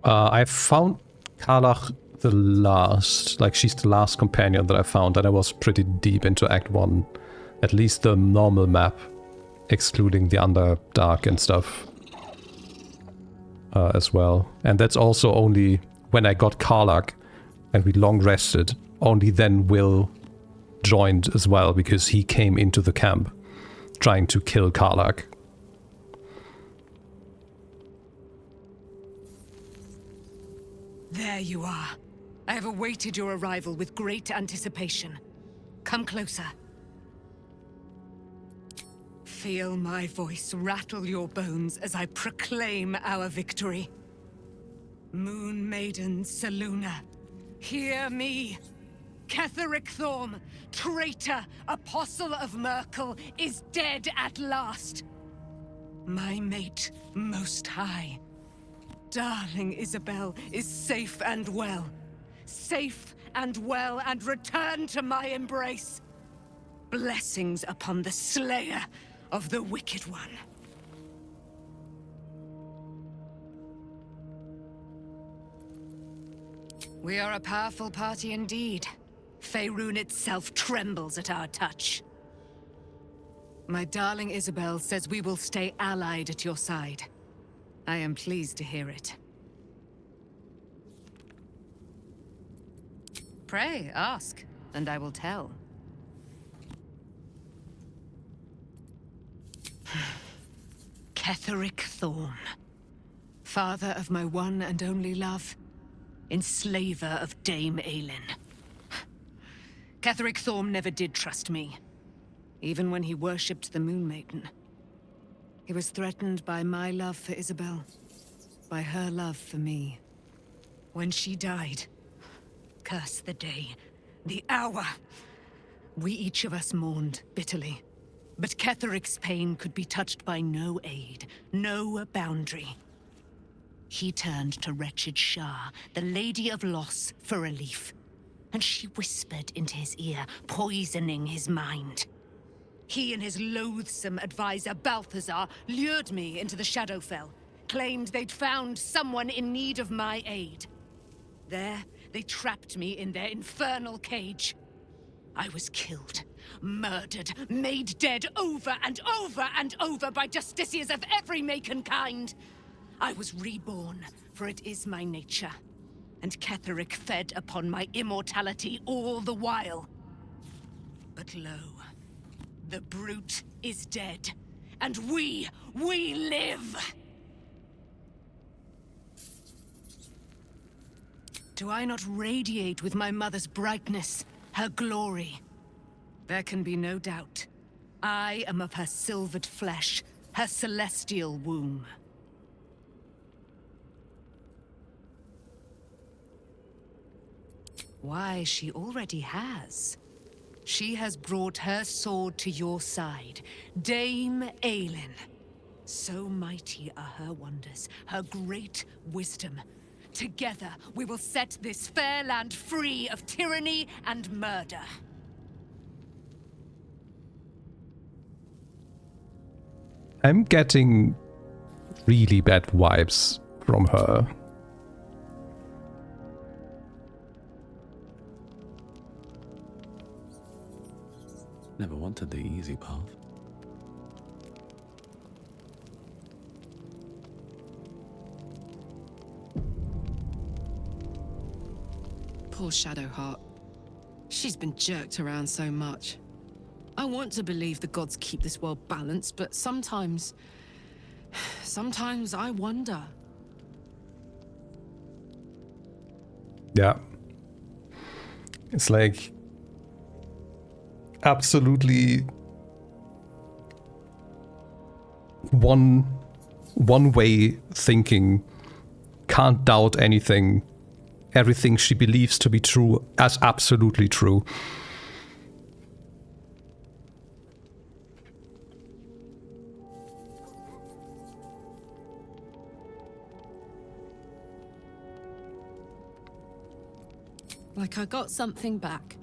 I found Karlach the last, like she's the last companion that I found, and I was pretty deep into Act 1. At least the normal map, excluding the Underdark and stuff as well. And that's also only when I got Karlach and we long rested, only then Will joined as well, because he came into the camp trying to kill Karlach. There you are. I have awaited your arrival with great anticipation. Come closer. Feel my voice rattle your bones as I proclaim our victory. Moon Maiden Selûne, hear me. Ketheric Thorm, traitor, apostle of Merkel, is dead at last. My mate, Most High, darling Isabel, is safe and well. Safe and well, and return to my embrace. Blessings upon the slayer of the Wicked One. We are a powerful party indeed. Faerun itself trembles at our touch. My darling Isabel says we will stay allied at your side. I am pleased to hear it. Pray, ask, and I will tell. Ketheric Thorm, father of my one and only love, enslaver of Dame Aelin. Ketheric Thorm never did trust me, even when he worshipped the Moon Maiden. He was threatened by my love for Isabel, by her love for me. When she died, curse the day, the hour, we each of us mourned bitterly. But Ketheric's pain could be touched by no aid, no boundary. He turned to wretched Shah, the Lady of Loss, for relief. And she whispered into his ear, poisoning his mind. He and his loathsome advisor, Balthazar, lured me into the Shadowfell, claimed they'd found someone in need of my aid. There, they trapped me in their infernal cage. I was killed, murdered, made dead over and over and over by justiciars of every make and kind. I was reborn, for it is my nature. And Ketheric fed upon my immortality all the while. But lo, the brute is dead, and we live! Do I not radiate with my mother's brightness, her glory? There can be no doubt. I am of her silvered flesh, her celestial womb. Why, she already has. She has brought her sword to your side, Dame Aelin. So mighty are her wonders, her great wisdom. Together, we will set this fair land free of tyranny and murder. I'm getting really bad vibes from her. Never wanted the easy path. Poor Shadowheart. She's been jerked around so much. I want to believe the gods keep this world balanced, but sometimes I wonder. Yeah. It's like absolutely one way thinking, can't doubt anything. Everything she believes to be true as absolutely true. Like I got something back.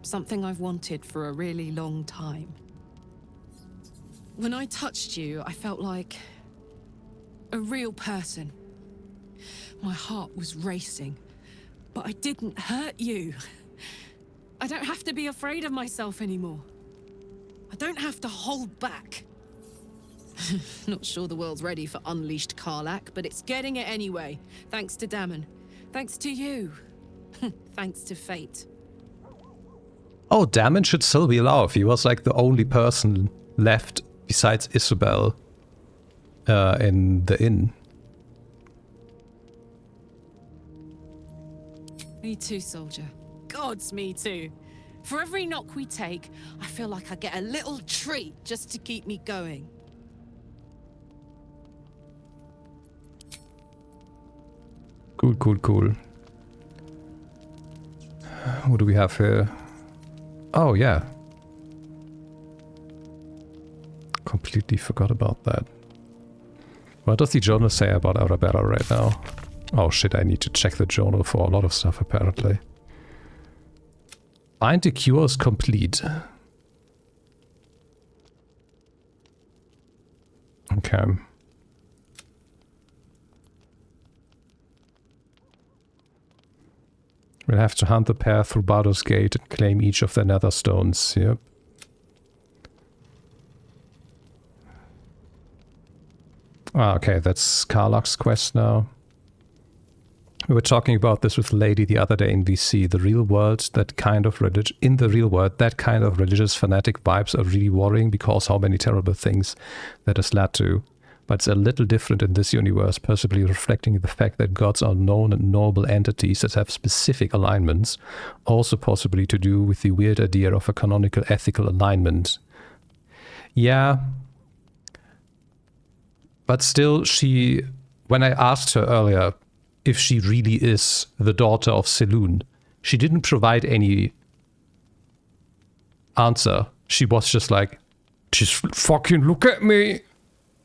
Something I've wanted for a really long time. When I touched you, I felt like a real person. My heart was racing, but I didn't hurt you. I don't have to be afraid of myself anymore. I don't have to hold back. Not sure the world's ready for unleashed Karlach, but it's getting it anyway. Thanks to Dammon. Thanks to you. Thanks to fate. Oh, Dammon should still be alive. He was like the only person left besides Isabel in the inn. Me too, soldier. Gods, me too. For every knock we take, I feel like I get a little treat just to keep me going. Cool. What do we have here? Oh, yeah. Completely forgot about that. What does the journal say about Arabella right now? Oh shit, I need to check the journal for a lot of stuff apparently. Find the cures complete. Okay. We'll have to hunt the pair through Baldur's Gate and claim each of their nether stones. Yep. Ah, okay, that's Karlach's quest now. We were talking about this with Lady the other day in VC. The real world, in the real world, that kind of religious fanatic vibes are really worrying because how many terrible things that has led to. But it's a little different in this universe, possibly reflecting the fact that gods are known and knowable entities that have specific alignments, also possibly to do with the weird idea of a canonical ethical alignment. Yeah. But still, when I asked her earlier if she really is the daughter of Selûne, she didn't provide any answer. She was just like, just fucking look at me.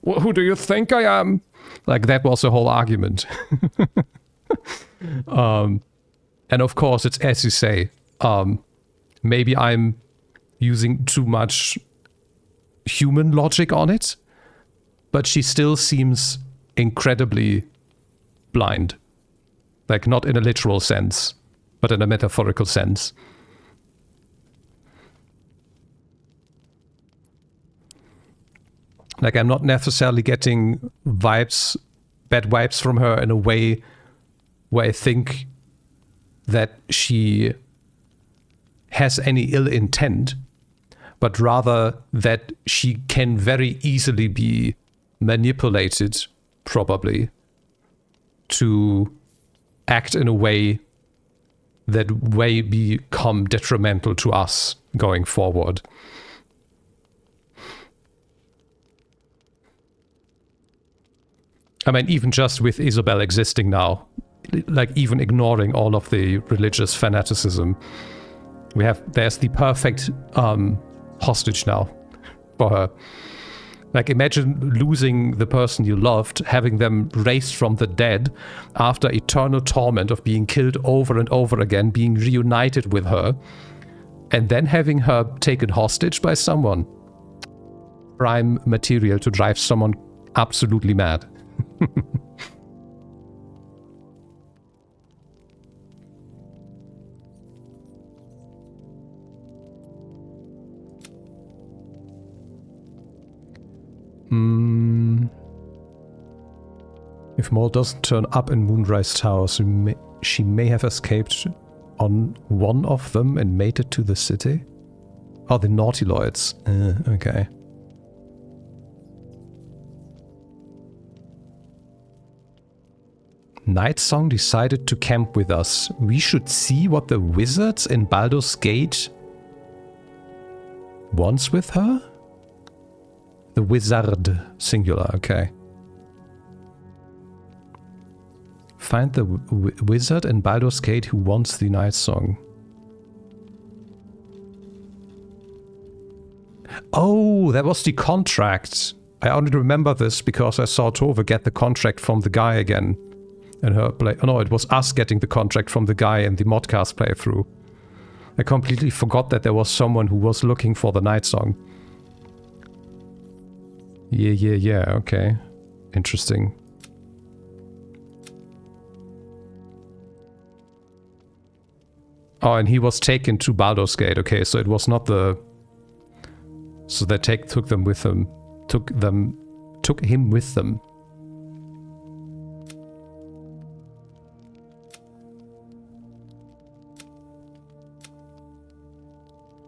Who do you think I am? Like, that was the whole argument. And of course, it's as you say, maybe I'm using too much human logic on it, but she still seems incredibly blind. Like, not in a literal sense, but in a metaphorical sense. Like, I'm not necessarily getting bad vibes from her in a way where I think that she has any ill intent, but rather that she can very easily be manipulated, probably, to act in a way that may become detrimental to us going forward. I mean, even just with Isabel existing now, like even ignoring all of the religious fanaticism, there's the perfect hostage now for her. Like, imagine losing the person you loved, having them raised from the dead after eternal torment of being killed over and over again, being reunited with her, and then having her taken hostage by someone. Prime material to drive someone absolutely mad. If Maul doesn't turn up in Moonrise Tower, she may have escaped on one of them and made it to the city? Oh, the Nautiloids. Okay. Nightsong decided to camp with us. We should see what the wizards in Baldur's Gate wants with her? The wizard, singular, okay. Find the wizard in Baldur's Gate who wants the Nightsong. Oh, that was the contract. I only remember this because I saw Tove get the contract from the guy again. In her play. Oh no, it was us getting the contract from the guy in the modcast playthrough. I completely forgot that there was someone who was looking for the Nightsong. Yeah, okay. Interesting. Oh, and he was taken to Baldur's Gate. Okay, so it was not the... So they took them with them. Took him with them.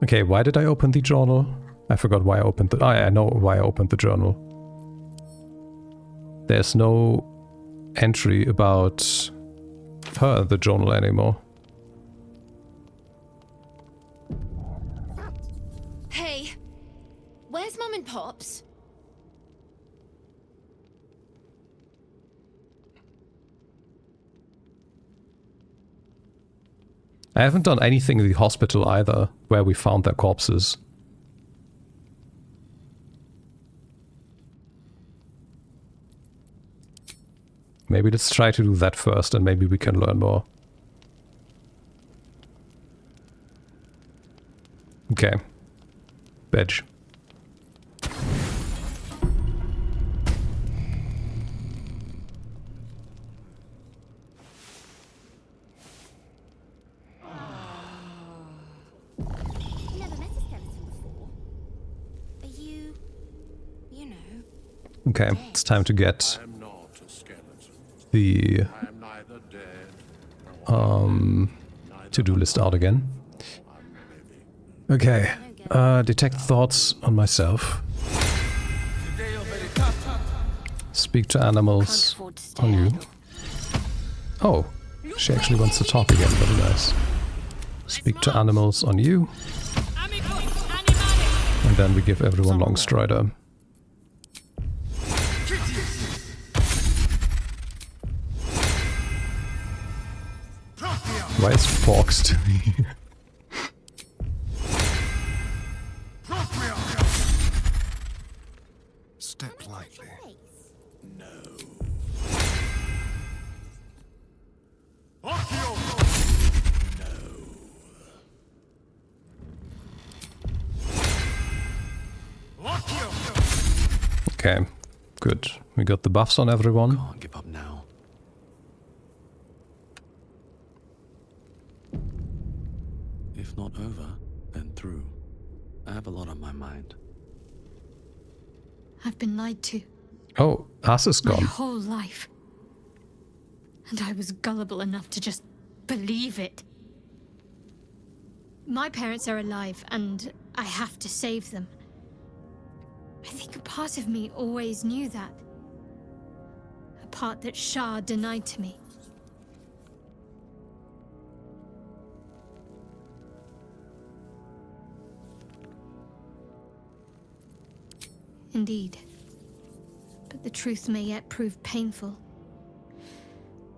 Okay, why did I open the journal? I forgot why I opened the... Oh, yeah, I know why I opened the journal. There's no entry about her in the journal anymore. Hey, where's Mum and Pops? I haven't done anything in the hospital either, where we found their corpses. Maybe let's try to do that first, and maybe we can learn more. Okay. Badge. Okay, it's time to get the to-do list out again. Okay, detect thoughts on myself. Speak to animals on you. Oh, she actually wants to talk again, very nice. Speak to animals on you. And then we give everyone Longstrider. Why is Fox to me? Step lightly. No. Okay, good. We got the buffs on everyone. Can't give up now. If not over, then through. I have a lot on my mind. I've been lied to. Oh, As is My gone. whole life. And I was gullible enough to just believe it. My parents are alive, and I have to save them. I think a part of me always knew that. A part that Shah denied to me. Indeed. But the truth may yet prove painful.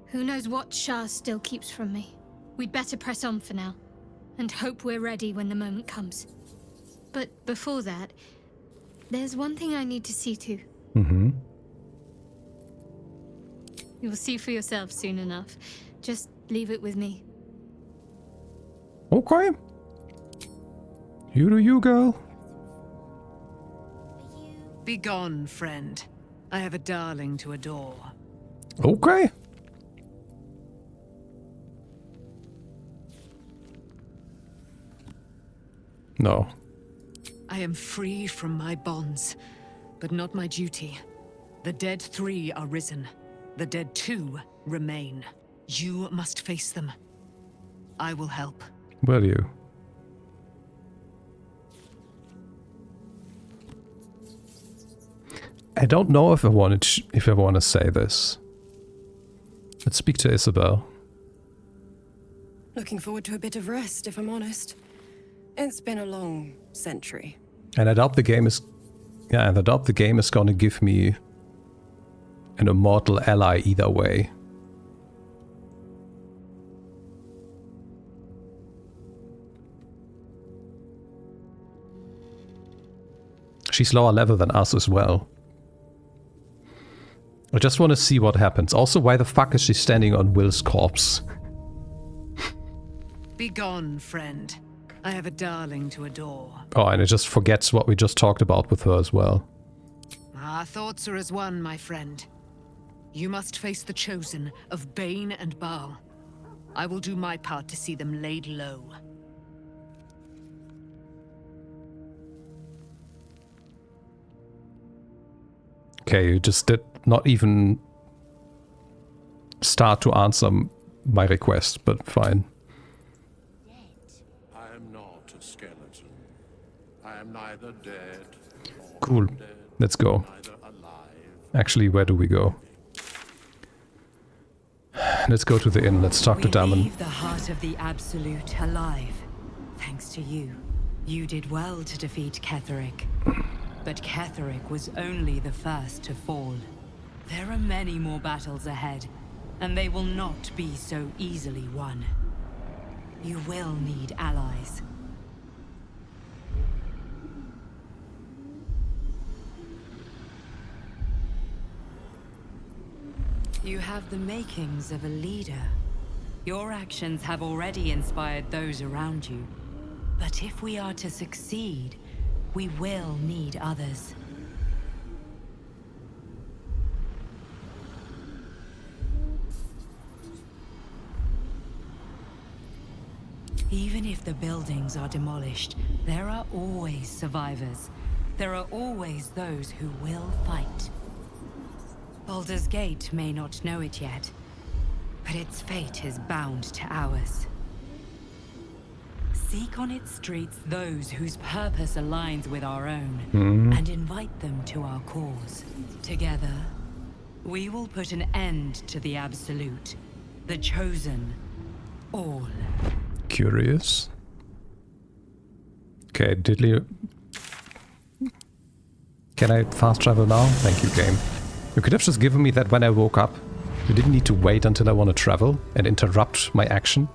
Who knows what Shah still keeps from me? We'd better press on for now, and hope we're ready when the moment comes. But before that, there's one thing I need to see to. Mm-hmm. You'll see for yourself soon enough. Just leave it with me. Okay. You do you, girl. Begone, friend. I have a darling to adore. Okay. No. I am free from my bonds, but not my duty. The dead 3 are risen. The dead 2 remain. You must face them. I will help. Will you? I don't know if I want to say this. Let's speak to Isabel. Looking forward to a bit of rest, if I'm honest. It's been a long century. And I doubt the game is... Yeah, and I doubt the game is gonna give me an immortal ally either way. She's lower level than us as well. I just want to see what happens. Also, why the fuck is she standing on Will's corpse? Begone, friend. I have a darling to adore. Oh, and it just forgets what we just talked about with her as well. Our thoughts are as one, my friend. You must face the chosen of Bane and Baal. I will do my part to see them laid low. Okay, you just did not even start to answer my request, but fine. I am not a skeleton. I am neither dead nor Cool. Let's go. Actually, where do we go? Let's go to the inn. Let's talk to Damon. Leave the heart of the Absolute alive. Thanks to you. You did well to defeat Ketheric. But Ketheric was only the first to fall. There are many more battles ahead, and they will not be so easily won. you will need allies. You have the makings of a leader. Your actions have already inspired those around you. But if we are to succeed, we will need others. Even if the buildings are demolished, there are always survivors. There are always those who will fight. Baldur's Gate may not know it yet, but its fate is bound to ours. Seek on its streets those whose purpose aligns with our own, and invite them to our cause. Together, we will put an end to the Absolute, the Chosen, all. Curious. Okay, diddly. Can I fast travel now? Thank you, game. You could have just given me that when I woke up. You didn't need to wait until I want to travel and interrupt my action.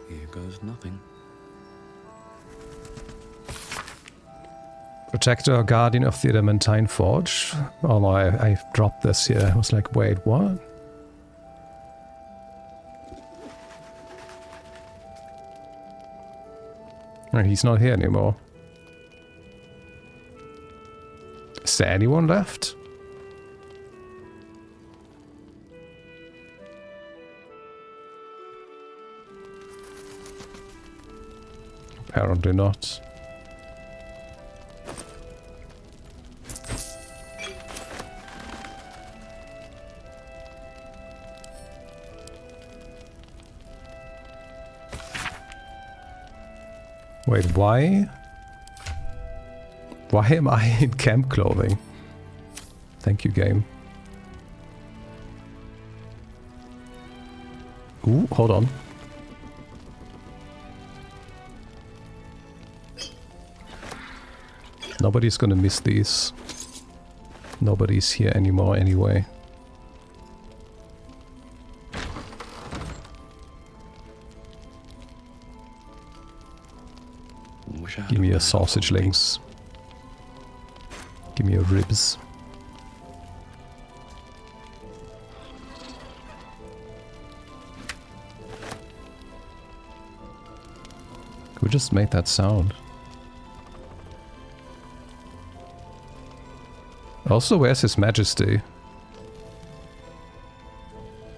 Here goes nothing. Protector or Guardian of the Adamantine Forge? Oh no, I dropped this here. I was like, wait, what? Oh, he's not here anymore. Is there anyone left? Apparently not. Wait, why? Why am I in camp clothing? Thank you, game. Ooh, hold on. Nobody's gonna miss these. Nobody's here anymore anyway. Give me your sausage links. Give me your ribs. Who just made that sound? Also, where's His Majesty?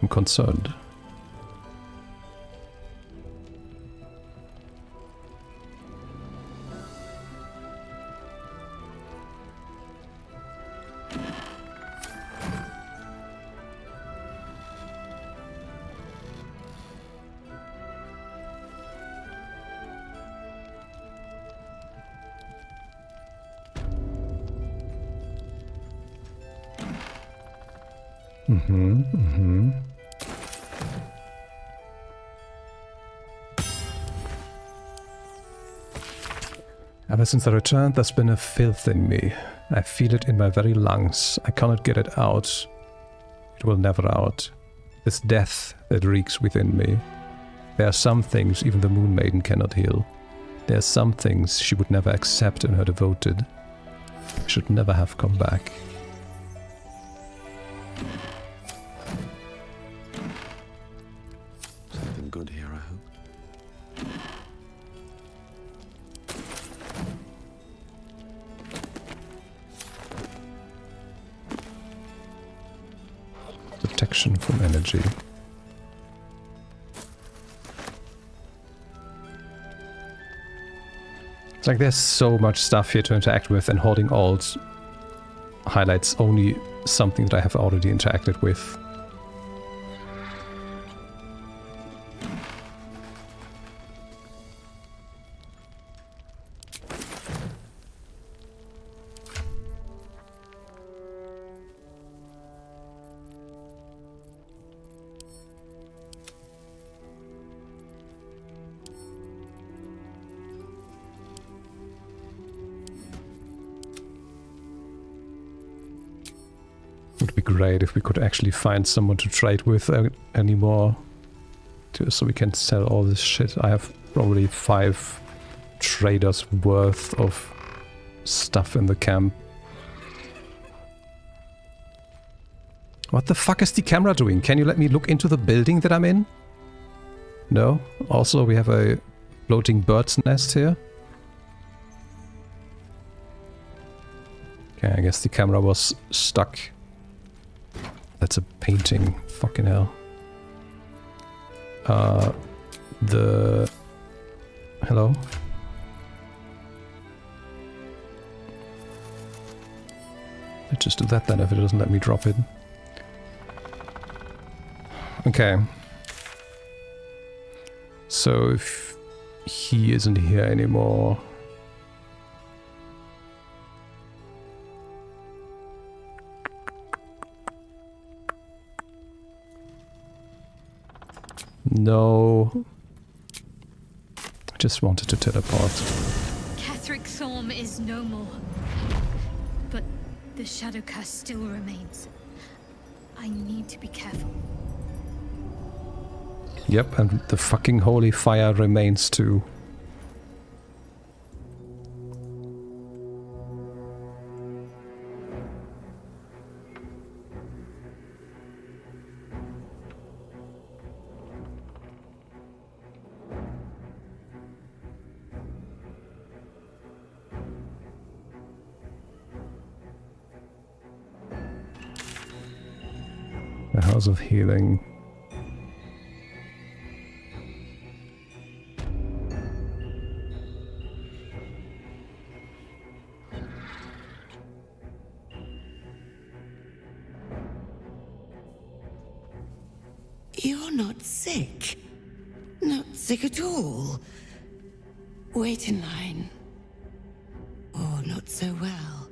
I'm concerned. Ever since I returned, there's been a filth in me. I feel it in my very lungs. I cannot get it out. It will never out. This death that reeks within me. There are some things even the Moon Maiden cannot heal. There are some things she would never accept in her devoted. I should never have come back. Something good here, I hope. Protection from energy. It's like there's so much stuff here to interact with, and holding alt highlights only something that I have already interacted with. great if we could actually find someone to trade with anymore. So we can sell all this shit. I have probably 5 traders worth of stuff in the camp. What the fuck is the camera doing? Can you let me look into the building that I'm in? No? Also, we have a floating bird's nest here. Okay, I guess the camera was stuck. That's a painting. Fucking hell. Hello? Let's just do that then if it doesn't let me drop it. Okay. So if he isn't here anymore... No. I just wanted to teleport. Ketheric Thorm is no more. But the shadow curse still remains. I need to be careful. Yep, and the fucking holy fire remains too. The House of Healing. You're not sick. Not sick at all. Wait in line. Oh, not so well.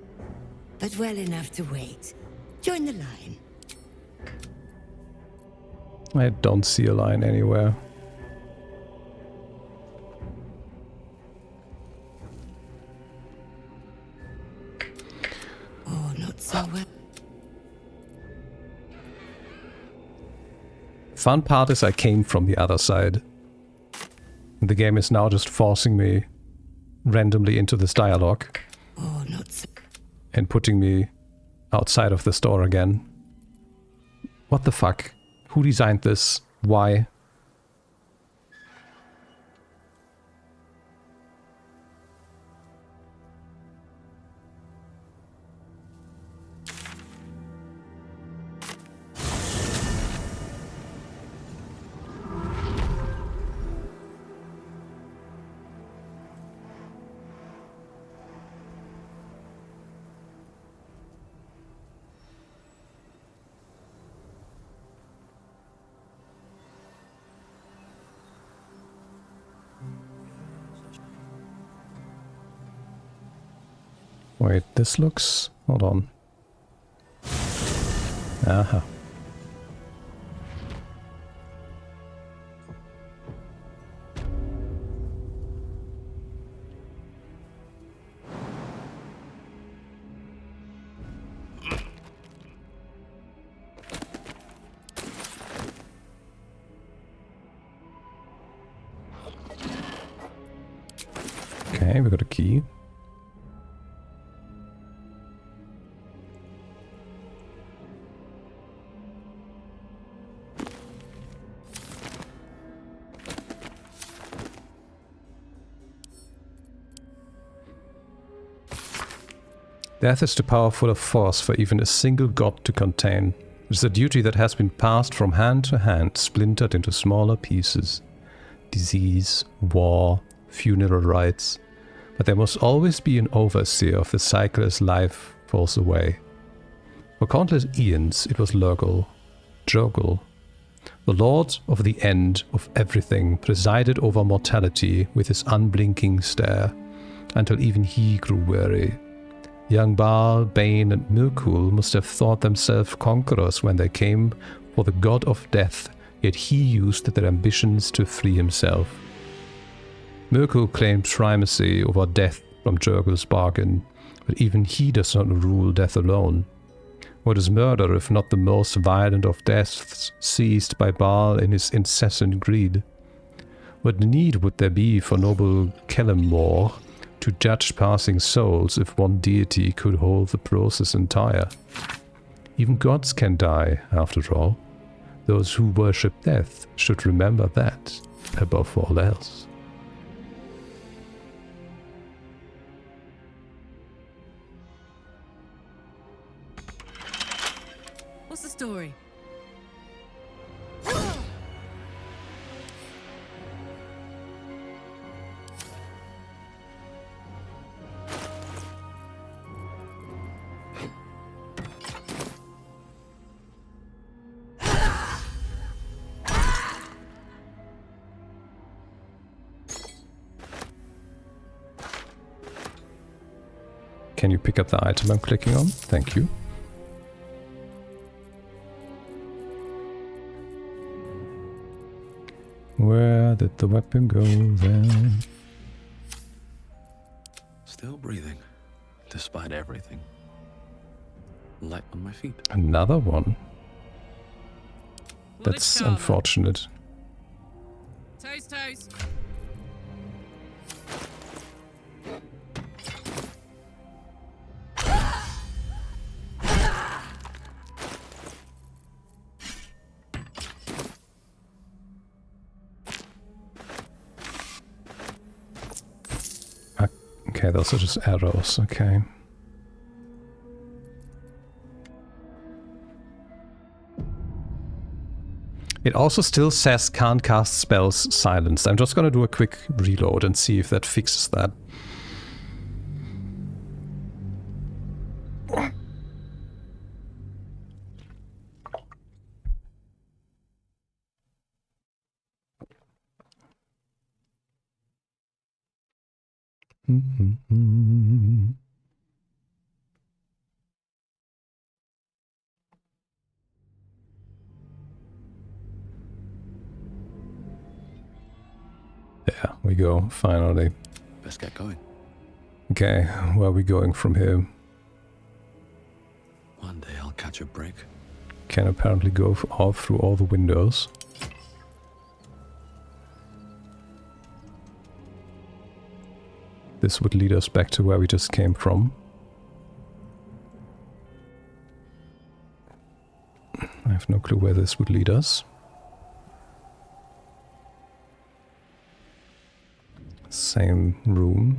But well enough to wait. Join the line. I don't see a line anywhere. Oh, not so well. Fun part is I came from the other side. The game is now just forcing me randomly into this dialogue. Oh, not so. And putting me outside of the store again. What the fuck? Who designed this? Why? Wait, this looks... Hold on. Aha. Okay, we got a key. Death is too powerful a force for even a single god to contain. It is a duty that has been passed from hand to hand, splintered into smaller pieces. Disease, war, funeral rites. But there must always be an overseer of the cycle as life falls away. For countless eons it was Lurgle, Jurgle. The lord of the end of everything presided over mortality with his unblinking stare, until even he grew weary. Young Baal, Bane and Mirkul must have thought themselves conquerors when they came for the god of death, yet he used their ambitions to free himself. Mirkul claimed primacy over death from Jurgil's bargain, but even he does not rule death alone. What is murder if not the most violent of deaths seized by Baal in his incessant greed? What need would there be for noble Kellamore to judge passing souls if one deity could hold the process entire? Even gods can die, after all. Those who worship death should remember that, above all else. What's the story? Can you pick up the item I'm clicking on? Thank you. Where did the weapon go then? Still breathing, despite everything. Light on my feet. Another one? That's unfortunate. Toast, toast. Okay, those are just arrows, okay. It also still says can't cast spells silenced. I'm just gonna do a quick reload and see if that fixes that. There we go, finally. Best get going. Okay, where are we going from here? One day I'll catch a break. Can apparently go off through all the windows. This would lead us back to where we just came from. I have no clue where this would lead us. Same room.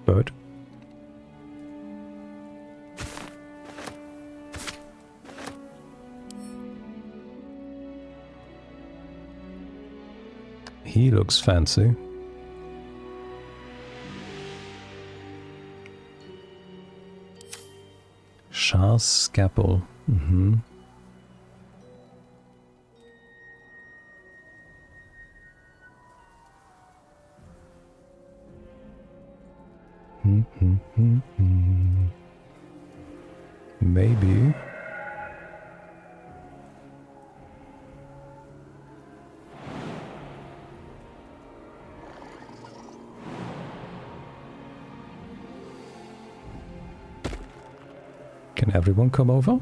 Bird. He looks fancy. Shah's scalpel. Maybe. Can everyone come over?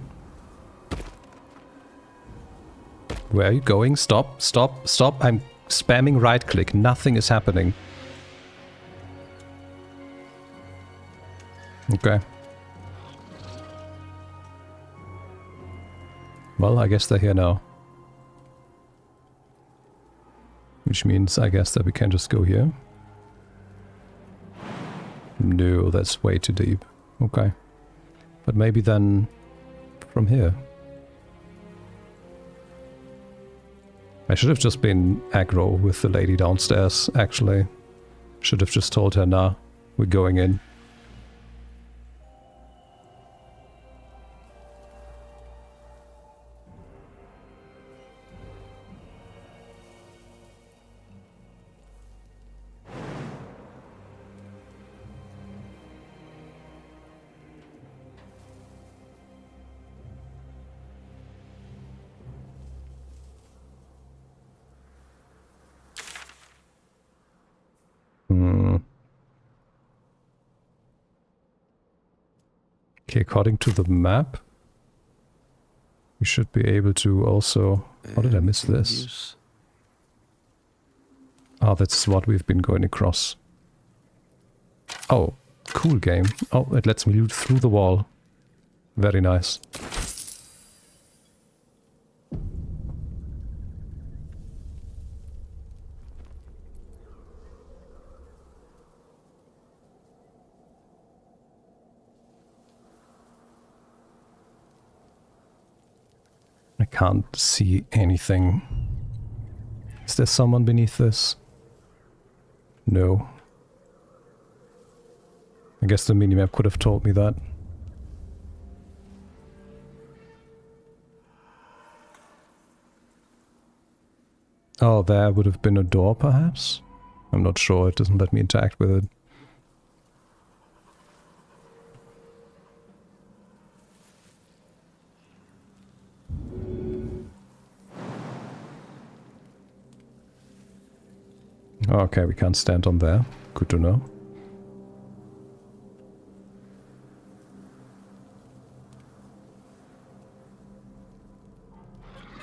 Where are you going? Stop, stop, stop. I'm spamming right click. Nothing is happening. Okay. Well, I guess they're here now. Which means I guess that we can just go here. No, that's way too deep. Okay. But maybe then from here. I should have just been aggro with the lady downstairs, actually. Should have just told her, nah, we're going in. Okay, according to the map, we should be able to also... How did I miss this? Oh, that's what we've been going across. Oh, cool game. Oh, it lets me loot through the wall. Very nice. I can't see anything. Is there someone beneath this? No. I guess the minimap could have told me that. Oh, there would have been a door, perhaps? I'm not sure, it doesn't let me interact with it. Okay, we can't stand on there. Good to know.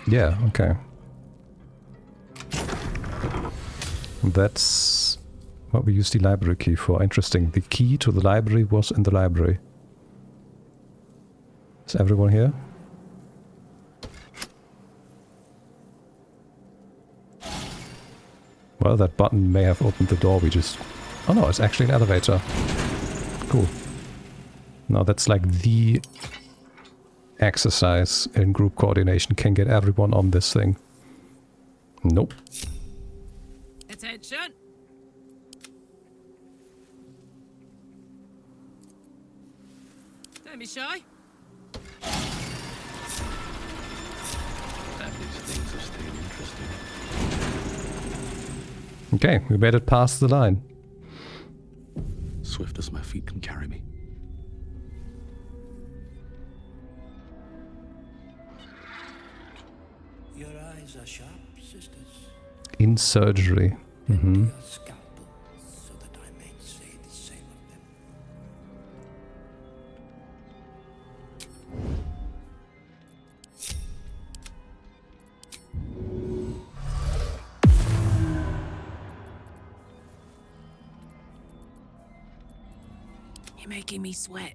Yeah, okay. That's what we used the library key for. Interesting. The key to the library was in the library. Is everyone here? Well, that button may have opened the door we just... Oh no, it's actually an elevator. Cool. Now that's like the exercise in group coordination. Can get everyone on this thing. Nope. Attention! Don't be shy. At least things are still interesting. Okay, we made it past the line. Swift as my feet can carry me. Your eyes are sharp, sisters. In surgery. Mm-hmm. Scalpel, so that I may say the same of them. You're making me sweat.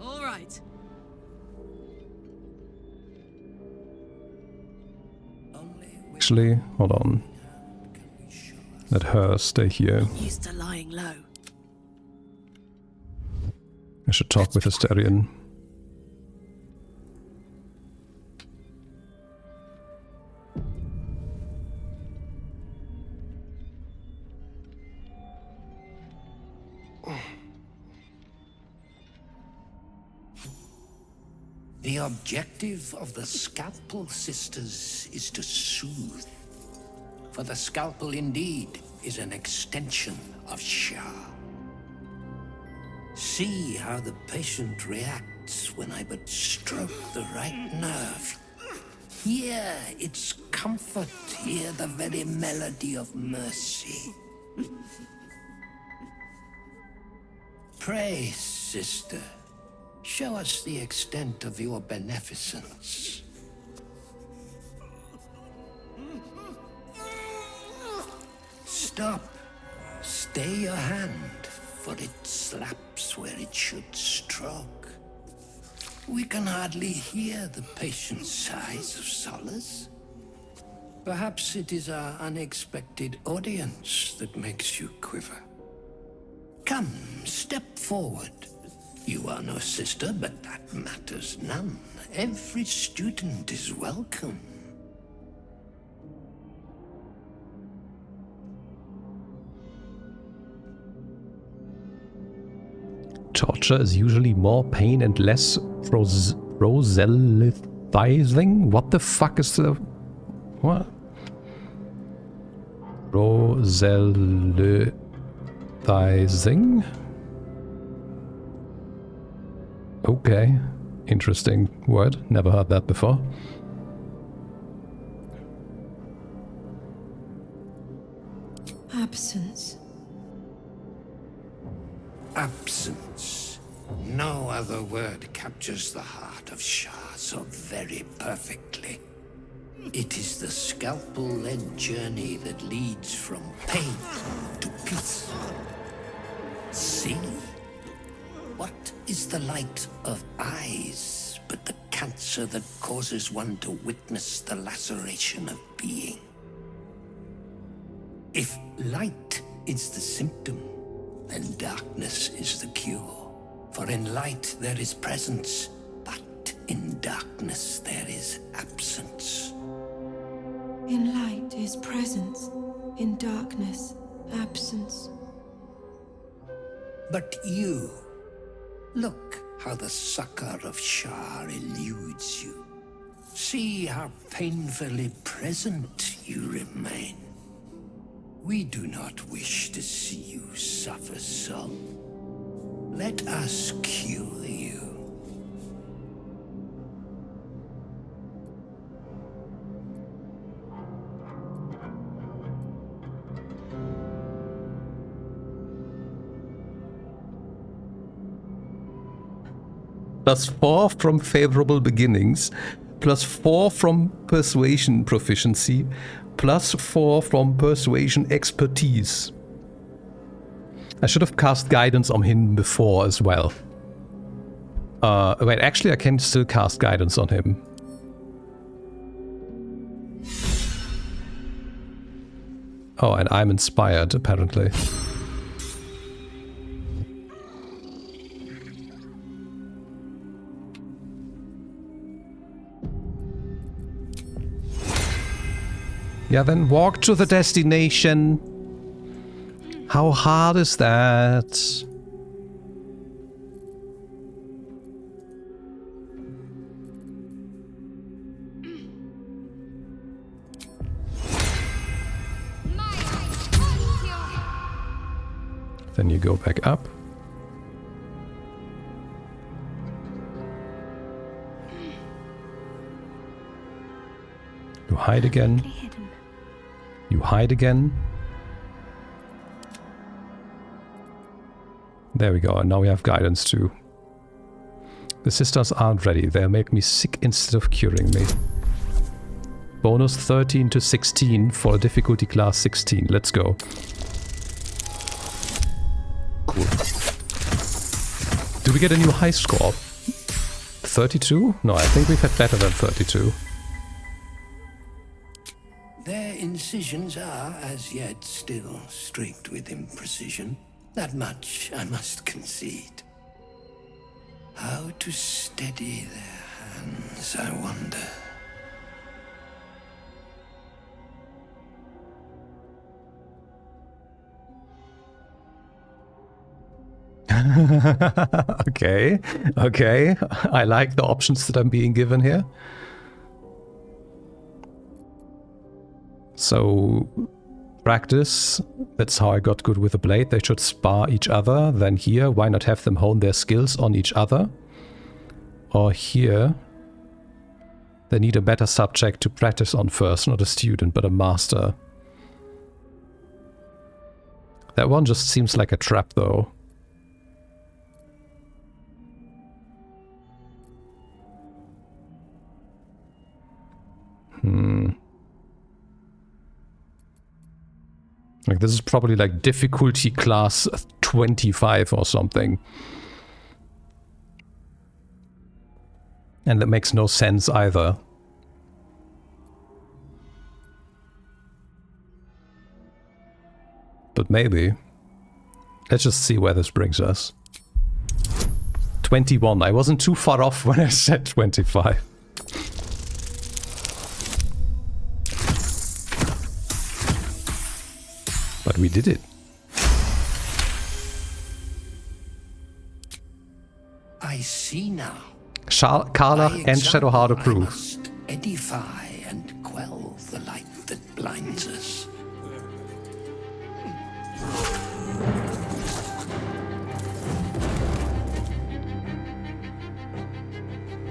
All right. Actually, hold on. Let her stay here. I'm used to lying low. I should talk with Asterion. The objective of the Scalpel Sisters is to soothe. For the Scalpel indeed is an extension of Shah. See how the patient reacts when I but stroke the right nerve. Hear its comfort, hear the very melody of mercy. Pray, sister. Show us the extent of your beneficence. Stop. Stay your hand, for it slaps where it should stroke. We can hardly hear the patient's sighs of solace. Perhaps it is our unexpected audience that makes you quiver. Come, step forward. You are no sister, but that matters none. Every student is welcome. Torture is usually more pain and less proselytizing? What the fuck is the... What? Proselytizing? Okay. Interesting word. Never heard that before. Absence. Absence. No other word captures the heart of Shah so very perfectly. It is the scalpel-led journey that leads from pain to peace. See? What is the light of eyes but the cancer that causes one to witness the laceration of being? If light is the symptom, then darkness is the cure. For in light there is presence, but in darkness there is absence. In light is presence, in darkness, absence. But you, look how the succor of Shah eludes you. See how painfully present you remain. We do not wish to see you suffer so. Let us cure you. +4 from favorable beginnings, +4 from persuasion proficiency, +4 from persuasion expertise. I should have cast guidance on him before as well. Wait, actually I can still cast guidance on him. Oh, and I'm inspired apparently. Yeah, then walk to the destination. How hard is that? Then you go back up. You hide again. You hide again. There we go, and now we have guidance too. The sisters aren't ready. They'll make me sick instead of curing me. Bonus 13 to 16 for a difficulty class 16. Let's go. Cool. Do we get a new high score? 32? No, I think we've had better than 32. Their incisions are, as yet, still streaked with imprecision. That much I must concede. How to steady their hands, I wonder. Okay, okay. I like the options that I'm being given here. So, practice. That's how I got good with the blade. They should spar each other. Then here, why not have them hone their skills on each other? Or here, they need a better subject to practice on first. Not a student, but a master. That one just seems like a trap, though. Like, this is probably like difficulty class 25 or something. And that makes no sense either. But maybe. Let's just see where this brings us. 21. I wasn't too far off when I said 25. But we did it. I see now. Karlach and Shadowheart approve. I must edify and quell the light that blinds us.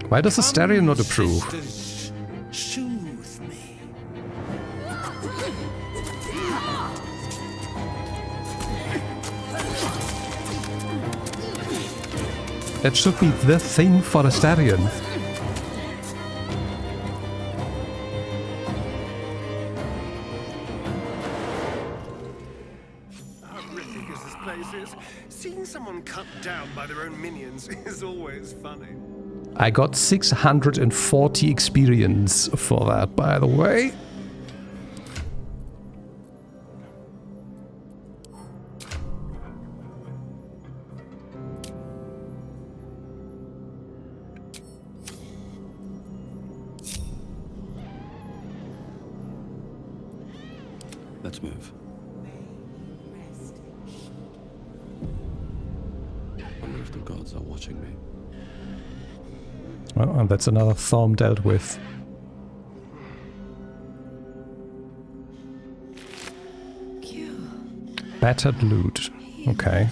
Why does Asterion not approve? Soothe me. That should be the thing for Astarion. Horrific as this place is, seeing someone cut down by their own minions is always funny. I got 640 experience for that, by the way. Let's move. I wonder if the gods are watching me. Well, and that's another thorn dealt with. Battered loot. Okay.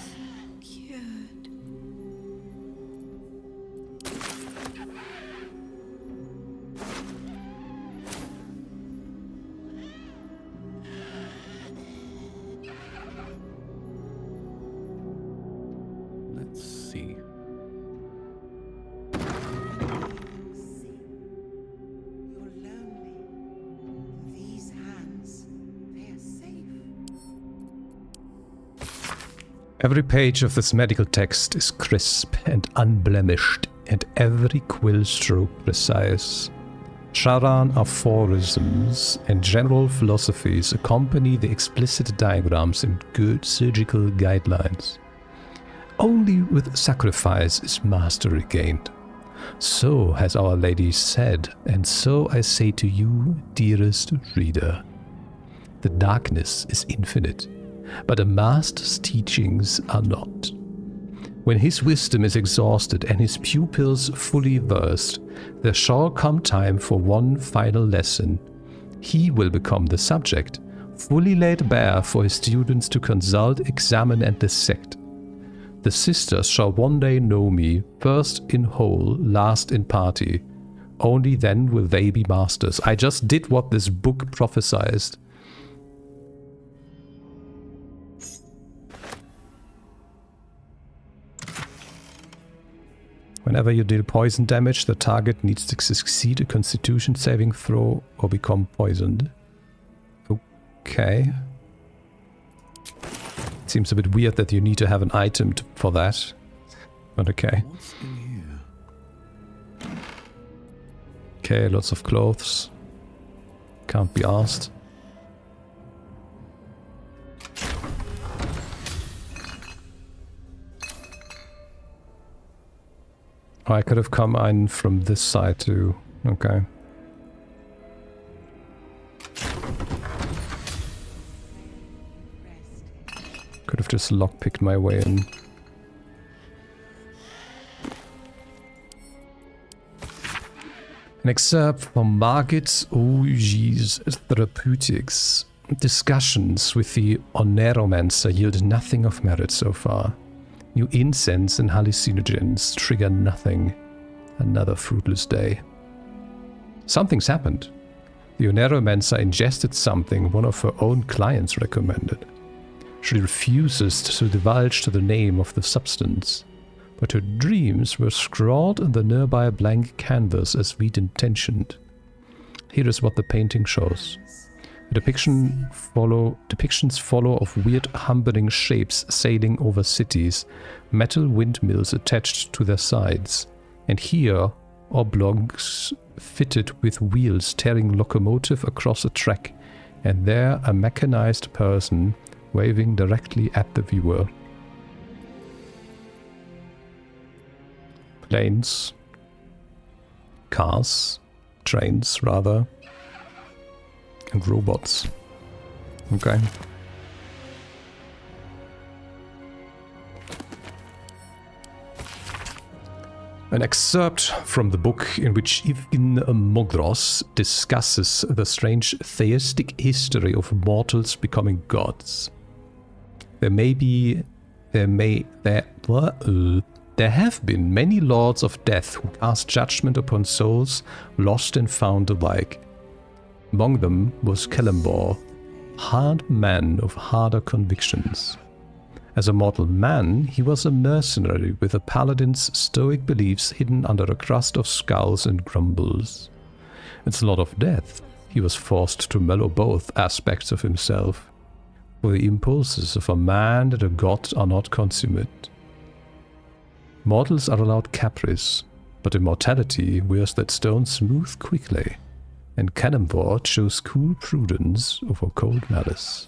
Let's see. Every page of this medical text is crisp and unblemished, and every quill stroke precise. Charan aphorisms and general philosophies accompany the explicit diagrams and good surgical guidelines. Only with sacrifice is mastery gained. So has Our Lady said, and so I say to you, dearest reader. The darkness is infinite, but a master's teachings are not. When his wisdom is exhausted and his pupils fully versed, there shall come time for one final lesson. He will become the subject, fully laid bare for his students to consult, examine, and dissect. The sisters shall one day know me, first in whole, last in party. Only then will they be masters. I just did what this book prophesied. Whenever you deal poison damage, the target needs to succeed a constitution saving throw or become poisoned. Okay. Seems a bit weird that you need to have an item for that. But okay. What's in here? Okay, lots of clothes. Can't be asked. Oh, I could have come in from this side too. Okay. Could have just lockpicked my way in. An excerpt from Margit Ogi's Therapeutics. Discussions with the Oneromancer yield nothing of merit so far. New incense and hallucinogens trigger nothing. Another fruitless day. Something's happened. The Oneromancer ingested something one of her own clients recommended. She refuses to divulge to the name of the substance, but her dreams were scrawled on the nearby blank canvas as we'd intentioned. Here is what the painting shows. Depictions follow of weird humbling shapes sailing over cities, metal windmills attached to their sides, and here oblongs fitted with wheels tearing locomotive across a track, and there a mechanized person waving directly at the viewer. Planes, cars, trains rather, and robots. Okay. An excerpt from the book in which Evgen Mogros discusses the strange theistic history of mortals becoming gods. There have been many lords of death who cast judgment upon souls lost and found alike. Among them was Gambledore, hard man of harder convictions. As a mortal man, he was a mercenary with a paladin's stoic beliefs hidden under a crust of skulls and grumbles. It's a lot of death. He was forced to mellow both aspects of himself, for the impulses of a man and a god are not consummate. Mortals are allowed caprice, but immortality wears that stone smooth quickly, and Gambledore chose cool prudence over cold malice.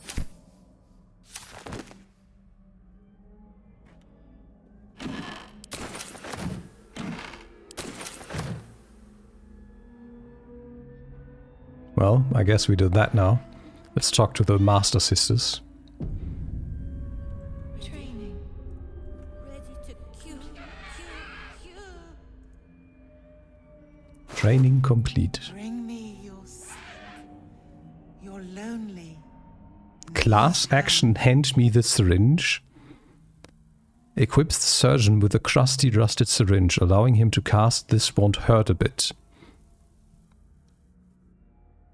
Well, I guess we did that now. Let's talk to the Master Sisters. Training. Ready to cue. Training complete. Bring me your sick. You're lonely. Class action, hand me the syringe. Equips the surgeon with a crusty rusted syringe, allowing him to cast This Won't Hurt a Bit.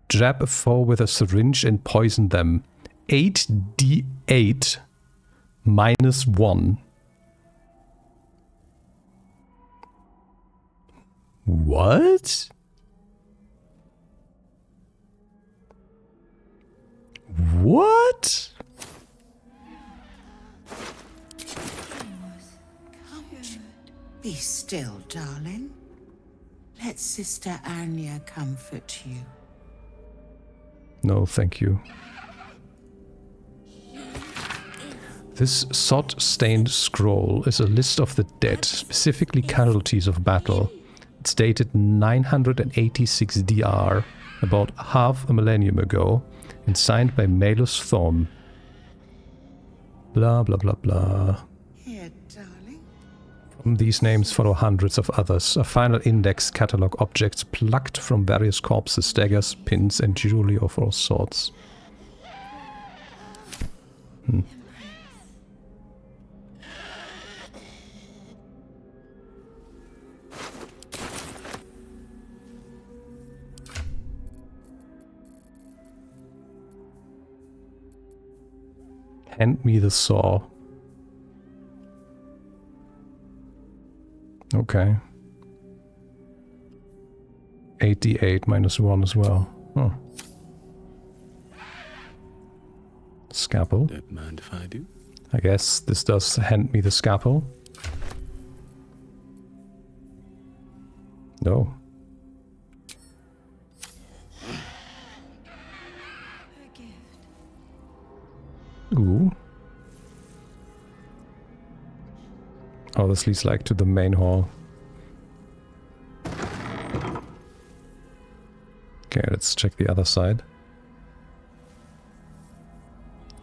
Jab a foe with a syringe and poison them. 8d8 minus 1. What? What? Be still, darling. Let Sister Anya comfort you. No, thank you. This sod-stained scroll is a list of the dead, specifically casualties of battle. It's dated 986 DR, about half a millennium ago, and signed by Malus Thorn. Blah blah blah blah. Here, darling. From these names follow hundreds of others. A final index catalog objects plucked from various corpses, daggers, pins, and jewelry of all sorts. Hand me the saw. Okay. 8d8 minus 1 as well. Huh. Scalpel. Don't mind if I do. I guess this does hand me the scalpel. No. Ooh. Oh, this leads like to the main hall. Okay, let's check the other side.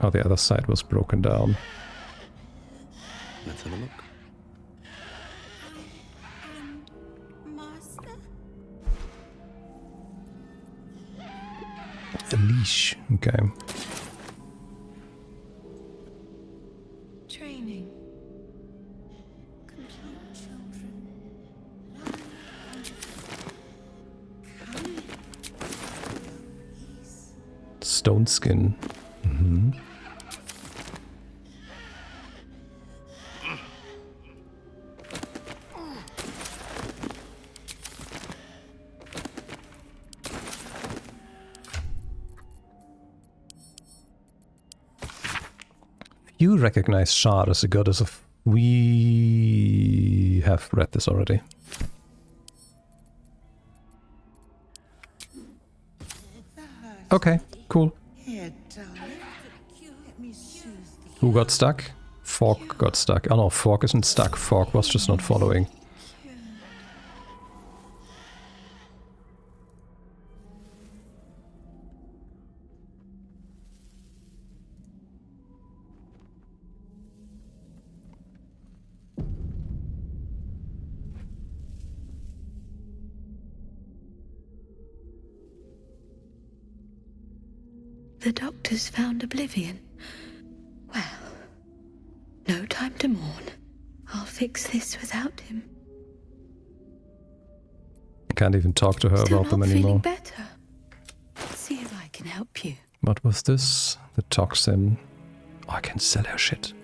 Oh, the other side was broken down. Let's have a look. The leash. Okay. Training. Stone skin. Mm-hmm. You recognize Shard as a goddess of... We have read this already. Okay, cool. Here, darling. Let me soothe the Who got stuck? Fork got stuck. Oh no, Fork isn't stuck. Fork was just not following. The doctors found oblivion. Well, no time to mourn. I'll fix this without him. I can't even talk to her Still about them not anymore. feeling better. See if I can help you. What was this? The toxin. Oh, I can sell her shit.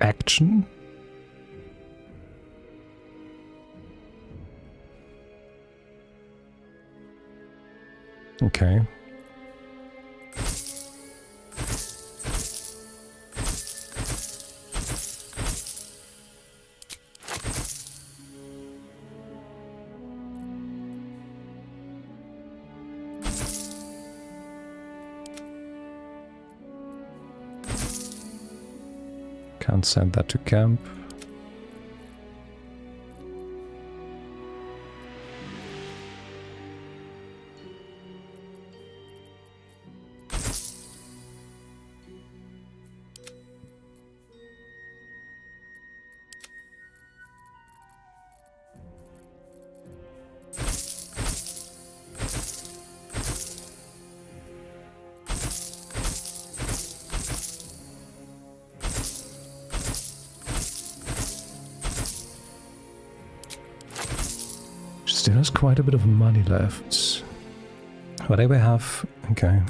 action. Okay. Can't send that to camp. Still has quite a bit of money left. Whatever we have, okay.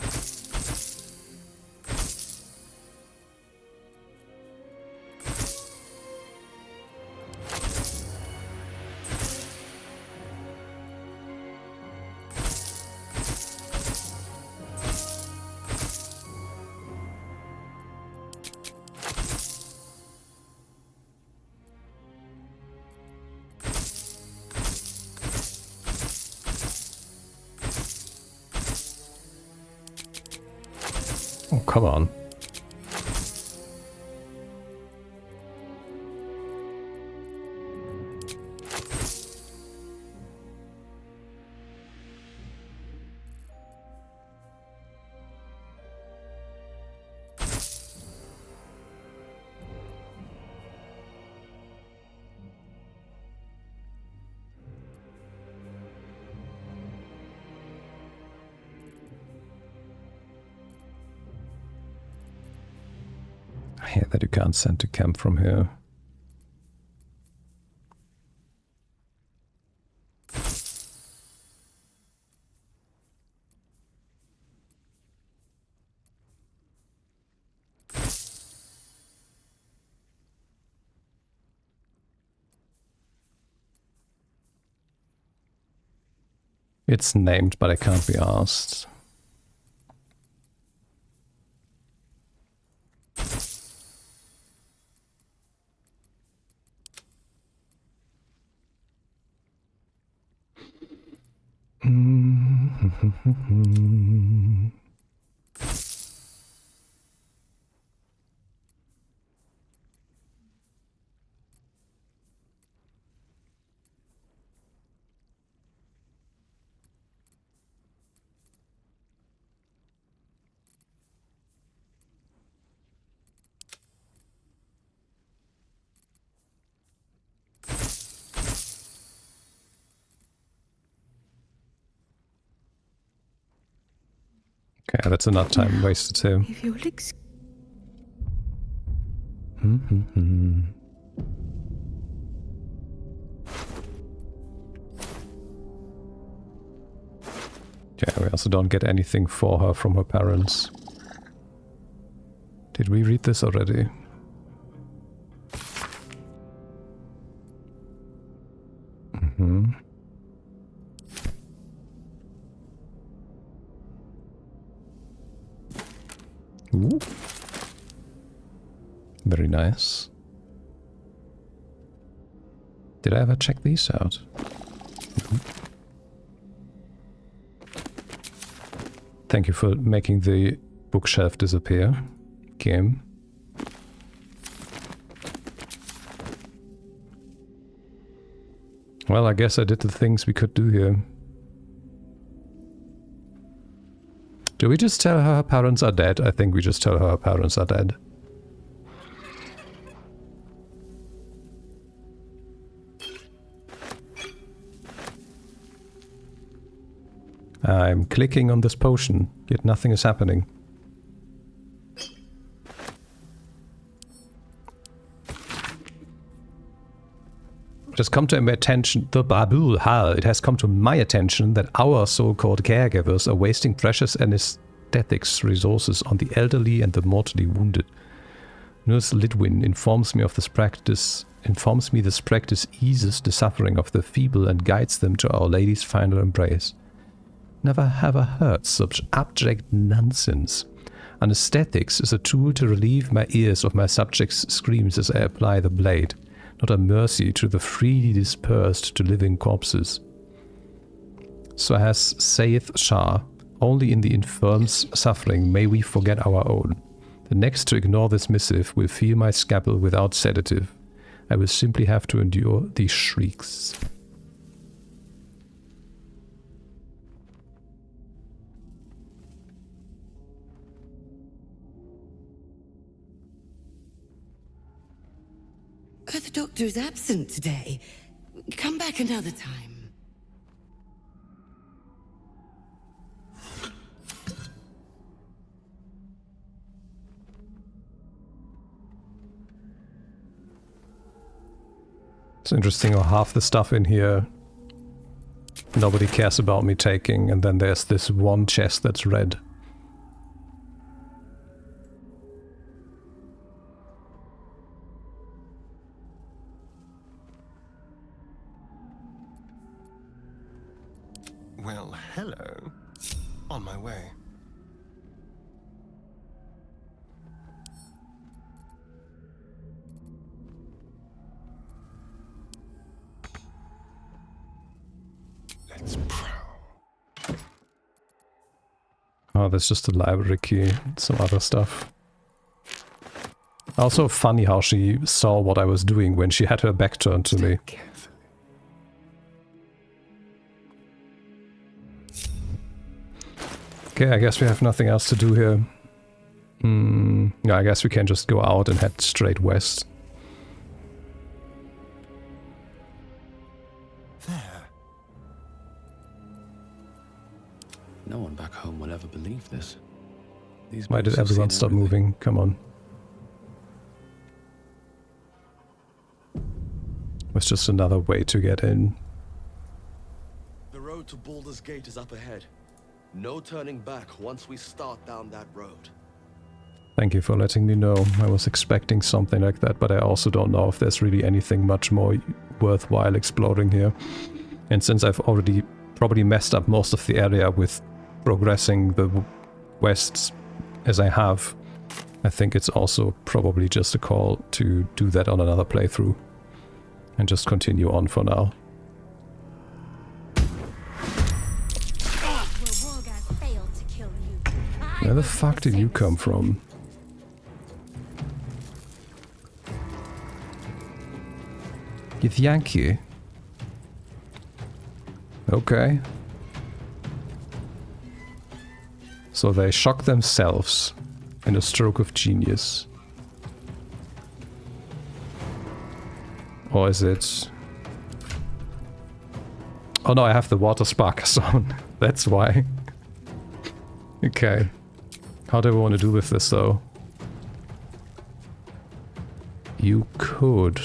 Oh, come on. I hear that you can't send to camp from here. It's named, but I can't be asked. Okay, that's enough time wasted too. If you'll Yeah, we also don't get anything for her from her parents. Did we read this already? Ooh. Very nice. Did I ever check these out? Thank you for making the bookshelf disappear, game. Well, I guess I did the things we could do here. Do we just tell her parents are dead? I think we just tell her parents are dead. I'm clicking on this potion, yet nothing is happening. It has come to my attention, it has come to my attention that our so-called caregivers are wasting precious anesthetics resources on the elderly and the mortally wounded. Nurse Lidwin informs me this practice eases the suffering of the feeble and guides them to Our Lady's final embrace. Never have I heard such abject nonsense. Anesthetics is a tool to relieve my ears of my subjects' screams as I apply the blade, not a mercy to the freely dispersed to living corpses. So as saith Shah, only in the infirm's suffering may we forget our own. The next to ignore this missive will feel my scalpel without sedative. I will simply have to endure these shrieks. The doctor is absent today. Come back another time. It's interesting how half the stuff in here nobody cares about me taking, and then there's this one chest that's red. Well, hello. On my way. Let's prowl. Oh, there's just a library key, some other stuff. Also funny how she saw what I was doing when she had her back turned to me. Okay, I guess we have nothing else to do here. Yeah, I guess we can just go out and head straight west. There. No one back home will ever believe this. Why did everyone stop moving? Come on. It's just another way to get in. The road to Baldur's Gate is up ahead. No turning back once we start down that road. Thank you for letting me know. I was expecting something like that, but I also don't know if there's really anything much more worthwhile exploring here. And since I've already probably messed up most of the area with progressing the west as I have, I think it's also probably just a call to do that on another playthrough. And just continue on for now. Where the fuck did you come from? Yankee. Okay. So they shock themselves in a stroke of genius. Or is it... Oh no, I have the water sparkers on. That's why. Okay. How do we want to do with this though? You could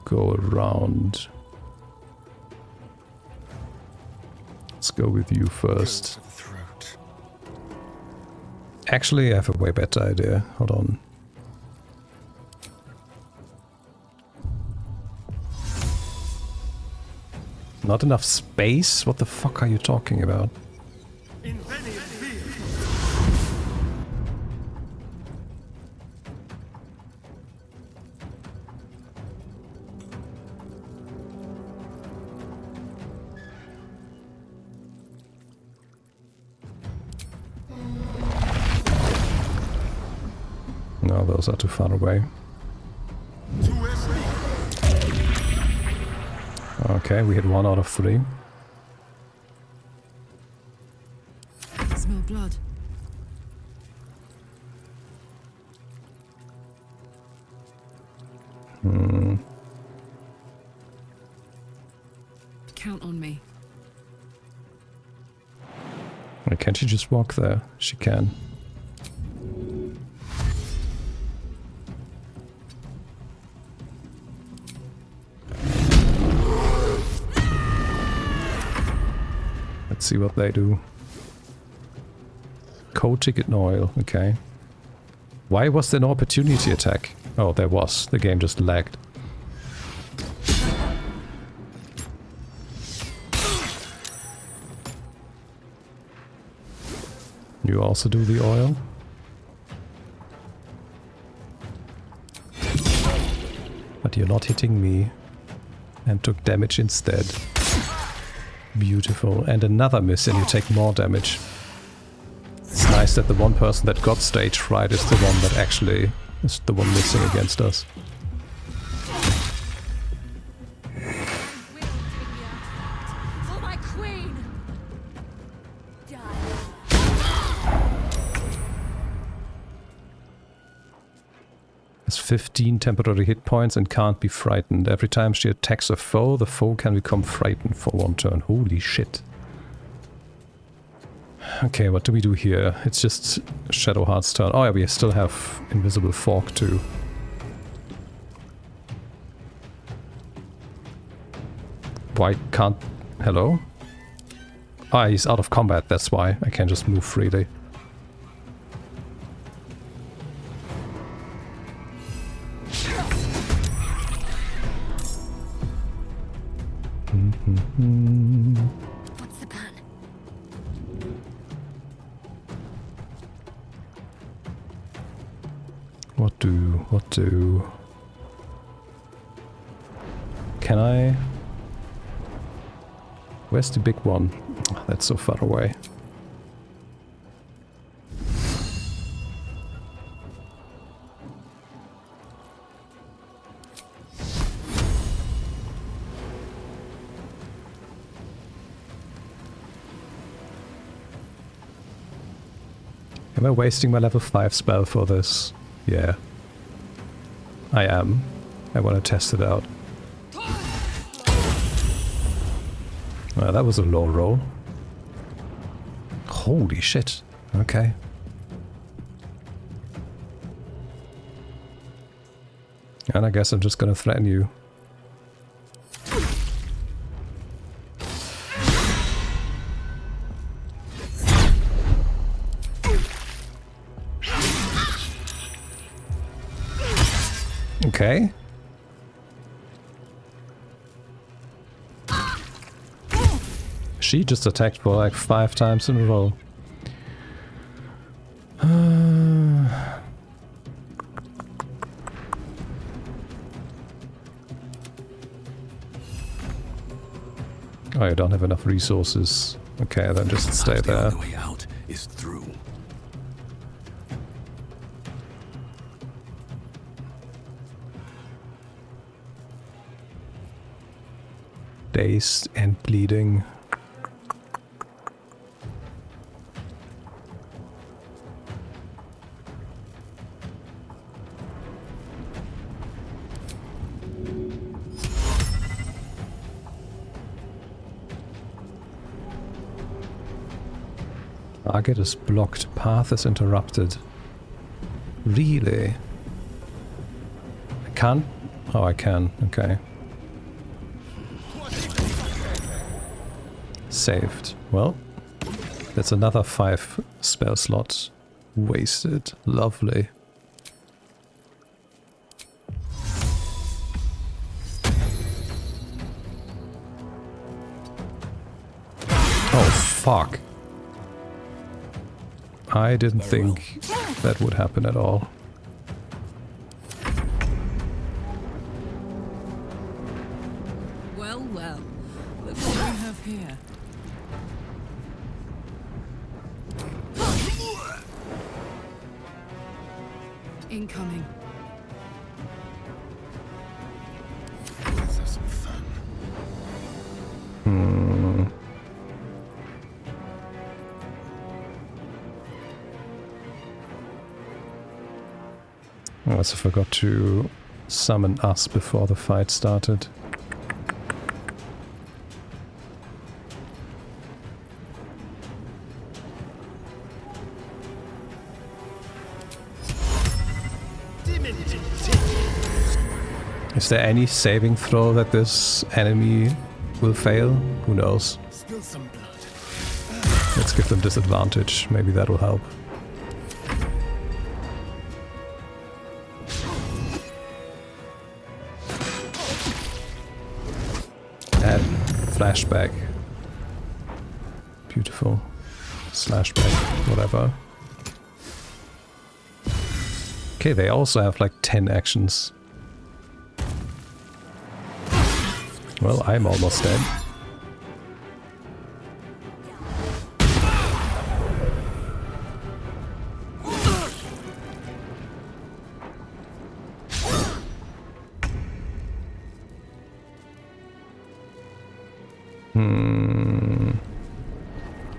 go around. Let's go with you first. Actually, I have a way better idea. Hold on. Not enough space? What the fuck are you talking about? No, those are too far away. Okay, we hit 1 out of 3. I smell blood. Count on me. Why can't she just walk there? She can. Let's see what they do. Cold chicken oil, okay. Why was there no opportunity attack? Oh, there was. The game just lagged. You also do the oil? But you're not hitting me. And took damage instead. Beautiful. And another miss and you take more damage. It's nice that the one person that got stage fright is the one that actually is the one missing against us. For my queen! Has 15 temporary hit points and can't be frightened. Every time she attacks a foe, the foe can become frightened for 1 turn. Holy shit. Okay, what do we do here? It's just Shadowheart's turn. Oh yeah, we still have Invisible Fog too. Why can't... Hello? Ah, he's out of combat, that's why. I can just move freely. What's the plan? What do? Can I? Where's the big one? Oh, that's so far away. Am I wasting my level 5 spell for this? Yeah. I am. I want to test it out. Well, that was a low roll. Holy shit. Okay. And I guess I'm just gonna threaten you. Okay. She just attacked for like 5 times in a row. Oh, I don't have enough resources. Okay, then just stay there. The way out is through. Dazed and bleeding. Target is blocked. Path is interrupted. Really? I can't? Oh, I can. Okay. Saved. Well, that's another 5 spell slots wasted. Lovely. Oh, fuck. I didn't think that would happen at all. Well, well. Look what we have here. Incoming. Let's have some fun. I also forgot to summon us before the fight started. Is there any saving throw that this enemy will fail? Who knows? Spill some blood. Let's give them disadvantage. Maybe that will help. flashback. Beautiful. Slashback, whatever. Okay, they also have like 10 actions. Well, I'm almost dead.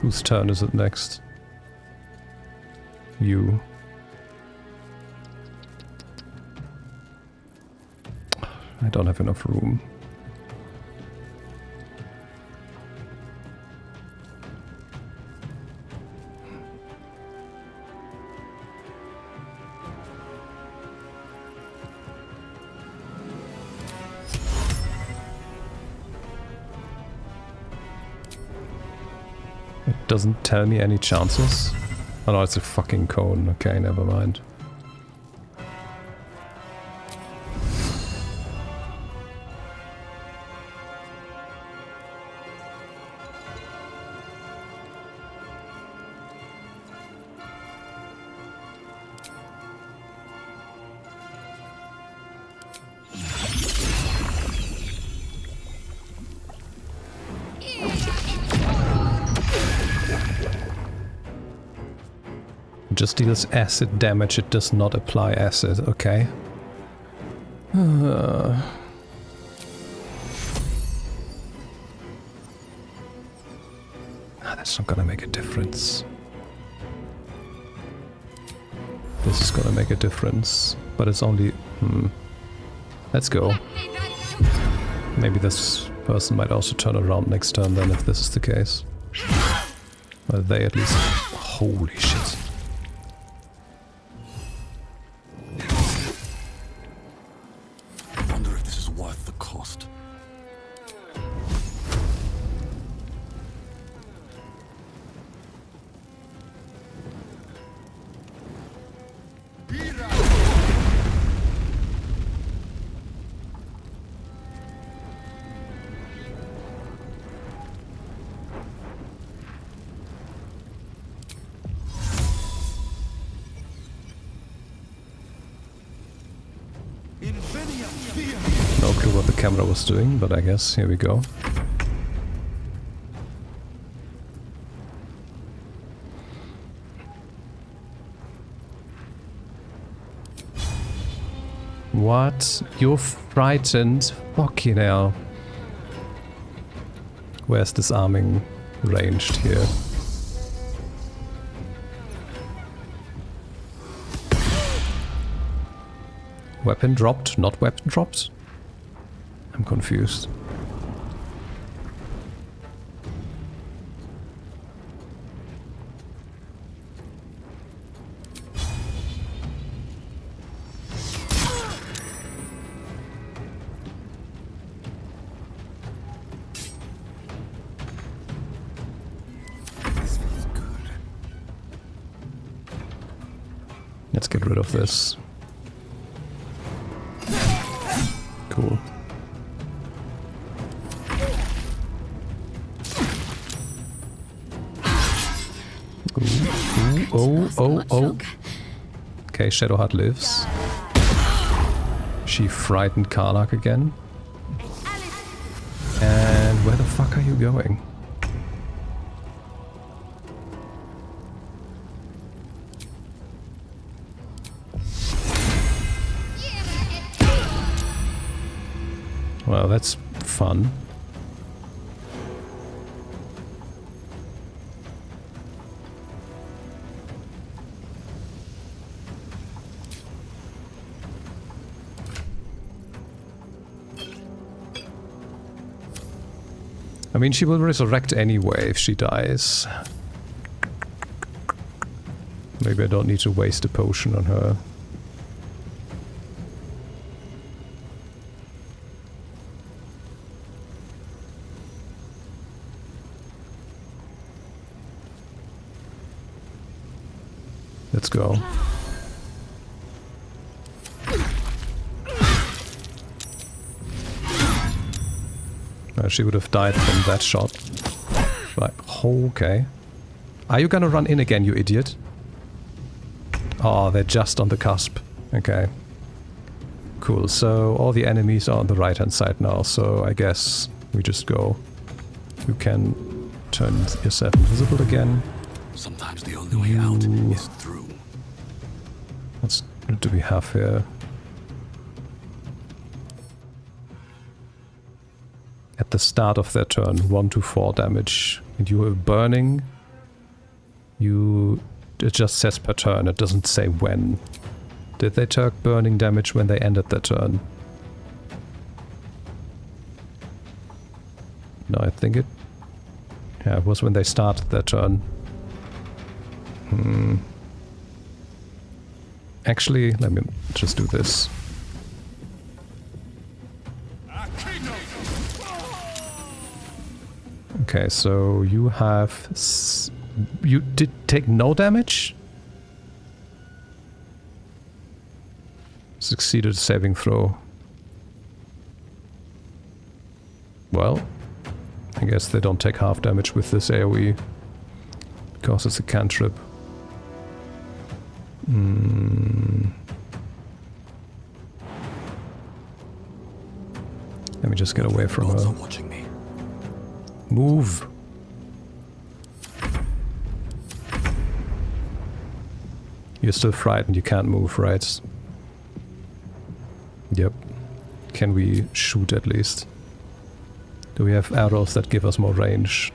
Whose turn is it next? You. I don't have enough room. It doesn't tell me any chances. Oh no, it's a fucking cone. Okay, never mind. Just deals acid damage, it does not apply acid, okay. That's not gonna make a difference. This is gonna make a difference, but it's only... Let's go. Maybe this person might also turn around next turn then, if this is the case. Well, they at least... Holy shit. No clue what the camera was doing, but I guess here we go. What? You're frightened? Fucking hell. Where's this arming ranged here? Weapon dropped, not weapon dropped? I'm confused. Let's get rid of this. Cool. Oh. Okay, Shadowheart lives. She frightened Karlach again. And where the fuck are you going? Well, that's fun. I mean, she will resurrect anyway if she dies. Maybe I don't need to waste a potion on her. Let's go. She would have died from that shot. Right, okay. Are you gonna run in again, you idiot? Oh, they're just on the cusp. Okay. Cool, so all the enemies are on the right-hand side now, so I guess we just go. You can turn yourself invisible again. Sometimes the only way out is through. What do we have here? At the start of their turn, 1 to 4 damage. And you are burning. It just says per turn, it doesn't say when. Did they take burning damage when they ended their turn? No, I think it... Yeah, it was when they started their turn. Actually, let me just do this. Okay, so you have... You did take no damage? Succeeded saving throw. Well, I guess they don't take half damage with this AoE. Because it's a cantrip. Let me just get away from her. Move! You're still frightened, you can't move, right? Yep. Can we shoot at least? Do we have arrows that give us more range?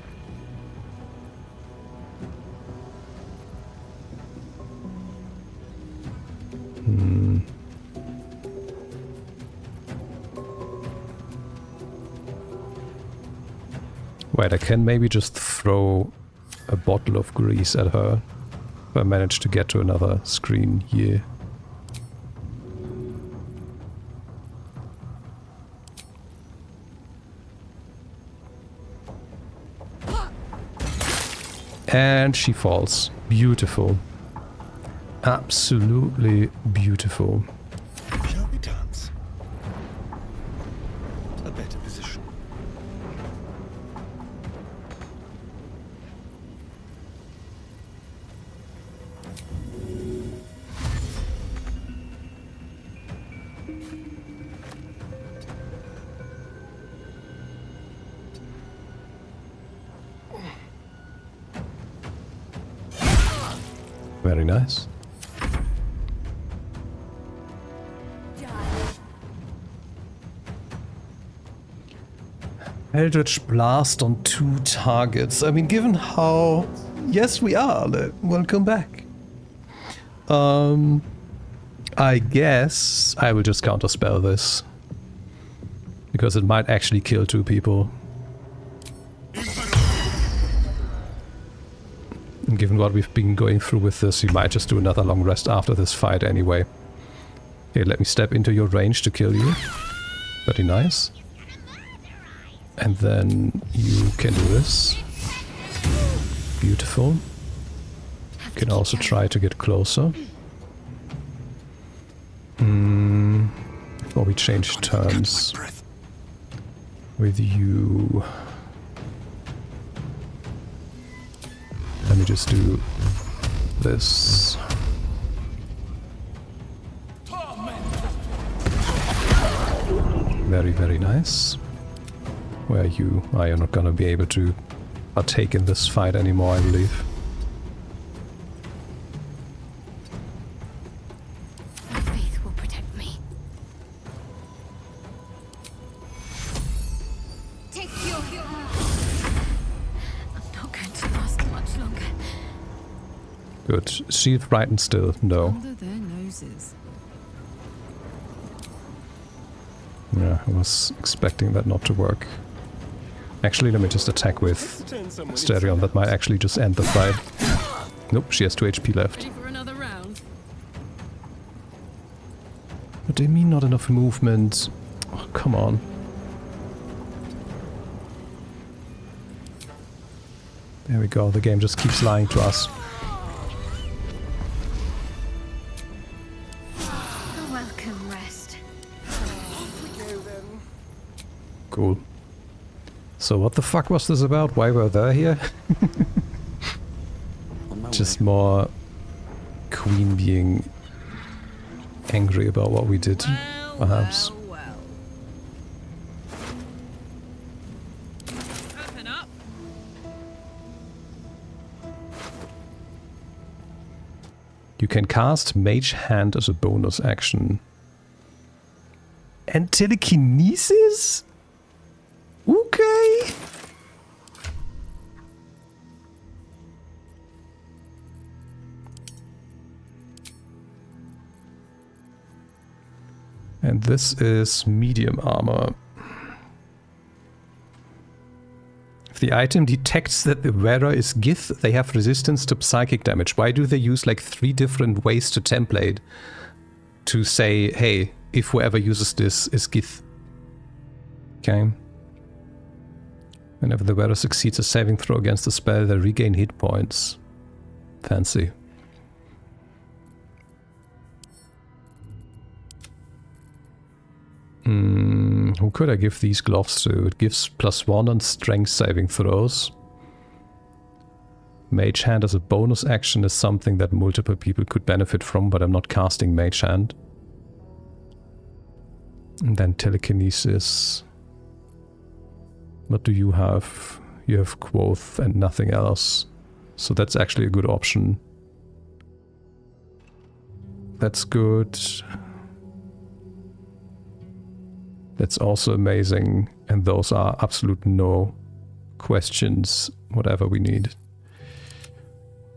Wait, I can maybe just throw a bottle of grease at her if I manage to get to another screen here. And she falls. Beautiful. Absolutely beautiful. Shall we dance? A better position. Very nice. Eldritch Blast on 2 targets. I mean, given how... Yes, we are. Welcome back. I guess I will just counterspell this. Because it might actually kill 2 people. And given what we've been going through with this, we might just do another long rest after this fight anyway. Okay, let me step into your range to kill you. Very nice. And then you can do this. Beautiful. You can also try to get closer. Before we change turns. With you... Let me just do this. Very, very nice. Where are you? You're not gonna be able to partake in this fight anymore, I believe. My faith will protect me. Take your... I'm not going to last much longer. Good. Is she frightened still? No. Under their noses. Yeah, I was expecting that not to work. Actually, let me just attack with Asterion. That might actually just end the fight. Nope, she has 2 HP left. Ready for another round? What do you mean not enough movement? Oh, come on. There we go, the game just keeps lying to us. A welcome rest. Cool. So what the fuck was this about? Why were they here? Just more Queen being angry about what we did, perhaps. Open up. You can cast Mage Hand as a bonus action. And telekinesis? Okay. And this is medium armor. If the item detects that the wearer is Gith, they have resistance to psychic damage. Why do they use like 3 different ways to template to say, hey, if whoever uses this is Gith? Okay. Whenever the wearer succeeds a saving throw against the spell, they regain hit points. Fancy. Who could I give these gloves to? It gives +1 on strength saving throws. Mage Hand as a bonus action is something that multiple people could benefit from, but I'm not casting Mage Hand. And then telekinesis. What do you have? You have Quoth and nothing else. So that's actually a good option. That's good. That's also amazing. And those are absolute no questions, whatever we need.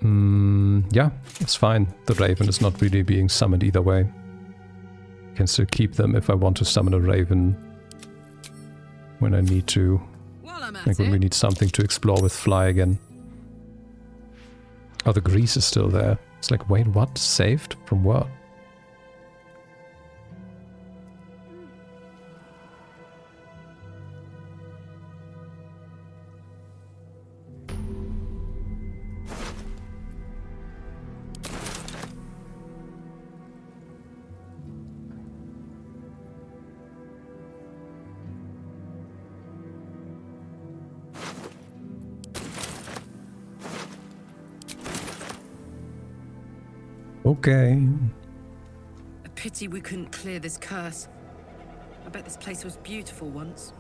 Yeah, it's fine. The Raven is not really being summoned either way. Can still keep them if I want to summon a Raven when I need to. Like when we need something to explore with Fly again. Oh, the grease is still there. It's like, wait, what? Saved? From what? Okay. A pity we couldn't clear this curse. I bet this place was beautiful once.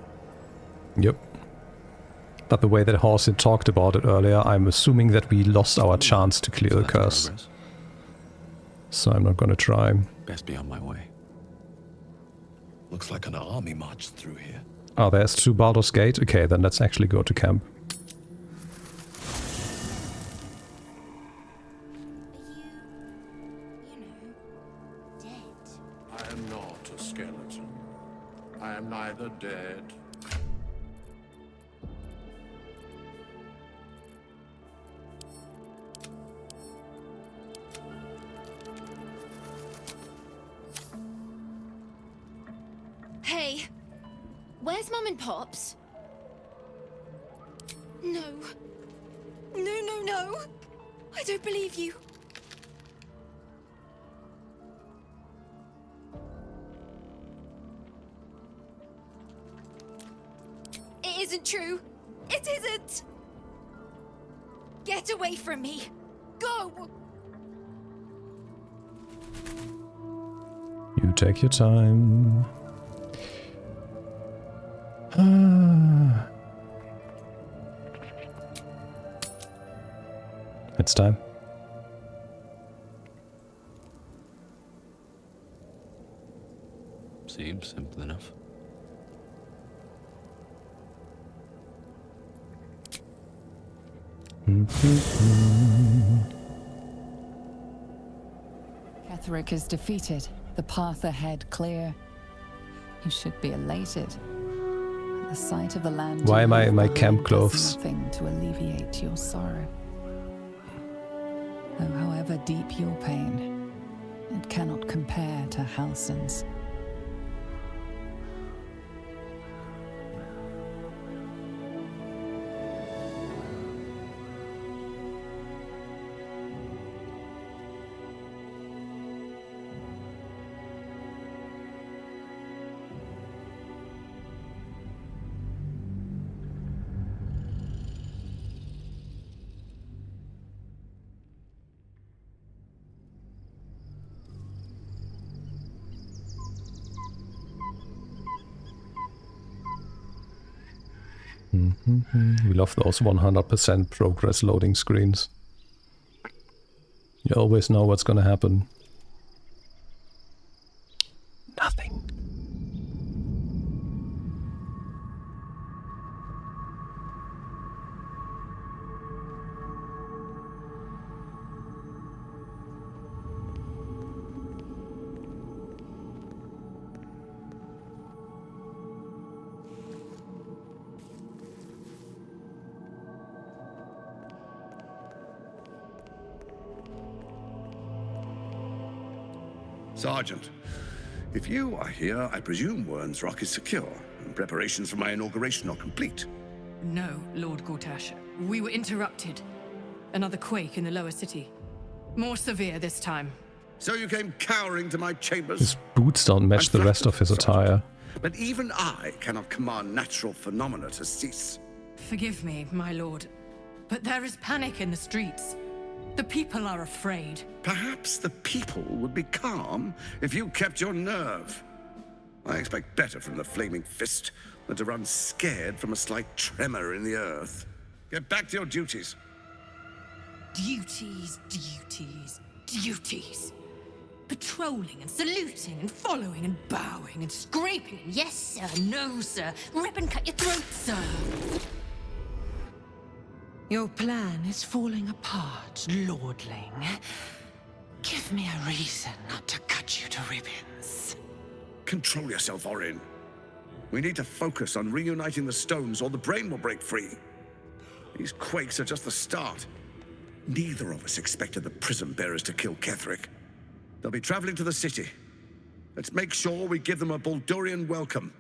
Yep. But the way that Horsin talked about it earlier, I'm assuming that we lost our chance to clear the curse. So I'm not gonna try. Best be on my way. Looks like an army marched through here. Oh, there's 2 Baldur's Gate? Okay, then let's actually go to camp. I am not a skeleton. I am neither dead. Hey, where's Mum and Pops? No. No, no, no. I don't believe you. It isn't true. It isn't. Get away from me. Go. You take your time. It's time. Seems simple enough. Ketheric is defeated, the path ahead clear. You should be elated. At the sight of the land. Why am I in my camp does clothes? Nothing to alleviate your sorrow. Though however deep your pain, it cannot compare to Halsin's. We love those 100% progress loading screens. You always know what's gonna happen. Nothing. Sergeant, if you are here, I presume Wern's Rock is secure, and preparations for my inauguration are complete. No, Lord Gortash. We were interrupted. Another quake in the lower city. More severe this time. So you came cowering to my chambers? His boots don't match the rest of his attire. But even I cannot command natural phenomena to cease. Forgive me, my lord, but there is panic in the streets. The people are afraid. Perhaps the people would be calm if you kept your nerve. I expect better from the Flaming Fist than to run scared from a slight tremor in the earth. Get back to your duties. Duties, duties, duties. Patrolling and saluting and following and bowing and scraping. Yes, sir. No, sir. Rip and cut your throat, sir. Your plan is falling apart, Lordling. Give me a reason not to cut you to ribbons. Control yourself, Orin. We need to focus on reuniting the stones or the brain will break free. These quakes are just the start. Neither of us expected the Prism Bearers to kill Ketheric. They'll be traveling to the city. Let's make sure we give them a Baldurian welcome.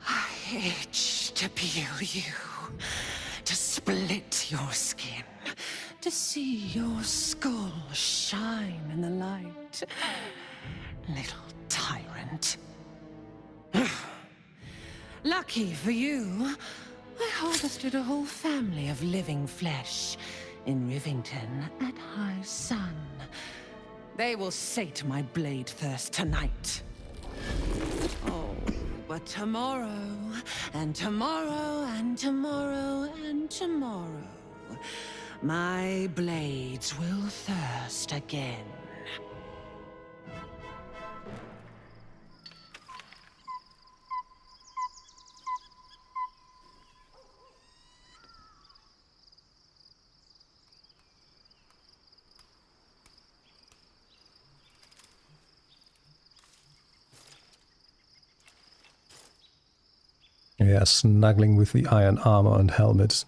I itch to peel you, to split your skin, to see your skull shine in the light. Little tyrant. Lucky for you, I harvested a whole family of living flesh in Rivington at high sun. They will sate my blade thirst tonight. Oh, but tomorrow, and tomorrow, and tomorrow, and tomorrow, my blades will thirst again. Yeah, snuggling with the iron armor and helmet.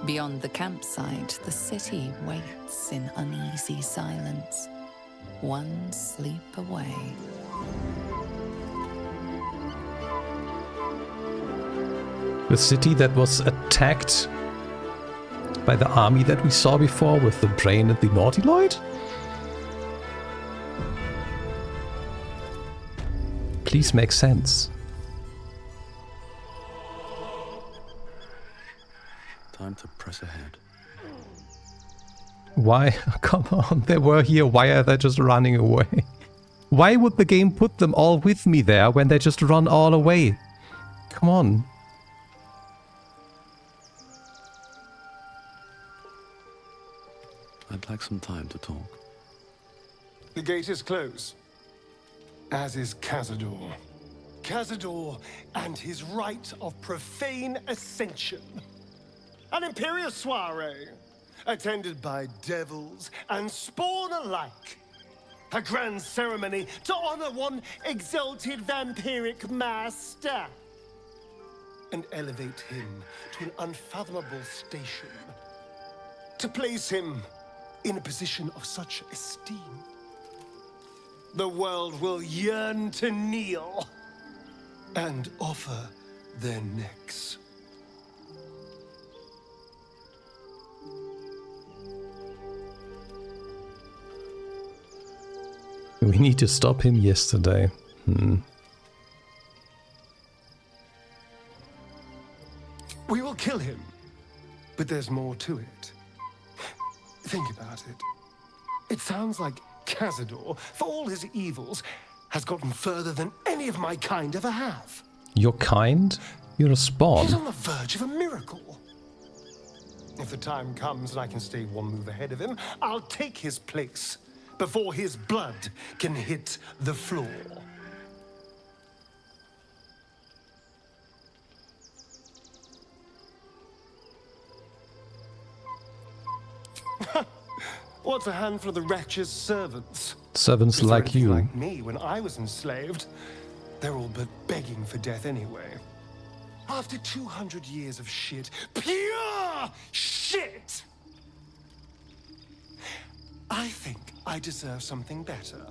Beyond the campsite, the city waits in uneasy silence, one sleep away. The city that was attacked by the army that we saw before with the brain and the Nautiloid? Please make sense. Time to press ahead. Why? Come on, they were here. Why are they just running away? Why would the game put them all with me there when they just run all away? Come on. I'd like some time to talk. The gate is closed, as is Cazador. Cazador and his rite of profane ascension. An imperial soiree, attended by devils and spawn alike. A grand ceremony to honor one exalted vampiric master. And elevate him to an unfathomable station. To place him in a position of such esteem. The world will yearn to kneel and offer their necks. We need to stop him yesterday. We will kill him, but there's more to it. Think about it. It sounds like Cazador, for all his evils, has gotten further than any of my kind ever have. Your kind? You're a spawn. He's on the verge of a miracle. If the time comes and I can stay one move ahead of him, I'll take his place before his blood can hit the floor. What's a handful of the wretch's servants? Servants like you. Like me when I was enslaved. They're all but begging for death anyway. After 200 years of shit, pure shit! I think I deserve something better.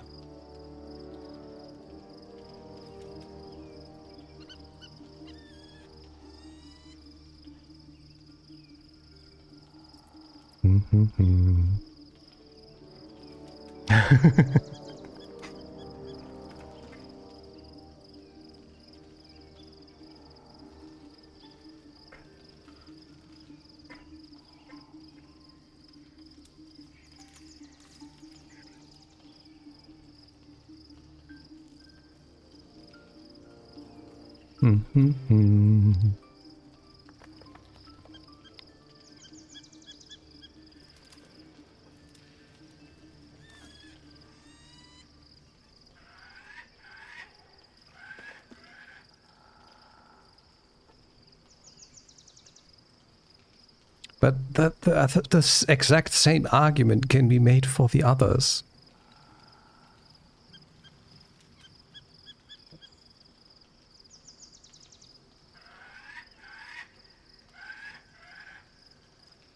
But the exact same argument can be made for the others.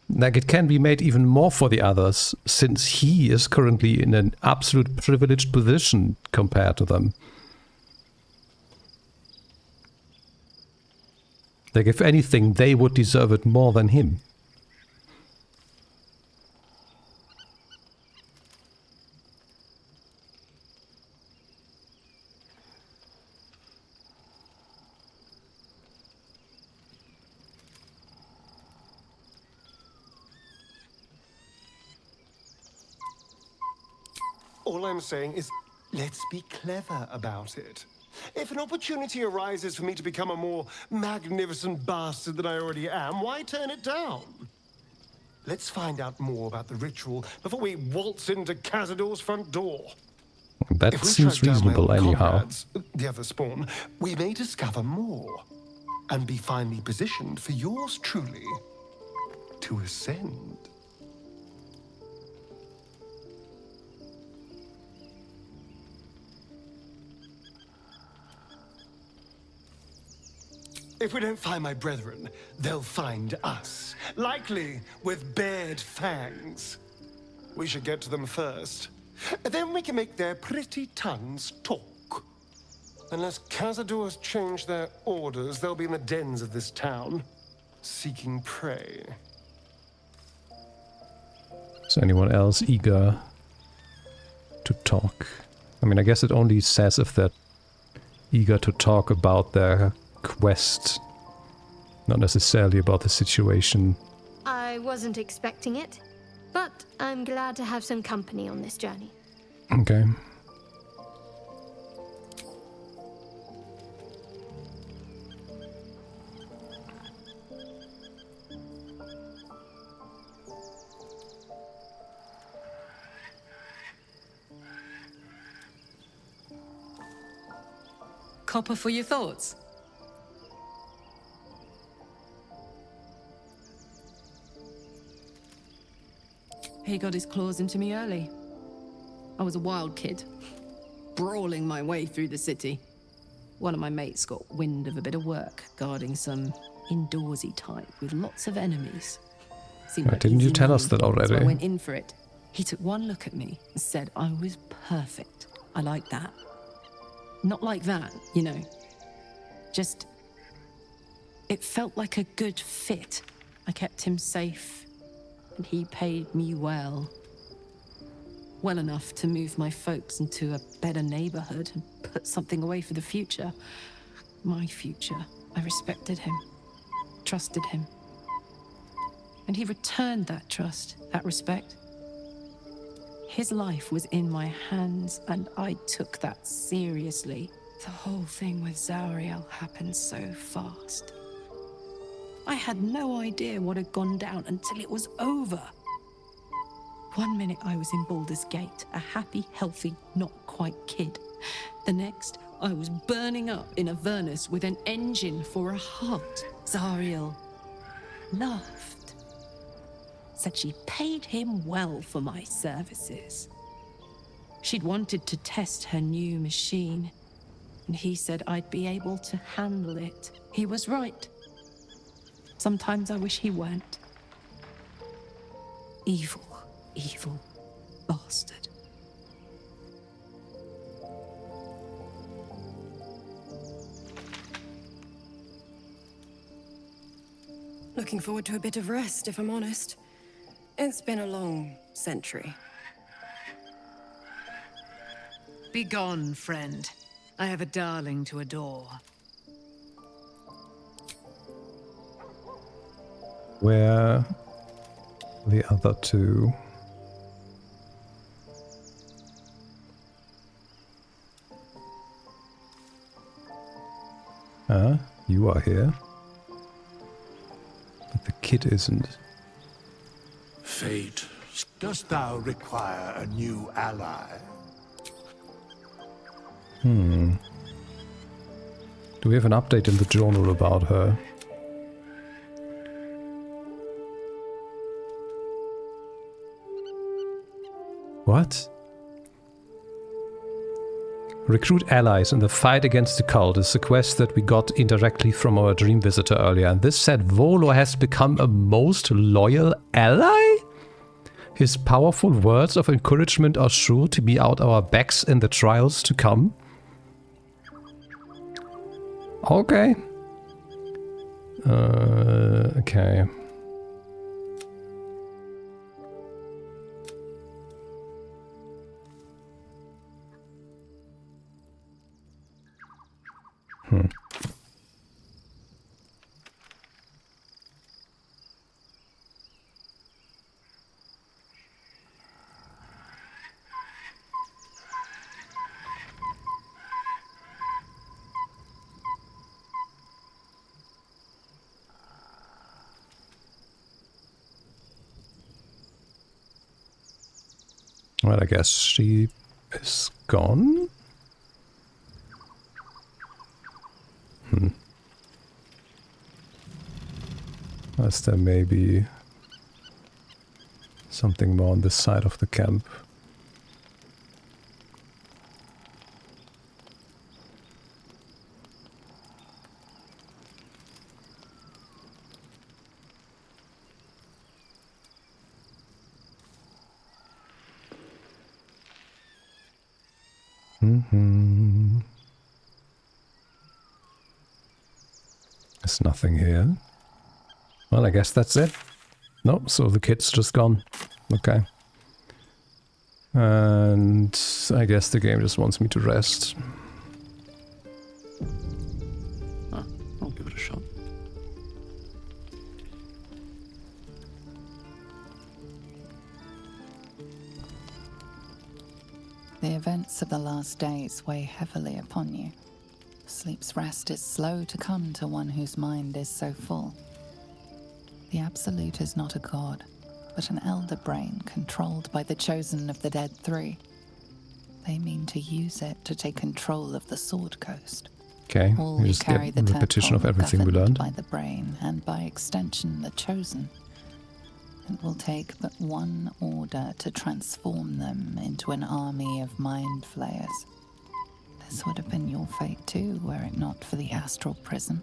Like, it can be made even more for the others, since he is currently in an absolute privileged position compared to them. Like, if anything, they would deserve it more than him. All I'm saying is, let's be clever about it. If an opportunity arises for me to become a more magnificent bastard than I already am, why turn it down? Let's find out more about the ritual before we waltz into Cazador's front door. That seems reasonable anyhow. Comrades, the other spawn, we may discover more and be finally positioned for yours truly to ascend. If we don't find my brethren, they'll find us, likely with bared fangs. We should get to them first. Then we can make their pretty tongues talk. Unless Cazador has changed their orders, they'll be in the dens of this town, seeking prey. Is anyone else eager to talk? I mean, I guess it only says if they're eager to talk about their quest, not necessarily about the situation. I wasn't expecting it, but I'm glad to have some company on this journey. Okay. Copper for your thoughts. He got his claws into me early. I was a wild kid, brawling my way through the city. One of my mates got wind of a bit of work guarding some indoorsy type with lots of enemies. Why didn't you tell us that already? So I went in for it. He took one look at me and said I was perfect. I like that. Not like that, you know. Just... it felt like a good fit. I kept him safe, and he paid me well. well enough to move my folks into a better neighborhood and put something away for the future. My future. I respected him, trusted him. And he returned that trust, that respect. His life was in my hands, and I took that seriously. The whole thing with Zariel happened so fast. I had no idea what had gone down until it was over. 1 minute I was in Baldur's Gate, a happy, healthy, not quite kid. The next, I was burning up in Avernus with an engine for a heart. Zariel laughed. Said she paid him well for my services. She'd wanted to test her new machine, and he said I'd be able to handle it. He was right. Sometimes I wish he weren't. Evil, evil bastard. Looking forward to a bit of rest, if I'm honest. It's been a long century. Be gone, friend. I have a darling to adore. Where the other two? You are here. But the kid isn't. Fate, dost thou require a new ally? Do we have an update in the journal about her? What? Recruit allies in the fight against the cult is a quest that we got indirectly from our dream visitor earlier. And this said Volo has become a most loyal ally? His powerful words of encouragement are sure to be out our backs in the trials to come. Okay. Okay. Well, I guess she is gone? Unless there may be something more on this side of the camp. There's nothing here. Well, I guess that's it. No, so the kid's just gone. Okay. And I guess the game just wants me to rest. I'll give it a shot. The events of the last days weigh heavily upon you. Sleep's rest is slow to come to one whose mind is so full. The Absolute is not a god, but an elder brain controlled by the chosen of the Dead Three. They mean to use it to take control of the Sword Coast. Okay, All we who just carry get the a repetition of tadpole are everything we governed learned. by the brain, and by extension the chosen. It will take but one order to transform them into an army of mind flayers. This would have been your fate too, were it not for the astral prison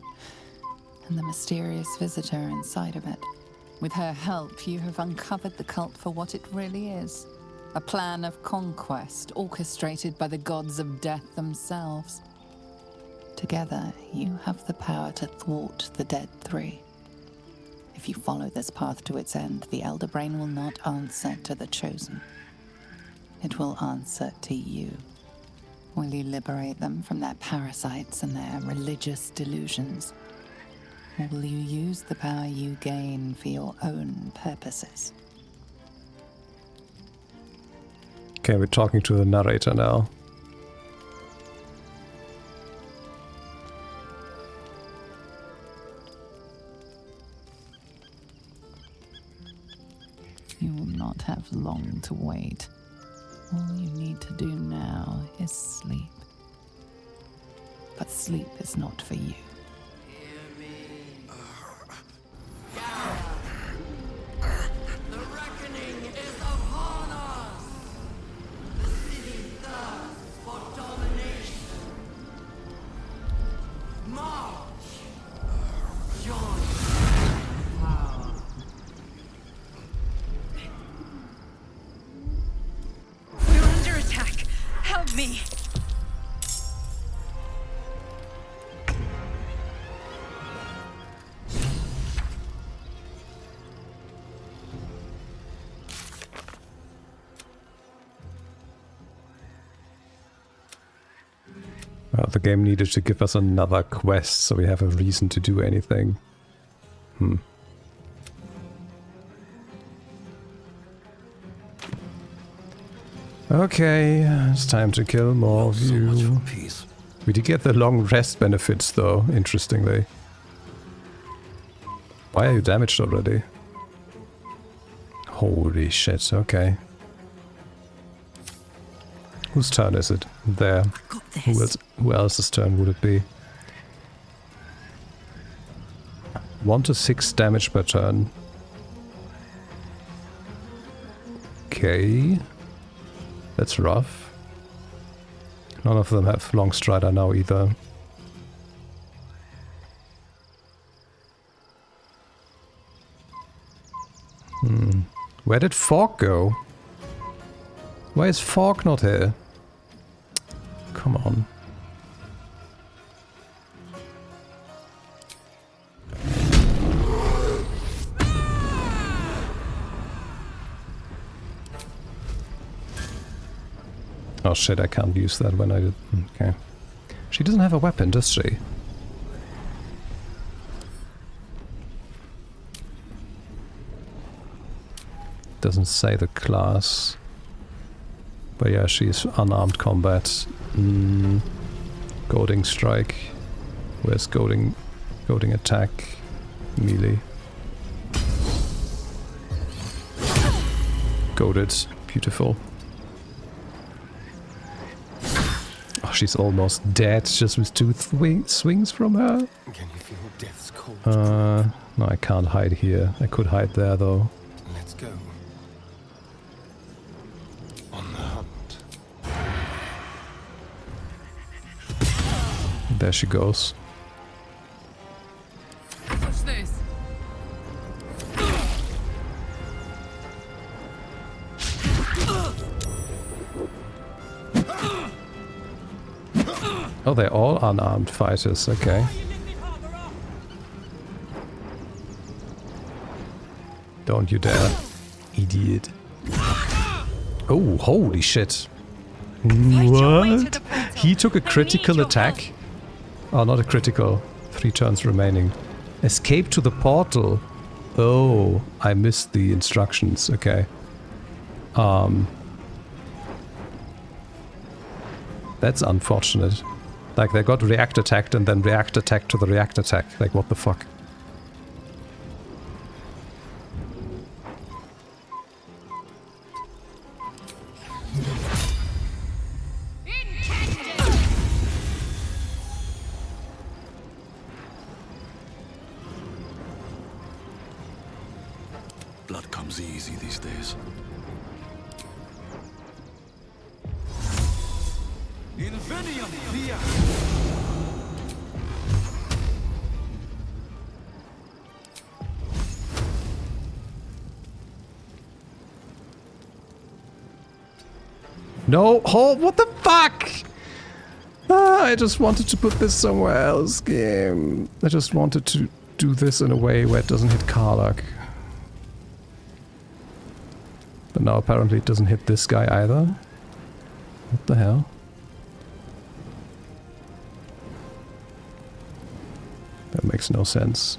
and the mysterious visitor inside of it. With her help, you have uncovered the cult for what it really is. A plan of conquest orchestrated by the gods of death themselves. Together, you have the power to thwart the Dead Three. If you follow this path to its end, the Elder Brain will not answer to the Chosen. it will answer to you. Will you liberate them from their parasites and their religious delusions? Or will you use the power you gain for your own purposes? Okay, we're talking to the narrator now. You will not have long to wait. All you need to do now is sleep. But sleep is not for you. The reckoning is upon us! The city thirsts for domination. March! Join power. We're under attack. Help me. Well, the game needed to give us another quest so we have a reason to do anything. Okay, it's time to kill more of you. We did get the long rest benefits though, interestingly. Why are you damaged already? Holy shit, okay. Whose turn is it? There. Who else's turn would it be? 1 to 6 damage per turn. Okay. That's rough. None of them have Long Strider now either. Where did Fork go? Why is Fork not here? Come on. Oh shit, I can't use that when I did. Okay. She doesn't have a weapon, does she? Doesn't say the class. But yeah, she's unarmed combat. Goading strike. Where's goading attack? Melee. Goaded. Beautiful. Oh, she's almost dead just with 2 swings from her. Can you feel death's cold? No, I can't hide here. I could hide there though. Let's go. On the hunt. There she goes. What's this? Oh, they're all unarmed fighters, okay. Don't you dare, idiot. Oh, holy shit. What? He took a critical attack? Oh, not a critical. 3 turns remaining. Escape to the portal. Oh, I missed the instructions, okay. That's unfortunate. Like, they got react attacked and then react attack to the react attack. Like, what the fuck? Blood comes easy these days. Invenium via. No, oh, what the fuck? I just wanted to put this somewhere else, game. I just wanted to do this in a way where it doesn't hit Karlach. But now apparently it doesn't hit this guy either. What the hell? That makes no sense.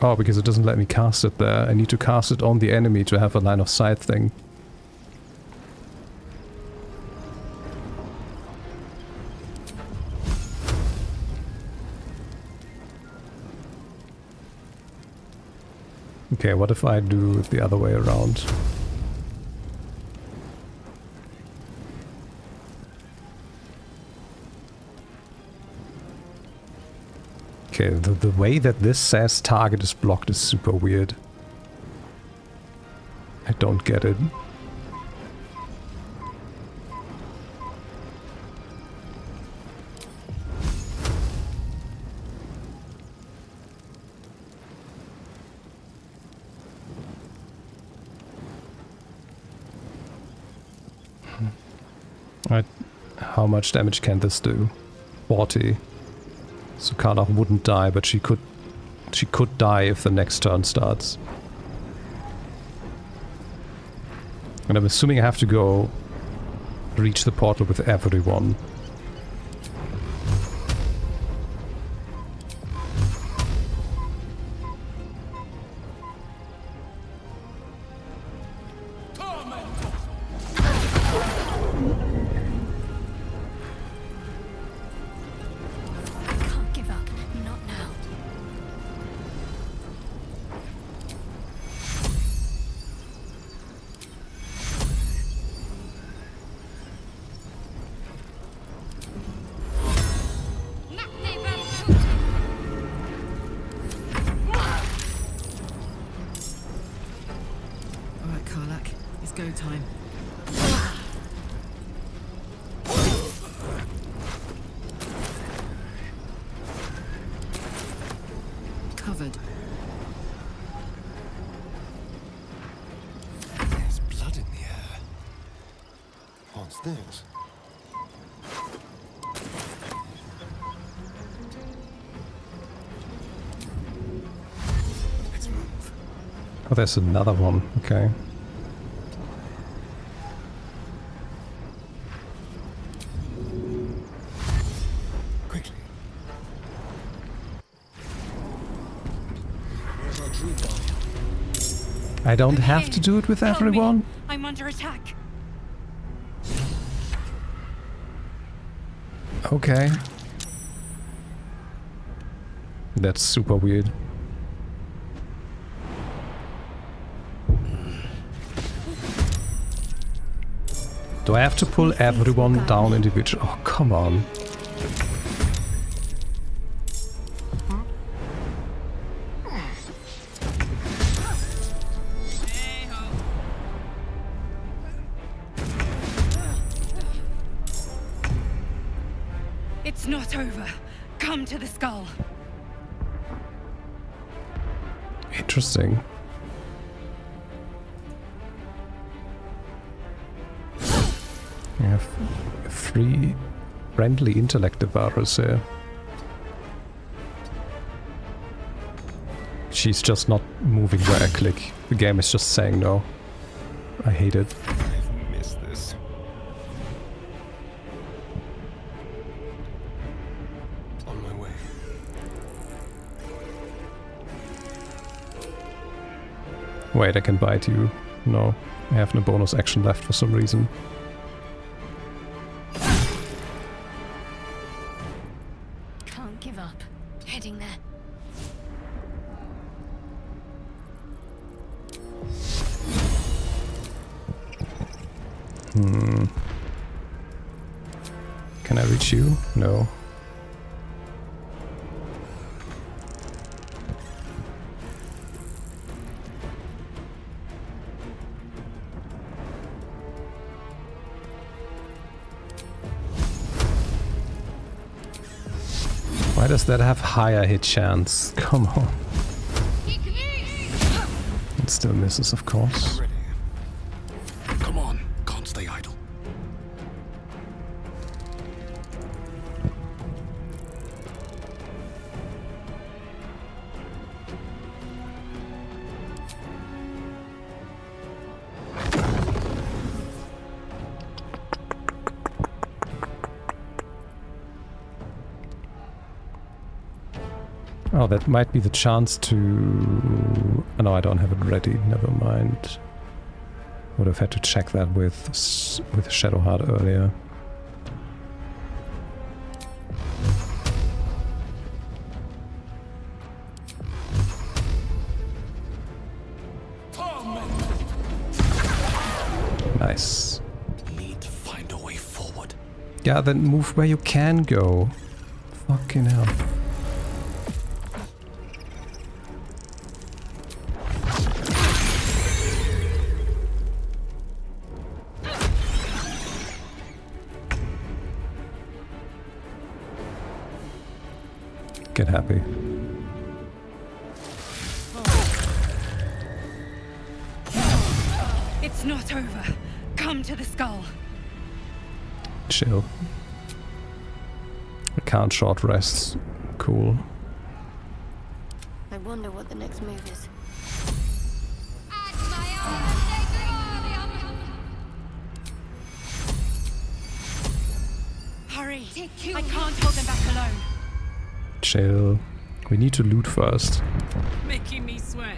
Oh, because it doesn't let me cast it there. I need to cast it on the enemy to have a line of sight thing. Okay, what if I do it the other way around? Okay, the way that this says target is blocked is super weird. I don't get it. Right, how much damage can this do? 40. So Karlach wouldn't die, but she could die if the next turn starts. And I'm assuming I have to go reach the portal with everyone. Go time. Covered. There's blood in the air. What's this? Let's move. Oh, there's another one. Okay. I don't have to do it with everyone? I'm under attack. Okay. That's super weird. Do I have to pull everyone down individually? Oh, come on. It's not over. Come to the skull. Interesting. We have 3 friendly intellect devourers here. She's just not moving where I click. The game is just saying no. I hate it. I've missed this. On my way. Wait, I can bite you. No, I have no bonus action left for some reason. Can't give up. Heading there. Can I reach you? No. Why does that have higher hit chance? Come on. It still misses, of course. Come on, can't stay idle. Oh, that might be the chance to... Oh, no, I don't have it ready. Never mind. Would have had to check that with Shadowheart earlier. Nice. Need to find a way forward. Yeah, then move where you can go. Fucking hell. Get happy. It's not over. Come to the skull. Chill. I can't short rest. Cool. I wonder what the next move is. Hurry! I can't hold them back alone. Chill. We need to loot first. Making me sweat.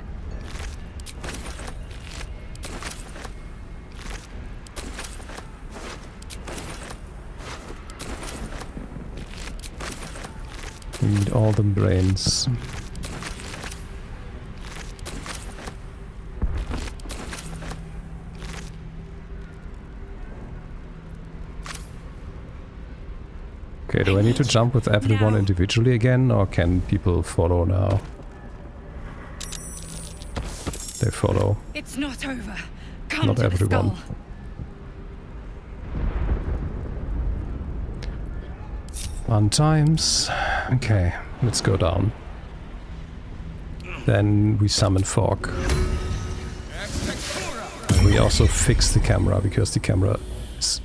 We need all the brains. Okay, do I need to jump with everyone individually again, or can people follow now? They follow. It's not over. Come Not to everyone. the skull. Fun times. Okay, let's go down. Then we summon Fog. And we also fix the camera, because the camera is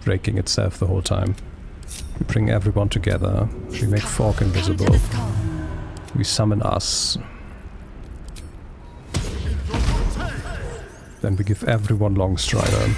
breaking itself the whole time. We bring everyone together. We make Fog invisible. We summon us. Then we give everyone Long Strider.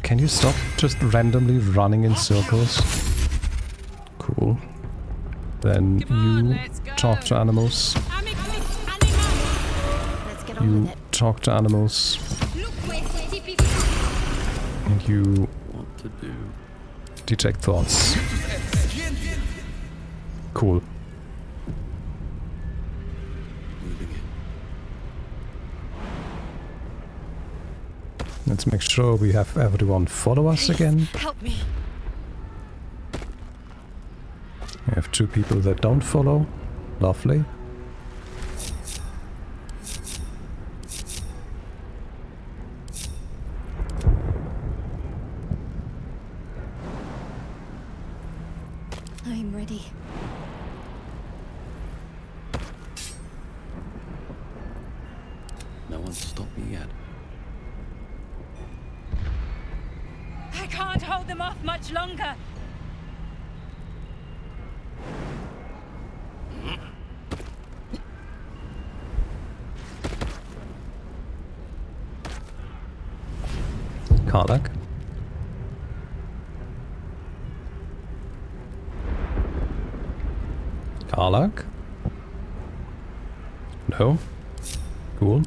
Can you stop just randomly running in circles? Cool. Then you talk to animals. You talk to animals. And you What to do? detect thoughts. Cool. Let's make sure we have everyone follow us again. Help me. We have 2 people that don't follow. Lovely. I'm ready. No one's stopped me yet. I can't hold them off much longer. Karlak. Karlak? No? Cool.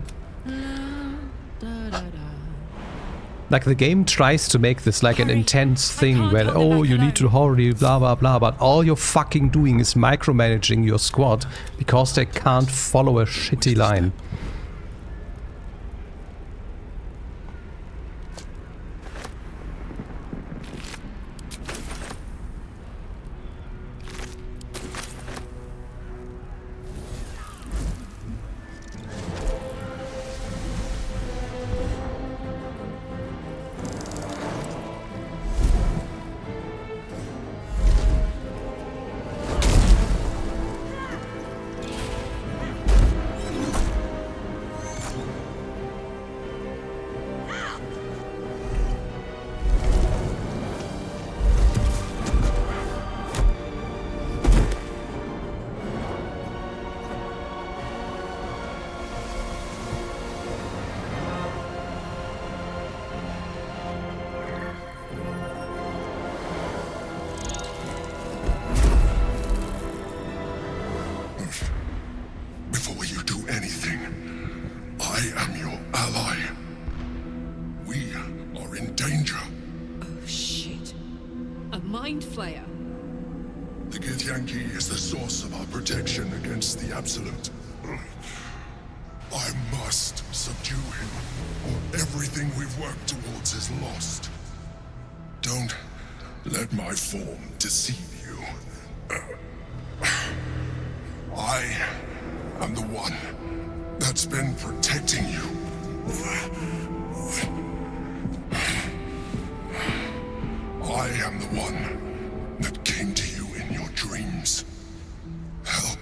Like, the game tries to make this like an intense thing where, oh, you need to hurry, blah blah blah, but all you're fucking doing is micromanaging your squad because they can't follow a shitty line. Mind Flayer. The Githyanki is the source of our protection against the Absolute. I must subdue him, or everything we've worked towards is lost. Don't let my form deceive you. I am the one that's been protecting you. I am the one that came to you in your dreams. Help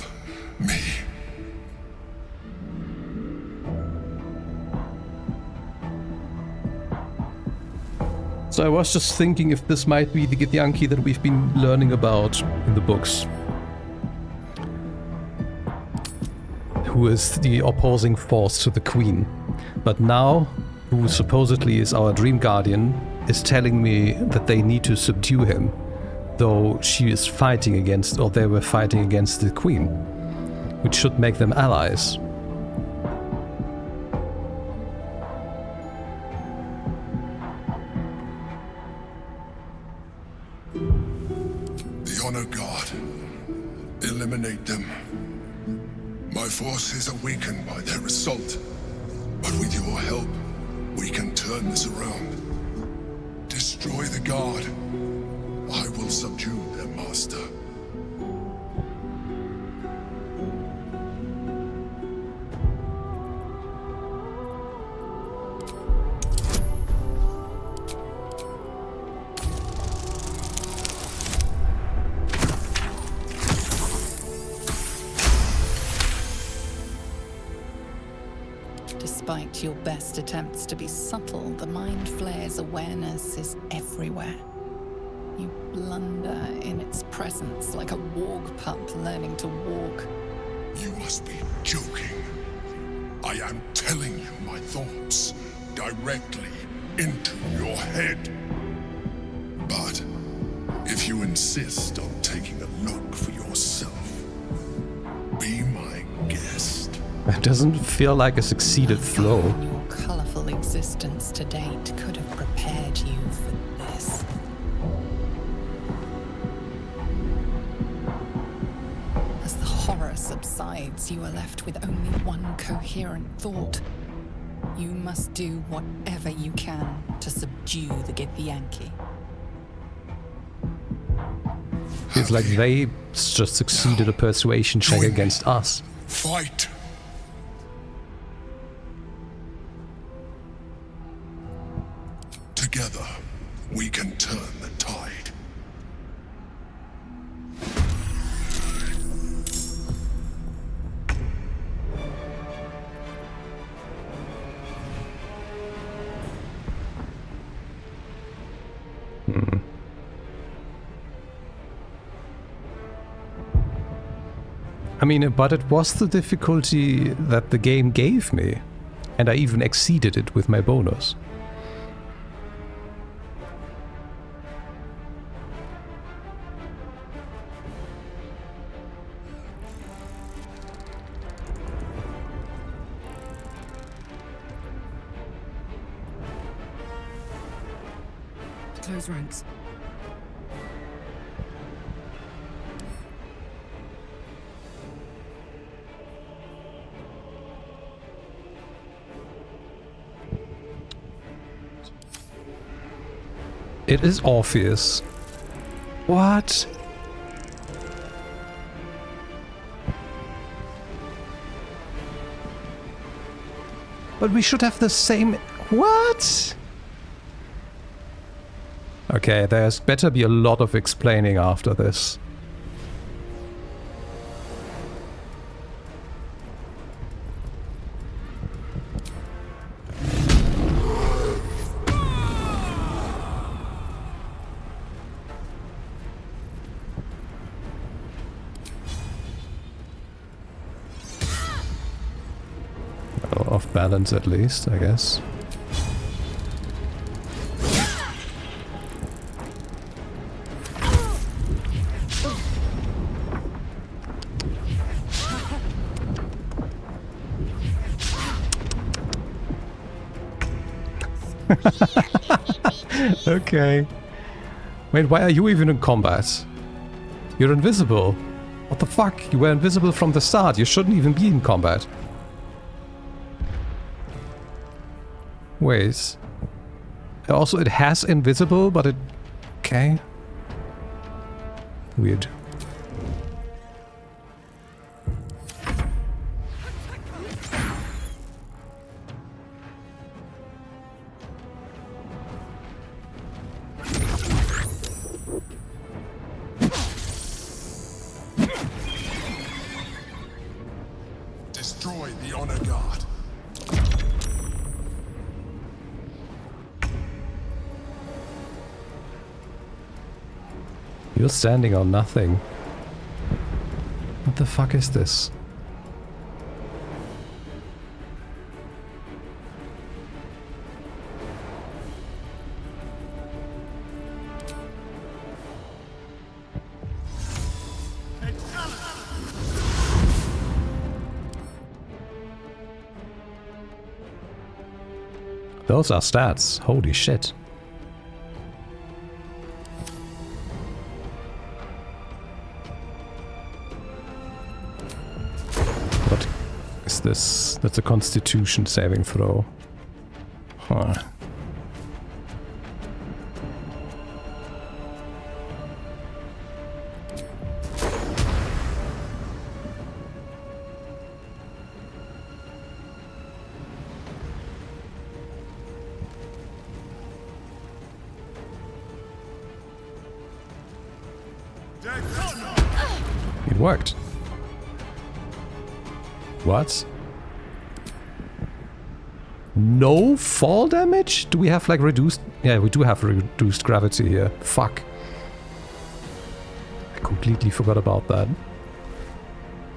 me. So I was just thinking if this might be the Githyanki that we've been learning about in the books. Who is the opposing force to the Queen. But now, who supposedly is our Dream Guardian, is telling me that they need to subdue him, though she is fighting against, or they were fighting against the Queen, which should make them allies. The Honor Guard. Eliminate them. My forces are weakened by their assault, but with your help, we can turn this around. Destroy the Guard. I will subdue their master. Despite your best attempts to be subtle, the Mind Flayer's awareness is everywhere. You blunder in its presence like a warg pup learning to walk. You must be joking. I am telling you my thoughts directly into your head. But if you insist on taking a look for yourself, be my guest. It doesn't feel like a succeeded flow. Your colorful existence to date could have prepared you for this. As the horror subsides, you are left with only one coherent thought. You must do whatever you can to subdue the Githyanki. Feels like they just succeeded a persuasion check against us. Fight! Together, we can turn the tide. I mean, but it was the difficulty that the game gave me, and I even exceeded it with my bonus. Close ranks. It is Orpheus. What? But we should have the same... What? Okay, there's better be a lot of explaining after this. Off balance at least, I guess. Okay. Wait, why are you even in combat? You're invisible. What the fuck? You were invisible from the start. You shouldn't even be in combat. Wait. Also, it has invisible, but it... Okay. Weird. Destroy the Honor Guard. You're standing on nothing. What the fuck is this? Those are stats. Holy shit. What is this? That's a Constitution saving throw. Huh. It worked. What? No fall damage? Do we have like reduced... Yeah, we do have reduced gravity here. Fuck. I completely forgot about that.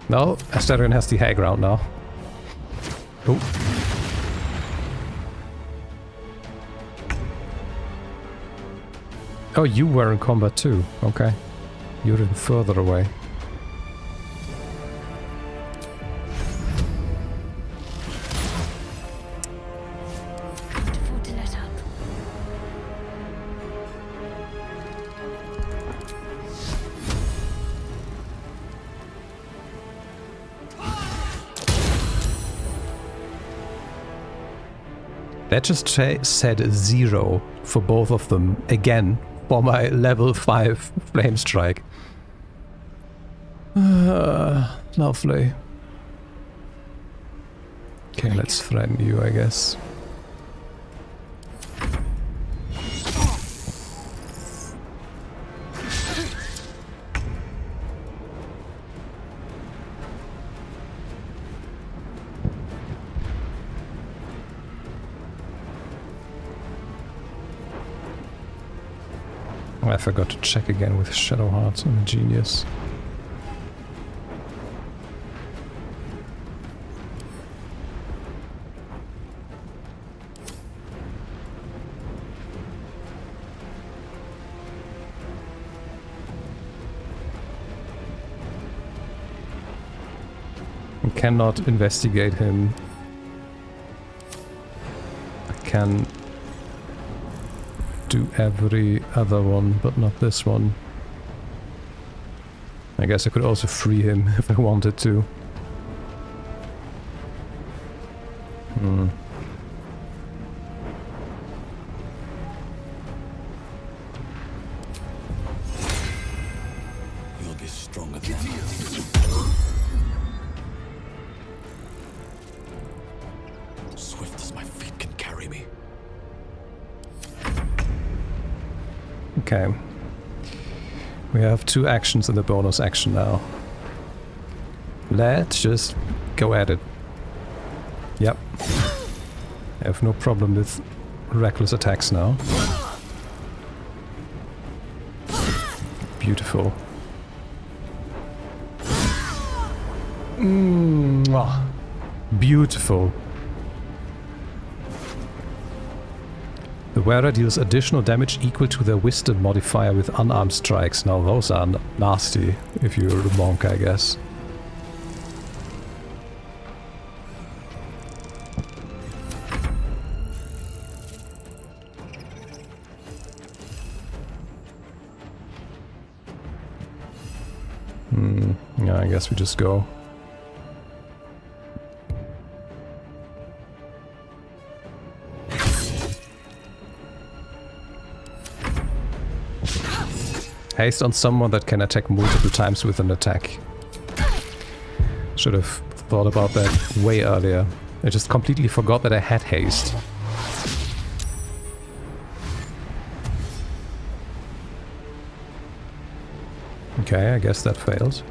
No, Asterion has the high ground now. Oh. Oh, you were in combat too. Okay. You're even further away. That just said 0 for both of them again for my level 5 flame strike. Lovely. Okay, let's threaten you, I guess. I forgot to check again with Shadow Hearts. I'm a genius. I cannot investigate him. I can do every other one, but not this one. I guess I could also free him if I wanted to. You'll be stronger than swift as my feet can carry me. Okay. We have 2 actions in the bonus action now. Let's just go at it. Yep. I have no problem with reckless attacks now. Beautiful. Beautiful. The wearer deals additional damage equal to their wisdom modifier with unarmed strikes. Now those are nasty, if you're the monk, I guess. Yeah, I guess we just go. Haste on someone that can attack multiple times with an attack. Should have thought about that way earlier. I just completely forgot that I had haste. Okay, I guess that failed.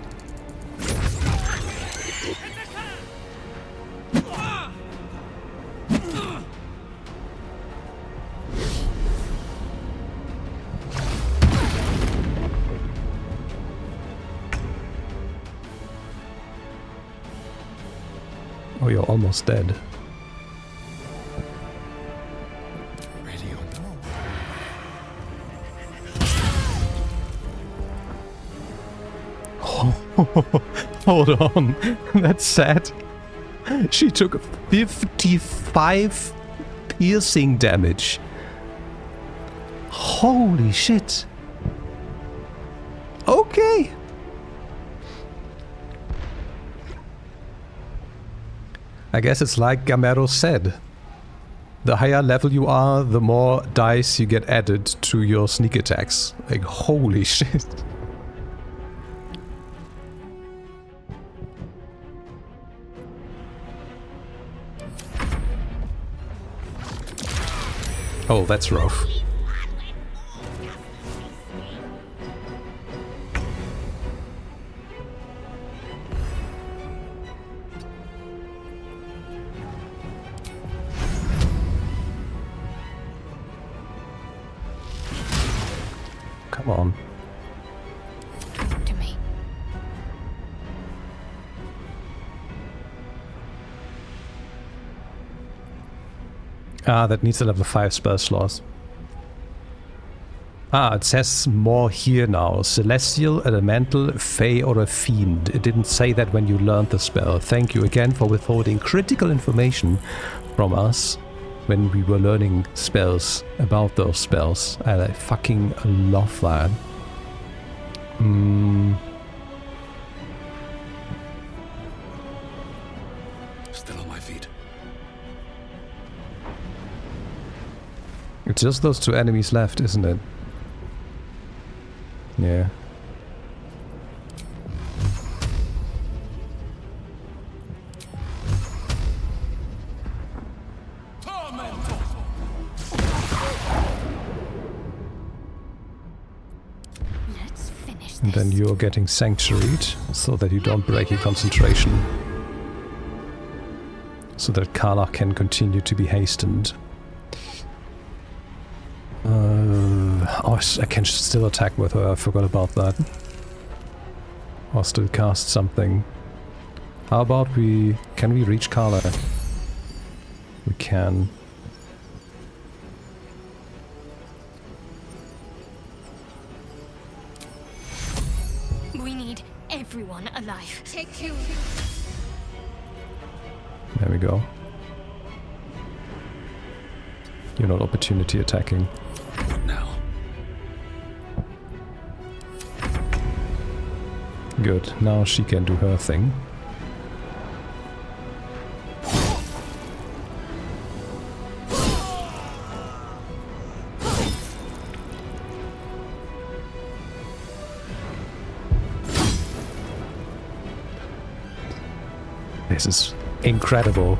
Oh, you're almost dead. Hold on, that's sad. She took 55 piercing damage. Holy shit. Okay. I guess it's like Gamero said. The higher level you are, the more dice you get added to your sneak attacks. Like, holy shit. Oh, that's rough. Come on. Talk to me. Ah, that needs a level 5 spell slot. Ah, it says more here now. Celestial, Elemental, Fey, or a Fiend. It didn't say that when you learned the spell. Thank you again for withholding critical information from us when we were learning spells about those spells. I fucking love that. Still on my feet. It's just those 2 enemies left, isn't it? Yeah. Let's finish And then you're getting sanctuaried, so that you don't break your concentration. So that Kala can continue to be hastened. Oh, I can still attack with her, I forgot about that. Or still cast something. How about can we reach Kala? We can. We need everyone alive. Take you. There we go. You're not opportunity attacking. Now. Good. Now she can do her thing. This is incredible.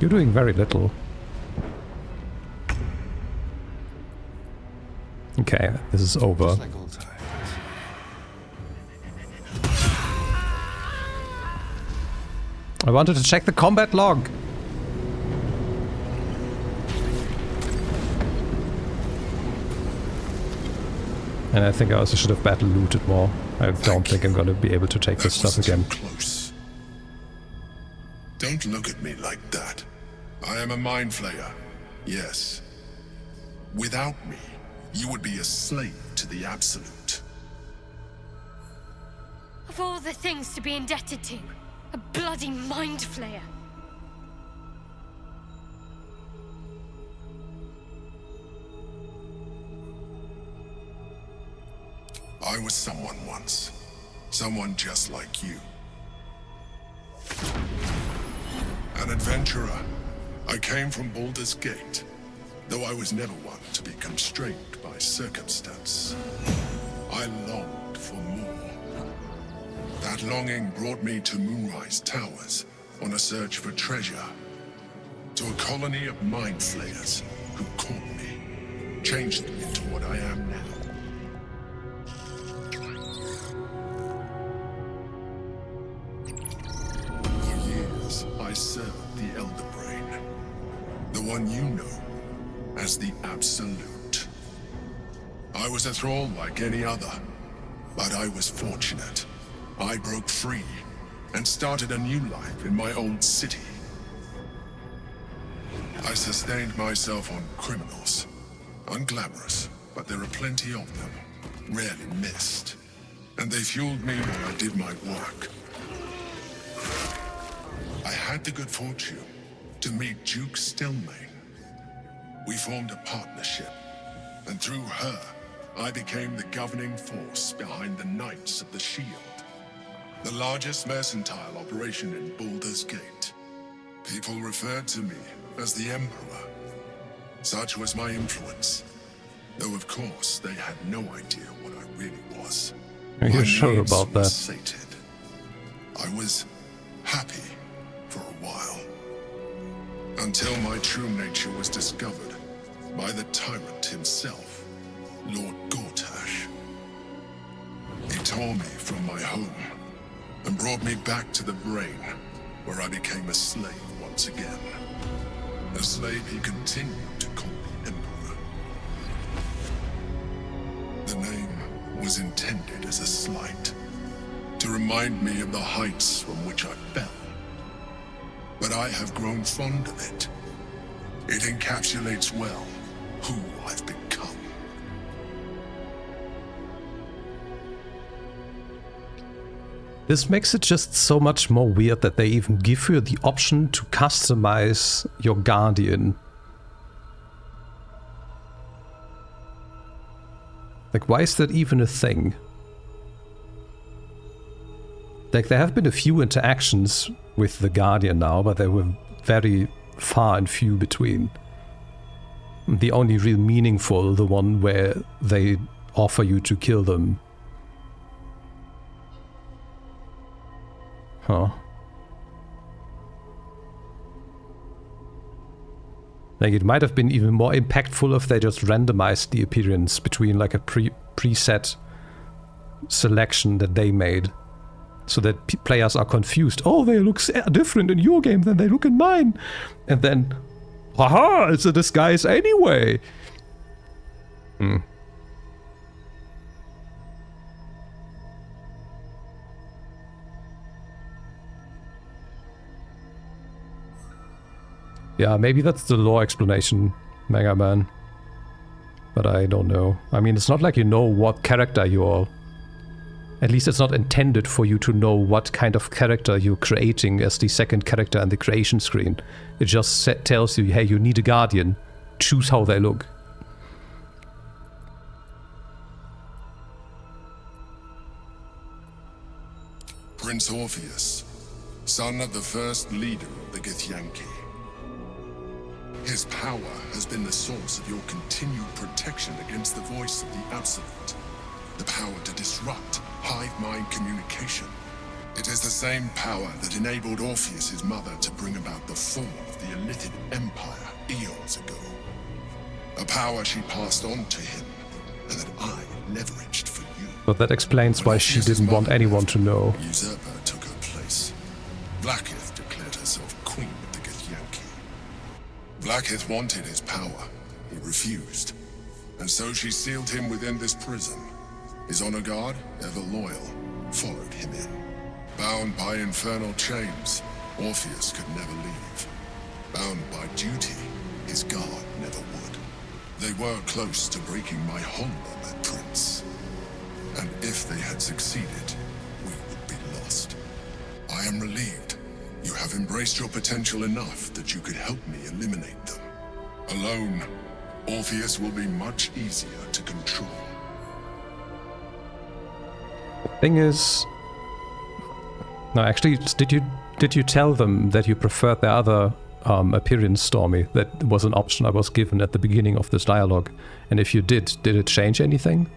You're doing very little. Okay, this is over. I wanted to check the combat log. And I think I also should have battle looted more. I don't think I'm gonna be able to take this stuff again. Close. Don't look at me like that. I am a mind flayer. Yes. Without me, you would be a slave to the Absolute. Of all the things to be indebted to, a bloody mind flayer. I was someone once. Someone just like you. An adventurer. I came from Baldur's Gate, though I was never one to be constrained by circumstance. I longed for more. That longing brought me to Moonrise Towers on a search for treasure. To a colony of mind flayers who caught me, changed me into what I am now. I served the Elder Brain, the one you know as the Absolute. I was a thrall like any other, but I was fortunate. I broke free and started a new life in my old city. I sustained myself on criminals. Unglamorous, but there are plenty of them, rarely missed. And they fueled me while I did my work. I had the good fortune to meet Duke Stelmane. We formed a partnership, and through her, I became the governing force behind the Knights of the Shield, the largest mercantile operation in Baldur's Gate. People referred to me as the Emperor. Such was my influence, though of course they had no idea what I really was. Are you My sure needs about were that? Sated. I was happy for a while, until my true nature was discovered by the tyrant himself, Lord Gortash. He tore me from my home and brought me back to the Brain, where I became a slave once again. A slave he continued to call the Emperor. The name was intended as a slight, to remind me of the heights from which I fell. But I have grown fond of it. It encapsulates well who I've become. This makes it just so much more weird that they even give you the option to customize your Guardian. Like, why is that even a thing? Like, there have been a few interactions with the Guardian now, but they were very far and few between. The only real meaningful, the one where they offer you to kill them. Huh. Like, it might have been even more impactful if they just randomized the appearance between like a preset selection that they made. So that players are confused. Oh, they look different in your game than they look in mine. And then, haha, it's a disguise anyway. Yeah, maybe that's the lore explanation, Mega Man. But I don't know. I mean, it's not like you know what character you're... At least it's not intended for you to know what kind of character you're creating as the second character on the creation screen. It just tells you, hey, you need a Guardian. Choose how they look. Prince Orpheus, son of the first leader of the Githyanki. His power has been the source of your continued protection against the voice of the Absolute. The power to disrupt hive mind communication. It is the same power that enabled Orpheus's mother to bring about the fall of the Illithid Empire eons ago. A power she passed on to him, and that I leveraged for you. But that explains why she didn't want anyone to know. Usurper took her place. Blackith declared herself queen of the Githyanki. Blackith wanted his power. He refused. And so she sealed him within this prison. His honor guard, ever loyal, followed him in. Bound by infernal chains, Orpheus could never leave. Bound by duty, his guard never would. They were close to breaking my hold on that prince. And if they had succeeded, we would I am relieved. You have embraced your potential enough that you could help me eliminate them. Alone, Orpheus will be much easier to control. Thing is... No, actually, did you tell them that you preferred the other appearance, Stormy? That was an option I was given at the beginning of this dialogue. And if you did it change anything?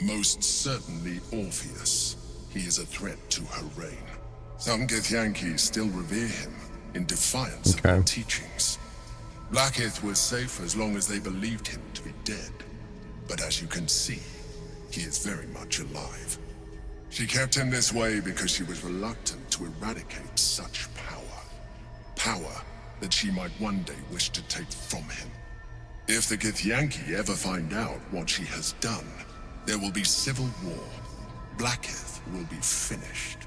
Most certainly Orpheus. He is a threat to her reign. Some Githyanki still revere him in defiance of their teachings. Blackith was safe as long as they believed him to be dead. But as you can see, he is very much alive. She kept him this way because she was reluctant to eradicate such power. Power that she might one day wish to take from him. If the Githyanki ever find out what she has done, there will be civil war. Blackith will be finished.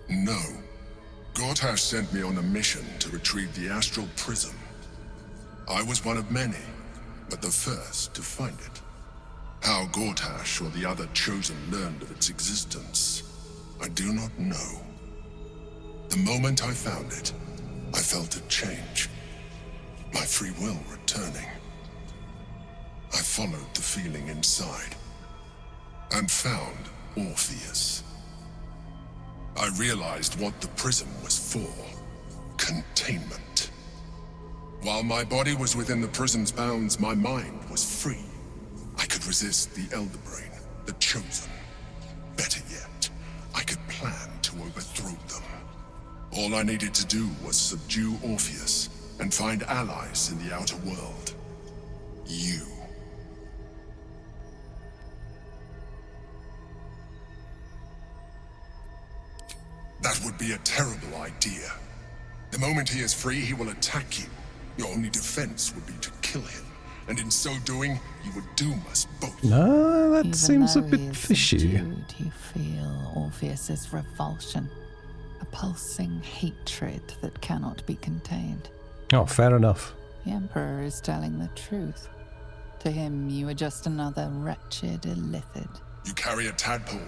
No. Gortash sent me on a mission to retrieve the Astral Prism. I was one of many, but the first to find it. How Gortash or the other Chosen learned of its existence, I do not know. The moment I found it, I felt a change. My free will returning. I followed the feeling inside and found Orpheus. I realized what the prism was for. Containment. While my body was within the prism's bounds, my mind was free. I could resist the Elder Brain, the Chosen. Better yet, I could plan to overthrow them. All I needed to do was subdue Orpheus and find allies in the outer world. You. That would be a terrible idea. The moment he is free, he will attack you. Your only defense would be to kill him, and in so doing, you would doom us both. No, that Even seems a though bit he is fishy. subdued, you feel Orpheus's revulsion, a pulsing hatred that cannot be contained. Oh, fair enough. The Emperor is telling the truth. To him, you are just another wretched illithid. You carry a tadpole.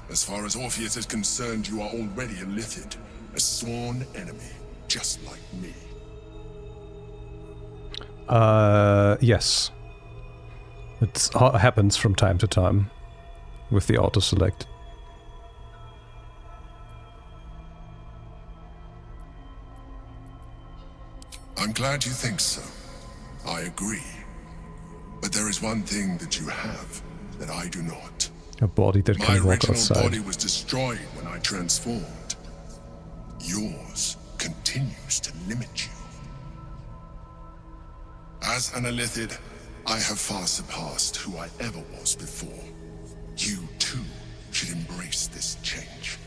As far as Orpheus is concerned, you are already a Lithid, a sworn enemy, just like me. Yes. It happens from time to time with the auto-select. I'm glad you think so. I agree. But there is one thing that you have that I do not. A body that My can walk original outside. body was destroyed when I transformed. Yours continues to limit you. As an Illithid, I have far surpassed who I ever was before. You, too, should embrace this change.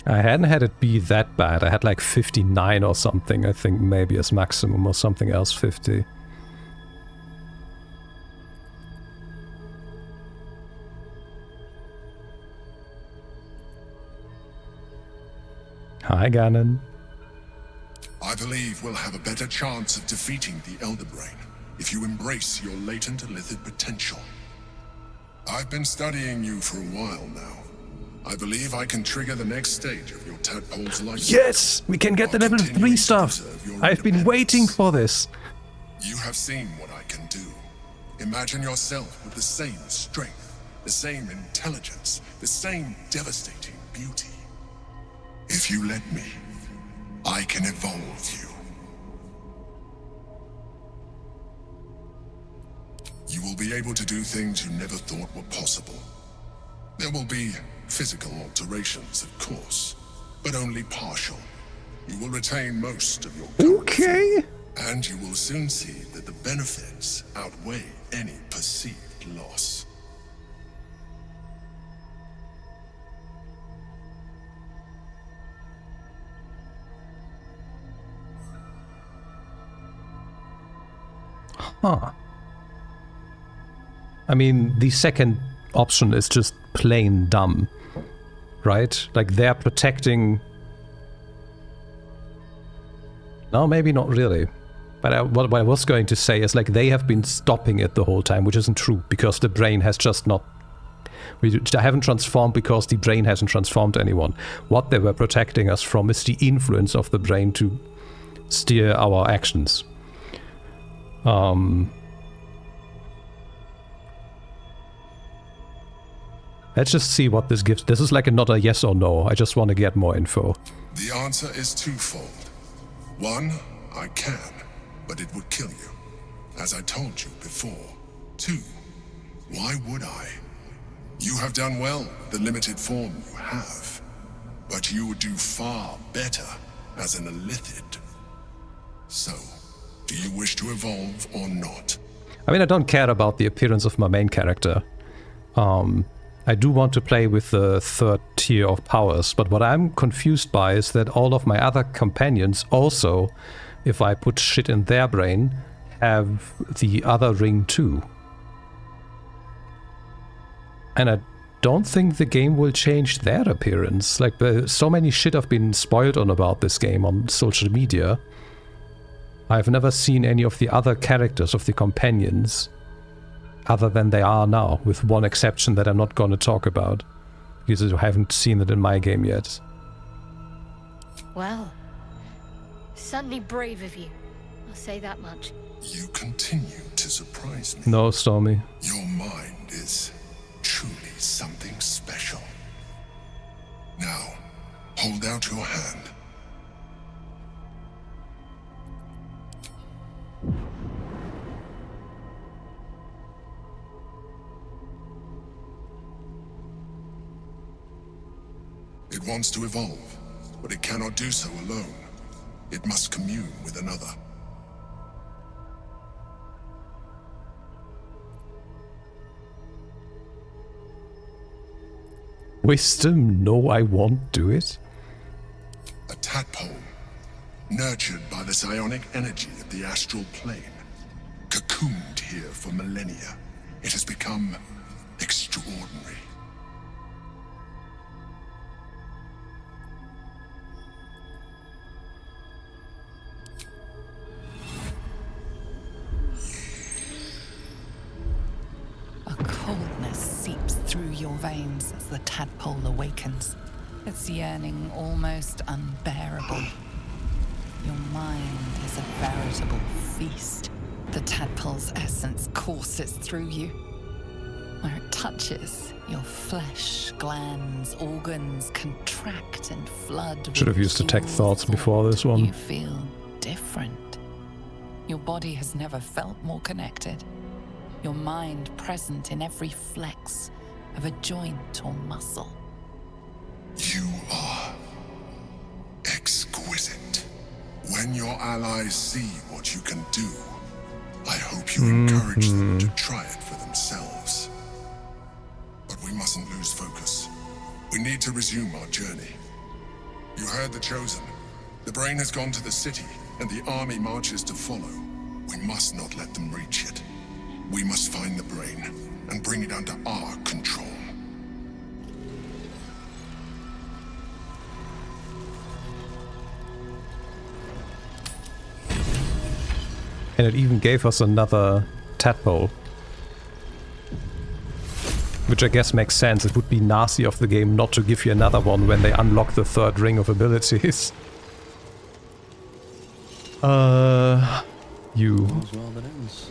I hadn't had it be that bad. I had like 59 or something, I think, maybe as maximum, or something else 50. Hi, Ganon. I believe we'll have a better chance of defeating the Elder Brain if you embrace your latent Illithid potential. I've been studying you for a while now. I believe I can trigger the next stage of your tadpole's life. Yes! We can get the level 3 stuff! I've been waiting for this! You have seen what I can do. Imagine yourself with the same strength, the same intelligence, the same devastating beauty. If you let me, I can evolve you. You will be able to do things you never thought were possible. There will be physical alterations, of course, but only partial. You will retain most of your current form, and you will soon see that the benefits outweigh any perceived loss. Huh. I mean, the second option is just plain dumb, right? Like, they're protecting... No, maybe not really. But what I was going to say is, like, they have been stopping it the whole time, which isn't true, because the brain has just not... We haven't transformed because the brain hasn't transformed anyone. What they were protecting us from is the influence of the brain to steer our actions. Let's just see what this gives. This is like not a yes or no. I just want to get more info. The answer is twofold. One, I can, but it would kill you, as I told you before. Two, why would I? You have done well with the limited form you have, but you would do far better as an illithid. So, do you wish to evolve or not? I mean, I don't care about the appearance of my main character. I do want to play with the third tier of powers, but what I'm confused by is that all of my other companions also, if I put shit in their brain, have the other ring too. And I don't think the game will change their appearance. Like, so many shit have been spoiled on about this game on social media. I've never seen any of the other characters of the companions other than they are now, with one exception that I'm not going to talk about, because I haven't seen it in my game yet. Well, certainly brave of you. I'll say that much. You continue to surprise me. No, Stormy. Your mind is truly something special. Now, hold out your hand. It wants to evolve, but it cannot do so alone. It must commune with another. Wisdom? No, I won't do it. A tadpole, nurtured by the psionic energy of the astral plane, cocooned here for millennia. It has become extraordinary. Coldness seeps through your veins as the tadpole awakens, its yearning almost unbearable. Your mind is a veritable feast. The tadpole's essence courses through you. Where it touches, your flesh, glands, organs contract and flood. Should have used detect thoughts before this one. You feel different. Your body has never felt more connected. Your mind present in every flex of a joint or muscle. You are exquisite. When your allies see what you can do, I hope you encourage them to try it for themselves. But we mustn't lose focus. We need to resume our journey. You heard the Chosen. The brain has gone to the city, and the army marches to follow. We must not let them reach it. We must find the brain and bring it under our control. And it even gave us another tadpole. Which I guess makes sense. It would be nasty of the game not to give you another one when they unlock the third ring of abilities. You... All's well that ends.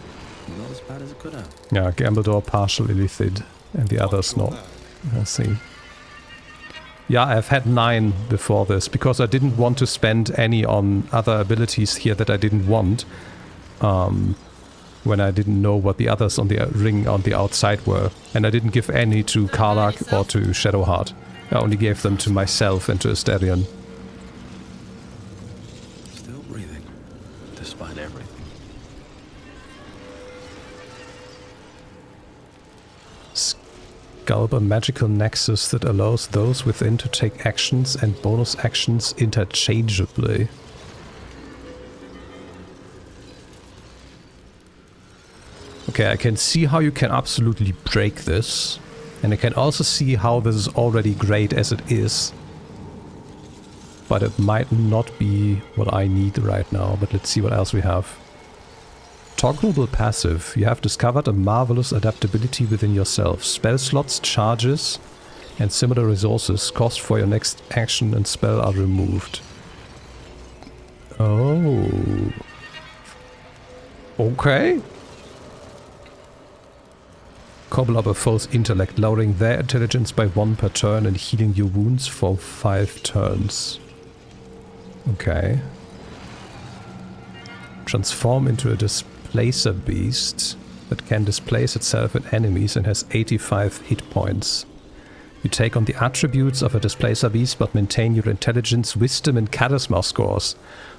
Not as bad as it could have. Yeah, Gambledore partial illithid, and the others not. Let's see. Yeah, I've had 9 before this, because I didn't want to spend any on other abilities here that I didn't want. When I didn't know what the others on the ring on the outside were. And I didn't give any to Karlach or to Shadowheart. I only gave them to myself and to Asterion. Still breathing, despite everything. Sculpt a magical nexus that allows those within to take actions and bonus actions interchangeably. Okay, I can see how you can absolutely break this. And I can also see how this is already great as it is. But it might not be what I need right now. But let's see what else we have. Toggleable passive. You have discovered a marvelous adaptability within yourself. Spell slots, charges, and similar resources cost for your next action and spell are removed. Oh. Okay. Cobble up a foe's intellect, lowering their intelligence by 1 per turn and healing your wounds for 5 turns. Okay. Transform into a displacer beast that can displace itself in enemies and has 85 hit points. You take on the attributes of a displacer beast but maintain your intelligence, wisdom and charisma scores.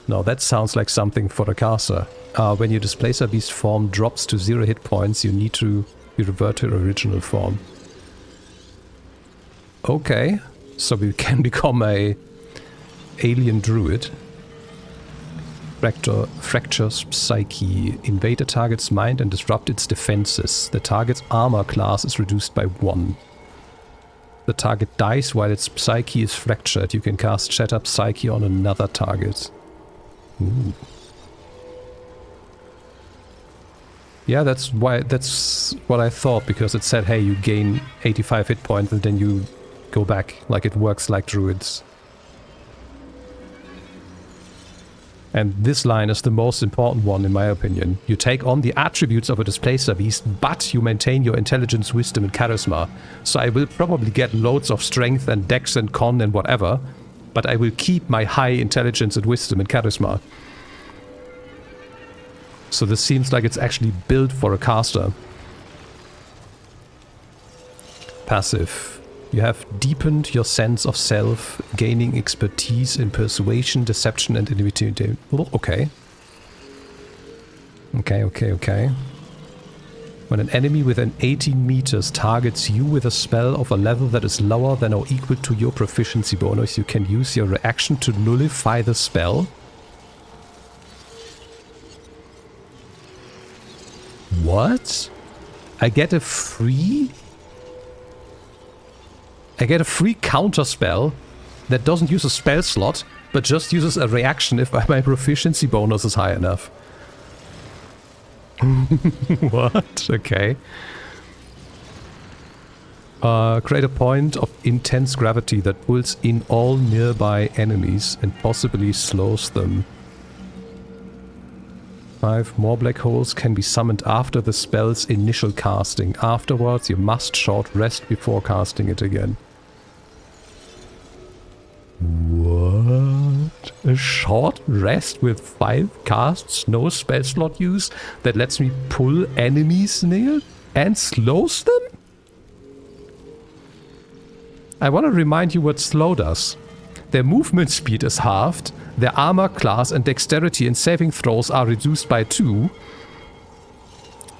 Now that sounds like something for a caster. When your displacer beast form drops to 0 hit points, you need to revert to your original form. Okay, so we can become a alien druid. Fractures psyche. Invade a target's mind and disrupt its defenses. The target's armor class is reduced by 1. The target dies while its psyche is fractured. You can cast Shatter Psyche on another target. Ooh. Yeah, that's what I thought, because it said, hey, you gain 85 hit points and then you go back. Like, it works like druids. And this line is the most important one, in my opinion. You take on the attributes of a displacer beast, but you maintain your intelligence, wisdom, and charisma. So I will probably get loads of strength and dex and con and whatever, but I will keep my high intelligence and wisdom and charisma. So this seems like it's actually built for a caster. Passive. You have deepened your sense of self, gaining expertise in persuasion, deception, and intimidation. Oh, okay. Okay. When an enemy within 18 meters targets you with a spell of a level that is lower than or equal to your proficiency bonus, you can use your reaction to nullify the spell. What? I get a free counter spell that doesn't use a spell slot, but just uses a reaction if my proficiency bonus is high enough. What? Okay. Create a point of intense gravity that pulls in all nearby enemies and possibly slows them. 5 more black holes can be summoned after the spell's initial casting. Afterwards, you must short rest before casting it again. What? A short rest with 5 casts, no spell slot use, that lets me pull enemies near and slows them? I want to remind you what slow does. Their movement speed is halved, their armor class and dexterity and saving throws are reduced by 2.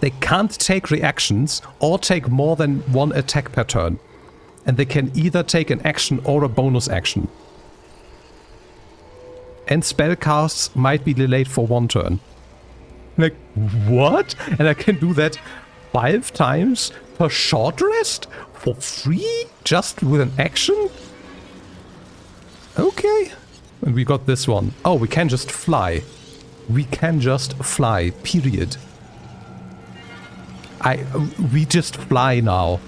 They can't take reactions or take more than 1 attack per turn. And they can either take an action or a bonus action. And spell casts might be delayed for 1 turn. Like, what? And I can do that 5 times per short rest? For free? Just with an action? Okay. And we got this one. Oh, we can just fly. We can just fly, period. We just fly now.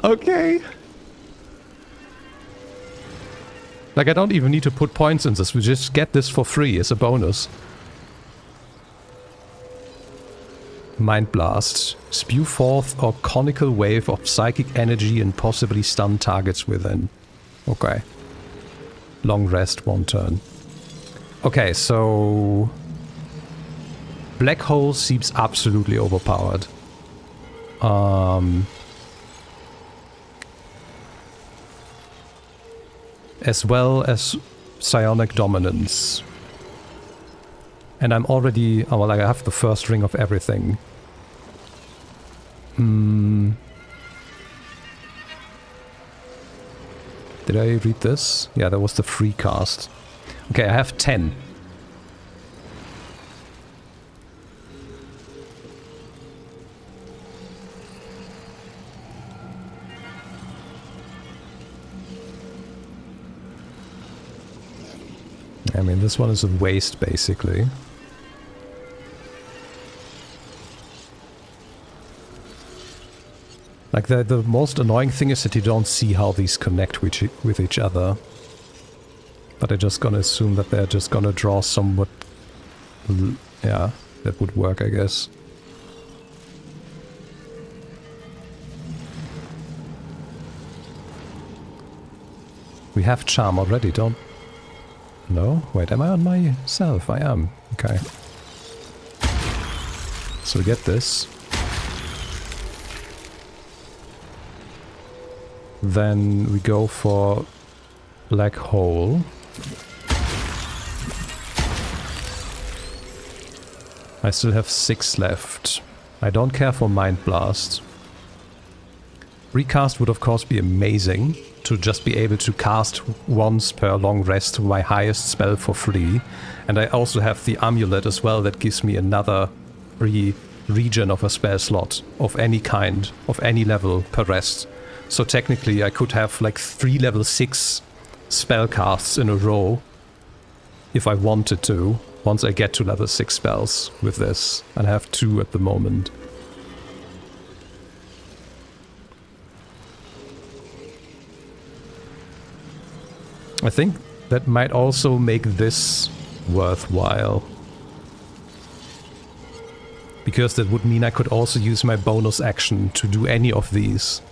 Okay. Like, I don't even need to put points in this. We just get this for free as a bonus. Mind Blast. Spew forth a conical wave of psychic energy and possibly stun targets within. Okay. Long rest, 1 turn. Okay, so... Black Hole seems absolutely overpowered. As well as Psionic Dominance. And I'm already... Oh, well, I have the first ring of everything. Did I read this? Yeah, that was the free cast. Okay, I have 10. I mean, this one is a waste, basically. Like, the most annoying thing is that you don't see how these connect with each other. But I'm just gonna assume that they're just gonna draw somewhat... Yeah, that would work, I guess. We have charm already, don't... No? Wait, am I on myself? I am. Okay. So we get this. Then we go for Black Hole. I still have 6 left. I don't care for Mind Blast. Recast would of course be amazing, to just be able to cast once per long rest my highest spell for free. And I also have the amulet as well that gives me another region of a spell slot of any kind, of any level per rest. So technically I could have like 3 level 6 spell casts in a row if I wanted to, once I get to level 6 spells with this, and I have 2 at the moment. I think that might also make this worthwhile. Because that would mean I could also use my bonus action to do any of these.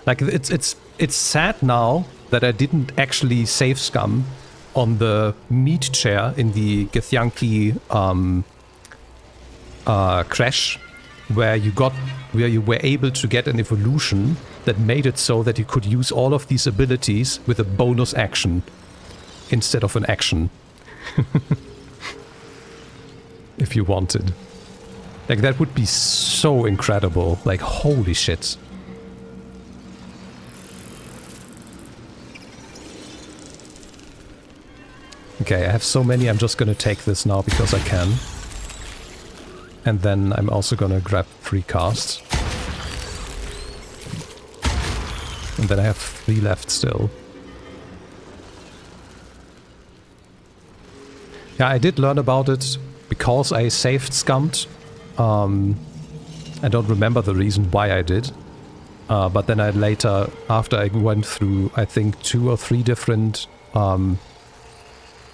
Like, it's sad now that I didn't actually save scum on the meat chair in the Githyanki crash, where you were able to get an evolution that made it so that you could use all of these abilities with a bonus action instead of an action. If you wanted. Like, that would be so incredible. Like, holy shit. Okay, I have so many, I'm just gonna take this now because I can. And then I'm also gonna grab 3 casts. And then I have 3 left still. Yeah, I did learn about it because I saved scummed. I don't remember the reason why I did. But then I later, after I went through, I think 2 or 3 different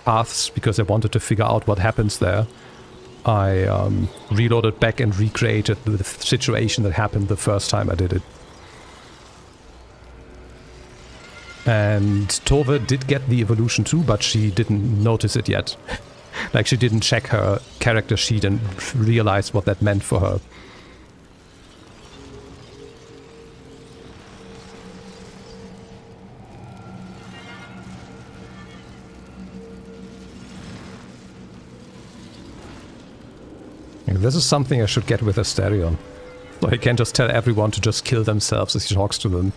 paths, because I wanted to figure out what happens there, I reloaded back and recreated the situation that happened the first time I did it. And Tove did get the evolution too, but she didn't notice it yet. Like, she didn't check her character sheet and realize what that meant for her. This is something I should get with Asterion. So he can just tell everyone to just kill themselves as he talks to them.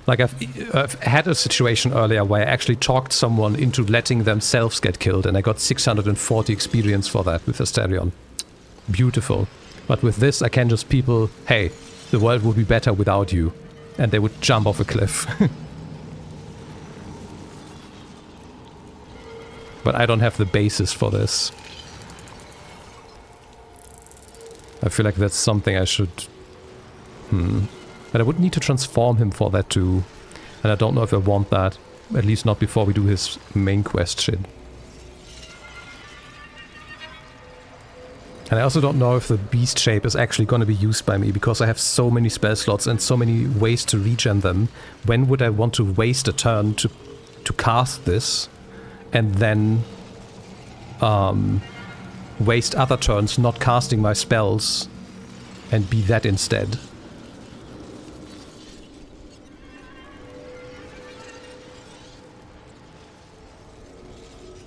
Like, I've had a situation earlier where I actually talked someone into letting themselves get killed, and I got 640 experience for that with Asterion. Beautiful. But with this, I can just people, hey, the world would be better without you. And they would jump off a cliff. But I don't have the basis for this. I feel like that's something I should... But I would need to transform him for that too. And I don't know if I want that. At least not before we do his main quest shit. And I also don't know if the beast shape is actually going to be used by me, because I have so many spell slots and so many ways to regen them. When would I want to waste a turn to cast this and then waste other turns not casting my spells and be that instead?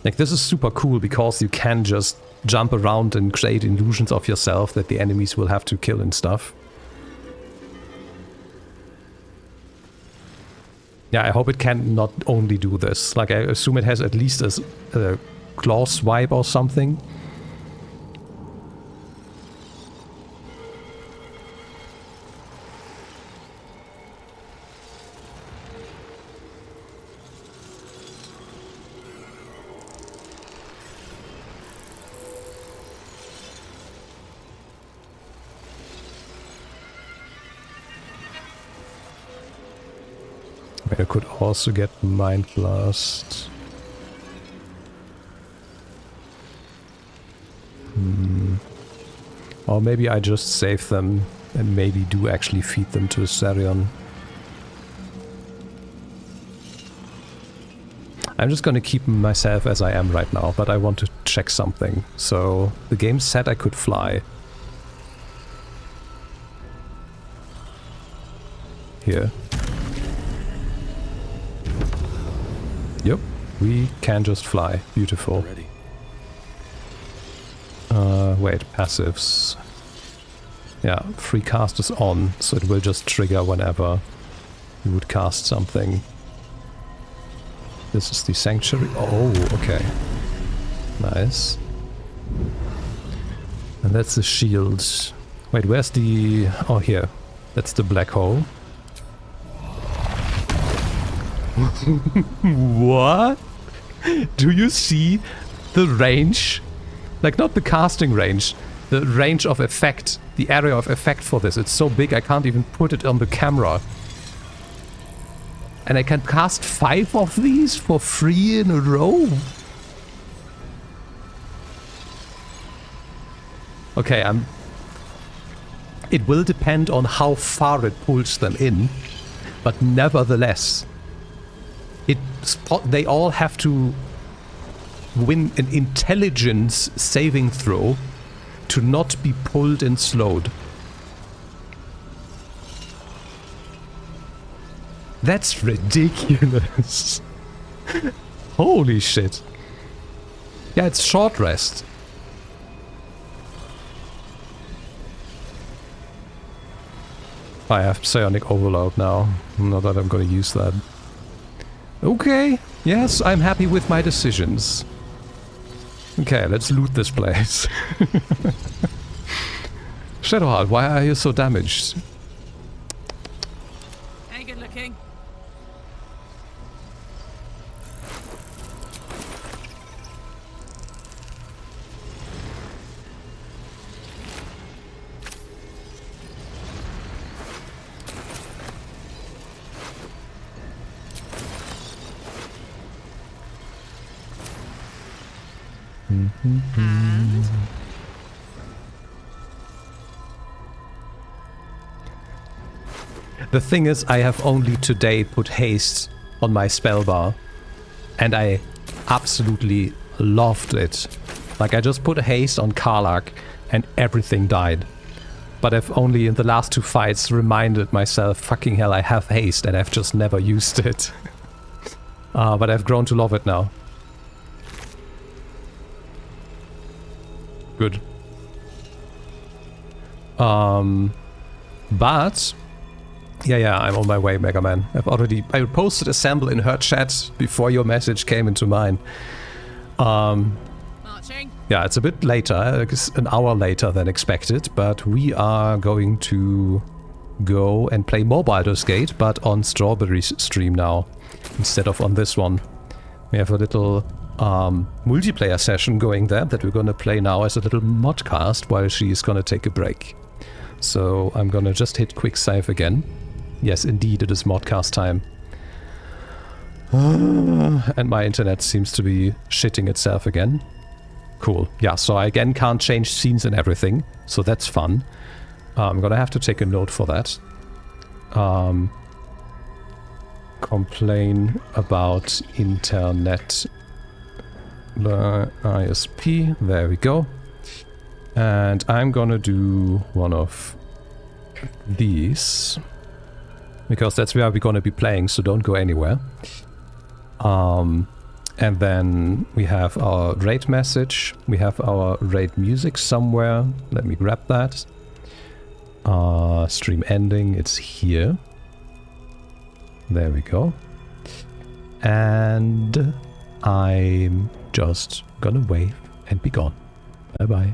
Like, this is super cool because you can just jump around and create illusions of yourself that the enemies will have to kill and stuff. Yeah, I hope it can not only do this. Like, I assume it has at least a claw swipe or something. I could also get Mind Blast. Or maybe I just save them and maybe do actually feed them to Asterion. I'm just gonna keep myself as I am right now, but I want to check something. So, the game said I could fly. Here. Yep, we can just fly. Beautiful. Wait, passives. Yeah, free cast is on, so it will just trigger whenever you would cast something. This is the sanctuary. Oh, okay. Nice. And that's the shield. Wait, where's the... Oh, here. That's the black hole. What? Do you see the range? Like, not the casting range. The range of effect. The area of effect for this. It's so big I can't even put it on the camera. And I can cast 5 of these for free in a row? Okay, it will depend on how far it pulls them in. But nevertheless, they all have to win an intelligence saving throw to not be pulled and slowed. That's ridiculous. Holy shit. Yeah, it's short rest. I have Psionic Overload now. Not that I'm gonna use that. Okay. Yes, I'm happy with my decisions. Okay, let's loot this place. Shadowheart, why are you so damaged? Ain't good looking. And the thing is, I have only today put haste on my spell bar, and I absolutely loved it. Like, I just put haste on Karlach and everything died. But I've only in the last 2 fights reminded myself, fucking hell, I have haste and I've just never used it. But I've grown to love it now. Good. But yeah, I'm on my way, Mega Man. I posted assemble in her chat before your message came into mine. Marching. Yeah, it's a bit later, it's an hour later than expected, but we are going to go and play more Baldur's Gate, but on Strawberry's stream now, instead of on this one. We have a little multiplayer session going there that we're going to play now as a little modcast while she's going to take a break. So I'm going to just hit quick save again. Yes, indeed, it is modcast time. And my internet seems to be shitting itself again. Cool. Yeah, so I again can't change scenes and everything, so that's fun. I'm going to have to take a note for that. Complain about internet. ISP, there we go. And I'm gonna do one of these, because that's where we're gonna be playing, so don't go anywhere. And then we have our raid message, we have our raid music somewhere. Let me grab that. Stream ending, it's here. There we go. And I'm just gonna wave and be gone. Bye bye.